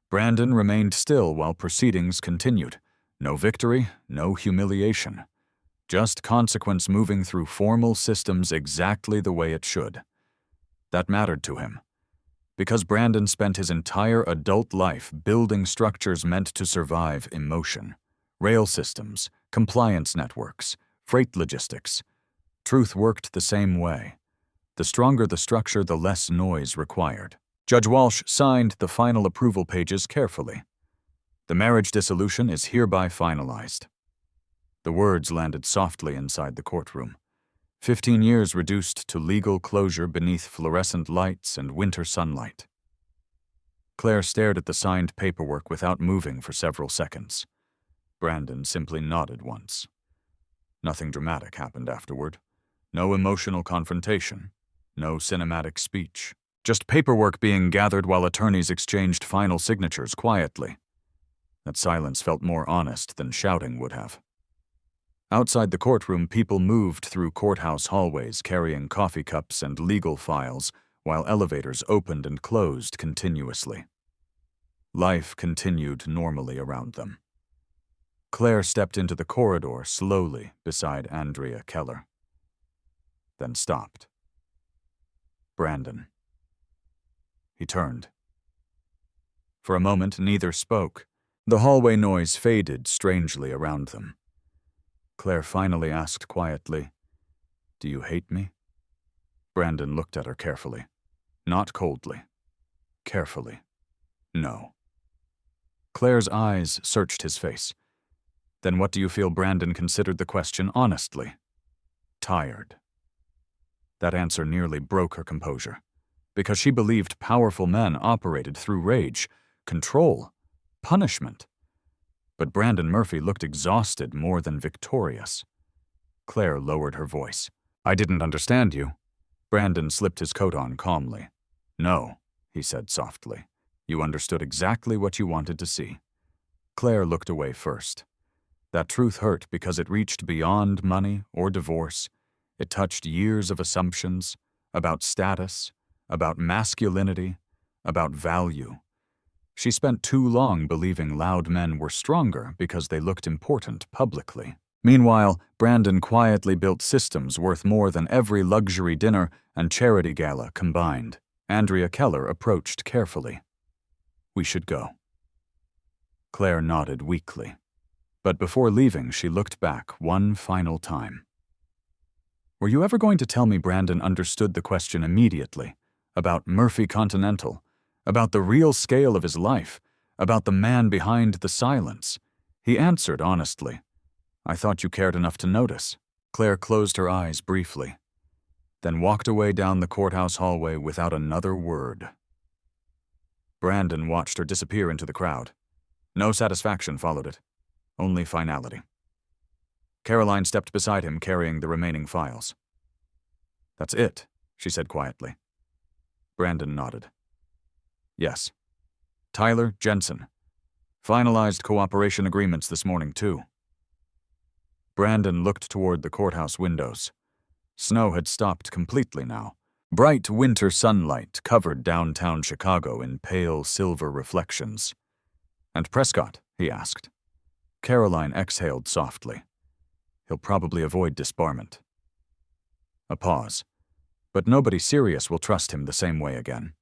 Brandon remained still while proceedings continued. No victory, no humiliation. Just consequence moving through formal systems exactly the way it should. That mattered to him. Because Brandon spent his entire adult life building structures meant to survive emotion. Rail systems, compliance networks, freight logistics. Truth worked the same way. The stronger the structure, the less noise required. Judge Walsh signed the final approval pages carefully. The marriage dissolution is hereby finalized. The words landed softly inside the courtroom. 15 years reduced to legal closure beneath fluorescent lights and winter sunlight. Claire stared at the signed paperwork without moving for several seconds. Brandon simply nodded once. Nothing dramatic happened afterward. No emotional confrontation. No cinematic speech. Just paperwork being gathered while attorneys exchanged final signatures quietly. That silence felt more honest than shouting would have. Outside the courtroom, people moved through courthouse hallways carrying coffee cups and legal files, while elevators opened and closed continuously. Life continued normally around them. Claire stepped into the corridor slowly beside Andrea Keller. Then stopped. Brandon. He turned. For a moment, neither spoke. The hallway noise faded strangely around them. Claire finally asked quietly, Do you hate me? Brandon looked at her carefully. Not coldly. Carefully. No. Claire's eyes searched his face. Then what do you feel? Brandon considered the question honestly. Tired. That answer nearly broke her composure, because she believed powerful men operated through rage, control, punishment. But Brandon Murphy looked exhausted more than victorious. Claire lowered her voice. I didn't understand you. Brandon slipped his coat on calmly. No, he said softly. You understood exactly what you wanted to see. Claire looked away first. That truth hurt because it reached beyond money or divorce. It touched years of assumptions about status, about masculinity, about value. She spent too long believing loud men were stronger because they looked important publicly. Meanwhile, Brandon quietly built systems worth more than every luxury dinner and charity gala combined. Andrea Keller approached carefully. "We should go." Claire nodded weakly. But before leaving, she looked back one final time. "Were you ever going to tell me Brandon understood the question immediately? About Murphy Continental? About the real scale of his life? About the man behind the silence?" He answered honestly. "I thought you cared enough to notice." Claire closed her eyes briefly, then walked away down the courthouse hallway without another word. Brandon watched her disappear into the crowd. No satisfaction followed it, only finality. Caroline stepped beside him, carrying the remaining files. "That's it," she said quietly. Brandon nodded. "Yes. Tyler, Jensen. Finalized cooperation agreements this morning, too." Brandon looked toward the courthouse windows. Snow had stopped completely now. Bright winter sunlight covered downtown Chicago in pale silver reflections. "And Prescott?" he asked. Caroline exhaled softly. "He'll probably avoid disbarment." A pause. "But nobody serious will trust him the same way again."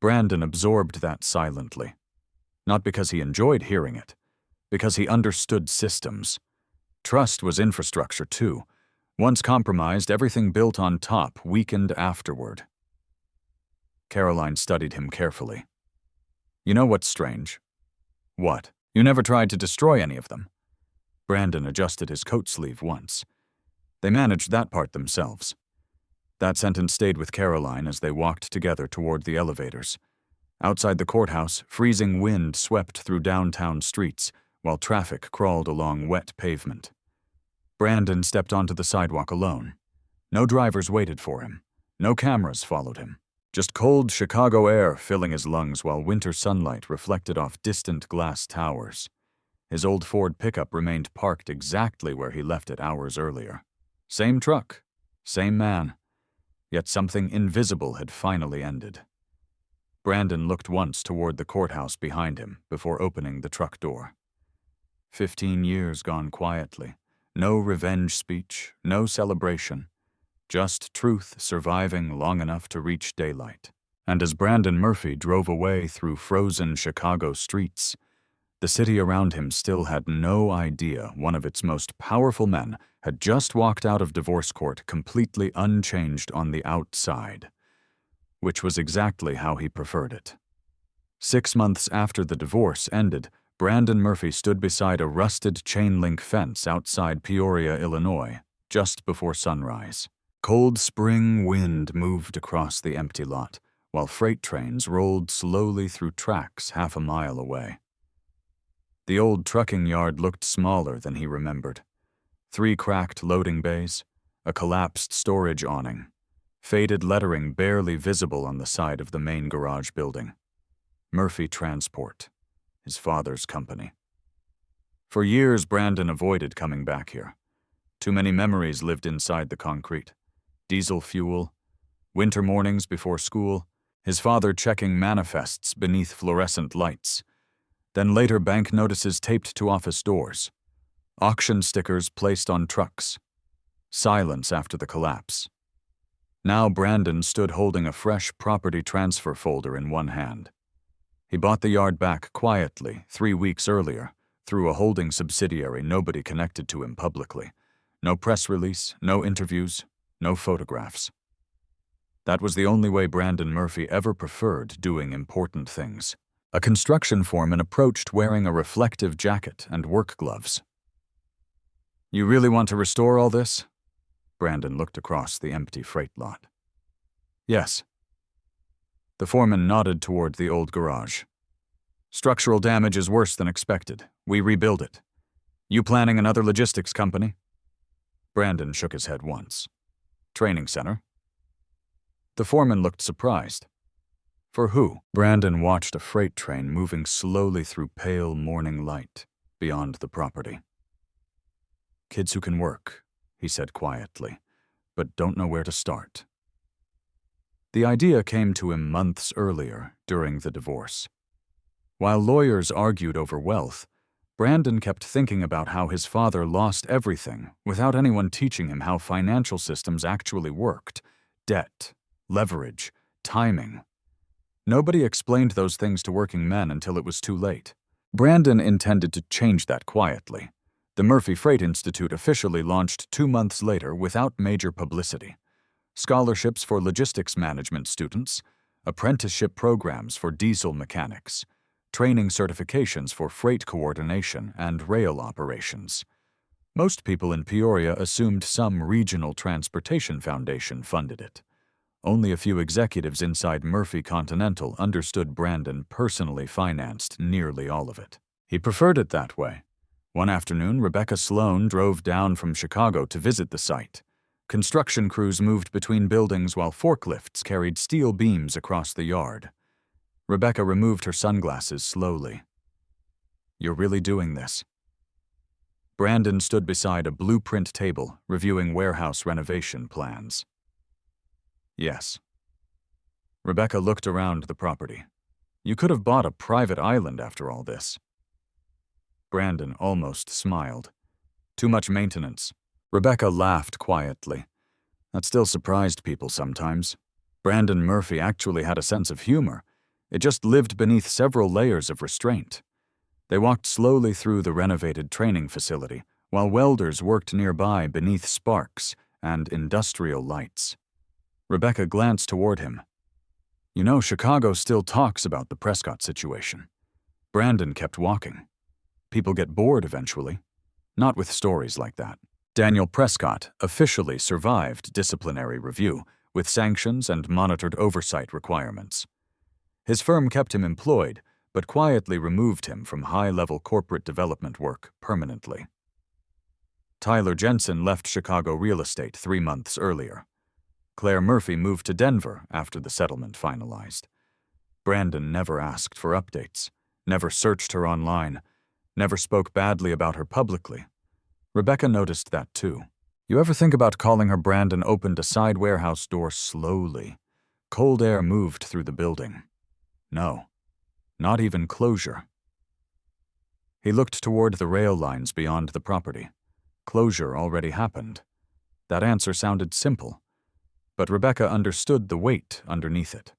Brandon absorbed that silently. Not because he enjoyed hearing it, because he understood systems. Trust was infrastructure, too. Once compromised, everything built on top weakened afterward. Caroline studied him carefully. "You know what's strange?" "What? You never tried to destroy any of them." Brandon adjusted his coat sleeve once. "They managed that part themselves." That sentence stayed with Caroline as they walked together toward the elevators. Outside the courthouse, freezing wind swept through downtown streets, while traffic crawled along wet pavement. Brandon stepped onto the sidewalk alone. No drivers waited for him. No cameras followed him. Just cold Chicago air filling his lungs while winter sunlight reflected off distant glass towers. His old Ford pickup remained parked exactly where he left it hours earlier. Same truck, same man. Yet something invisible had finally ended. Brandon looked once toward the courthouse behind him before opening the truck door. 15 years gone quietly. No revenge speech, no celebration. Just truth surviving long enough to reach daylight. And as Brandon Murphy drove away through frozen Chicago streets, the city around him still had no idea one of its most powerful men had just walked out of divorce court completely unchanged on the outside, which was exactly how he preferred it. 6 months after the divorce ended, Brandon Murphy stood beside a rusted chain-link fence outside Peoria, Illinois, just before sunrise. Cold spring wind moved across the empty lot, while freight trains rolled slowly through tracks half a mile away. The old trucking yard looked smaller than he remembered. 3 cracked loading bays, a collapsed storage awning, faded lettering barely visible on the side of the main garage building. Murphy Transport, his father's company. For years, Brandon avoided coming back here. Too many memories lived inside the concrete. Diesel fuel, winter mornings before school, his father checking manifests beneath fluorescent lights, then later bank notices taped to office doors, auction stickers placed on trucks, silence after the collapse. Now Brandon stood holding a fresh property transfer folder in one hand. He bought the yard back quietly 3 weeks earlier through a holding subsidiary nobody connected to him publicly. No press release, no interviews, no photographs. That was the only way Brandon Murphy ever preferred doing important things. A construction foreman approached wearing a reflective jacket and work gloves. "You really want to restore all this?" Brandon looked across the empty freight lot. "Yes." The foreman nodded toward the old garage. "Structural damage is worse than expected. We rebuild it. You planning another logistics company?" Brandon shook his head once. "Training center?" The foreman looked surprised. "For who?" Brandon watched a freight train moving slowly through pale morning light beyond the property. "Kids who can work," he said quietly, "but don't know where to start." The idea came to him months earlier during the divorce. While lawyers argued over wealth, Brandon kept thinking about how his father lost everything without anyone teaching him how financial systems actually worked: debt, leverage, timing. Nobody explained those things to working men until it was too late. Brandon intended to change that quietly. The Murphy Freight Institute officially launched 2 months later without major publicity. Scholarships for logistics management students, apprenticeship programs for diesel mechanics, training certifications for freight coordination and rail operations. Most people in Peoria assumed some regional transportation foundation funded it. Only a few executives inside Murphy Continental understood Brandon personally financed nearly all of it. He preferred it that way. One afternoon, Rebecca Sloan drove down from Chicago to visit the site. Construction crews moved between buildings while forklifts carried steel beams across the yard. Rebecca removed her sunglasses slowly. "You're really doing this?" Brandon stood beside a blueprint table, reviewing warehouse renovation plans. "Yes." Rebecca looked around the property. "You could have bought a private island after all this." Brandon almost smiled. "Too much maintenance." Rebecca laughed quietly. That still surprised people sometimes. Brandon Murphy actually had a sense of humor. It just lived beneath several layers of restraint. They walked slowly through the renovated training facility, while welders worked nearby beneath sparks and industrial lights. Rebecca glanced toward him. "You know, Chicago still talks about the Prescott situation." Brandon kept walking. "People get bored eventually. Not with stories like that." Daniel Prescott officially survived disciplinary review, with sanctions and monitored oversight requirements. His firm kept him employed, but quietly removed him from high-level corporate development work permanently. Tyler Jensen left Chicago real estate 3 months earlier. Claire Murphy moved to Denver after the settlement finalized. Brandon never asked for updates, never searched her online, never spoke badly about her publicly. Rebecca noticed that too. "You ever think about calling her?" Brandon opened a side warehouse door slowly. Cold air moved through the building. "No, not even closure." He looked toward the rail lines beyond the property. Closure already happened. That answer sounded simple, but Rebecca understood the weight underneath it.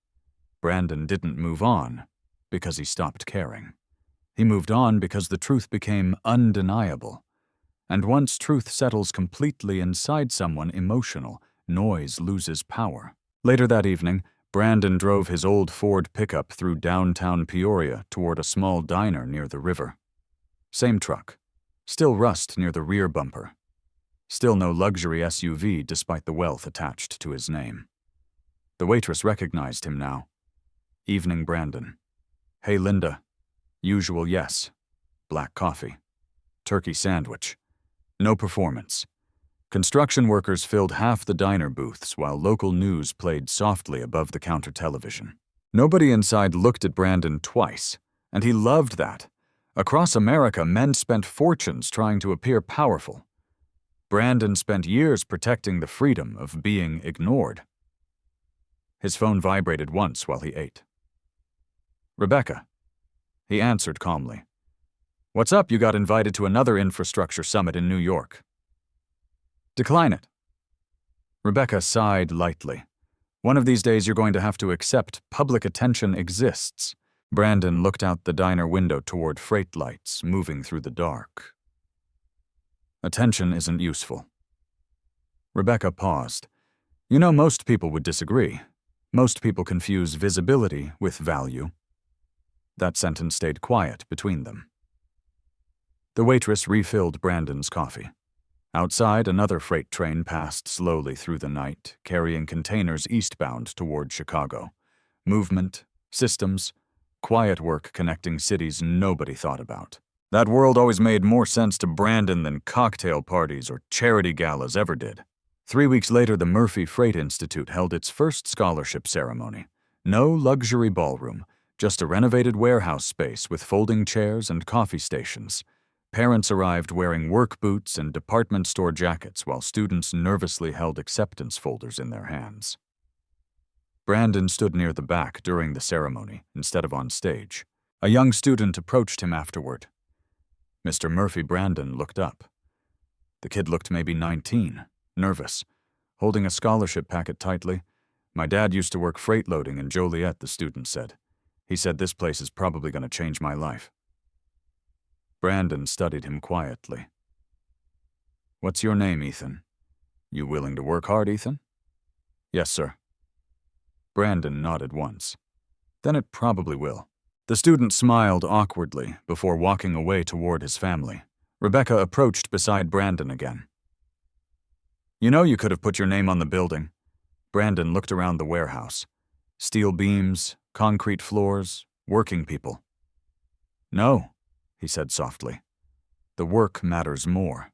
Brandon didn't move on because he stopped caring. He moved on because the truth became undeniable. And once truth settles completely inside someone emotional, noise loses power. Later that evening, Brandon drove his old Ford pickup through downtown Peoria toward a small diner near the river. Same truck. Still rust near the rear bumper. Still no luxury SUV despite the wealth attached to his name. The waitress recognized him now. "Evening, Brandon." "Hey, Linda." "Usual, yes." Black coffee. Turkey sandwich. No performance. Construction workers filled half the diner booths while local news played softly above the counter television. Nobody inside looked at Brandon twice, and he loved that. Across America, men spent fortunes trying to appear powerful. Brandon spent years protecting the freedom of being ignored. His phone vibrated once while he ate. "Rebecca." He answered calmly. "What's up? You got invited to another infrastructure summit in New York." "Decline it." Rebecca sighed lightly. "One of these days you're going to have to accept public attention exists." Brandon looked out the diner window toward freight lights moving through the dark. "Attention isn't useful." Rebecca paused. "You know, most people would disagree. Most people confuse visibility with value." That sentence stayed quiet between them. The waitress refilled Brandon's coffee. Outside, another freight train passed slowly through the night, carrying containers eastbound toward Chicago. Movement, systems, quiet work connecting cities nobody thought about. That world always made more sense to Brandon than cocktail parties or charity galas ever did. 3 weeks later, the Murphy Freight Institute held its first scholarship ceremony. No luxury ballroom, just a renovated warehouse space with folding chairs and coffee stations. Parents arrived wearing work boots and department store jackets while students nervously held acceptance folders in their hands. Brandon stood near the back during the ceremony instead of on stage. A young student approached him afterward. Mr. Murphy Brandon looked up. The kid looked maybe 19, nervous, holding a scholarship packet tightly. "My dad used to work freight loading in Joliet," the student said. "He said this place is probably going to change my life." Brandon studied him quietly. "What's your name, Ethan? You willing to work hard, Ethan?" "Yes, sir." Brandon nodded once. "Then it probably will." The student smiled awkwardly before walking away toward his family. Rebecca approached beside Brandon again. "You know you could have put your name on the building." Brandon looked around the warehouse. Steel beams, concrete floors, working people. "No," he said softly. "The work matters more."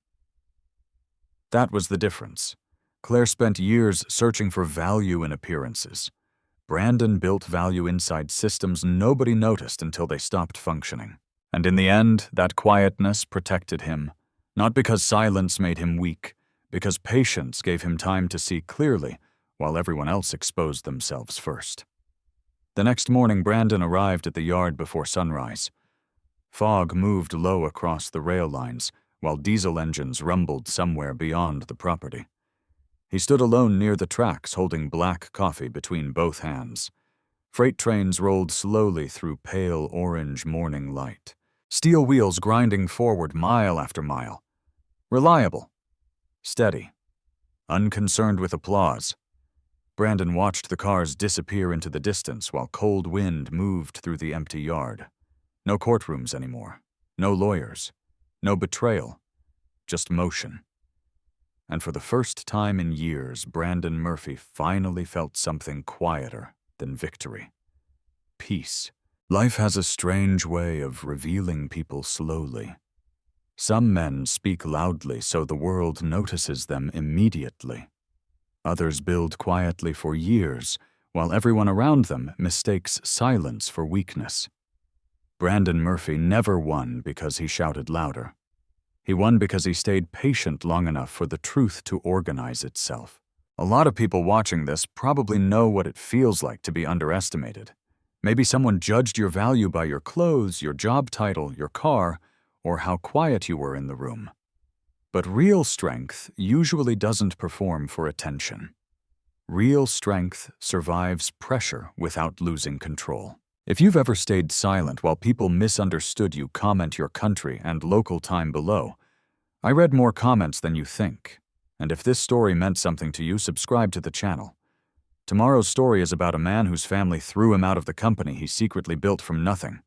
That was the difference. Claire spent years searching for value in appearances. Brandon built value inside systems nobody noticed until they stopped functioning. And in the end, that quietness protected him, not because silence made him weak, because patience gave him time to see clearly while everyone else exposed themselves first. The next morning, Brandon arrived at the yard before sunrise. Fog moved low across the rail lines, while diesel engines rumbled somewhere beyond the property. He stood alone near the tracks, holding black coffee between both hands. Freight trains rolled slowly through pale orange morning light, steel wheels grinding forward mile after mile. Reliable, steady, unconcerned with applause. Brandon watched the cars disappear into the distance while cold wind moved through the empty yard. No courtrooms anymore, no lawyers, no betrayal, just motion. And for the first time in years, Brandon Murphy finally felt something quieter than victory. Peace. Life has a strange way of revealing people slowly. Some men speak loudly so the world notices them immediately. Others build quietly for years, while everyone around them mistakes silence for weakness. Brandon Murphy never won because he shouted louder. He won because he stayed patient long enough for the truth to organize itself. A lot of people watching this probably know what it feels like to be underestimated. Maybe someone judged your value by your clothes, your job title, your car, or how quiet you were in the room. But real strength usually doesn't perform for attention. Real strength survives pressure without losing control. If you've ever stayed silent while people misunderstood you, comment your country and local time below. I read more comments than you think. And if this story meant something to you, subscribe to the channel. Tomorrow's story is about a man whose family threw him out of the company he secretly built from nothing.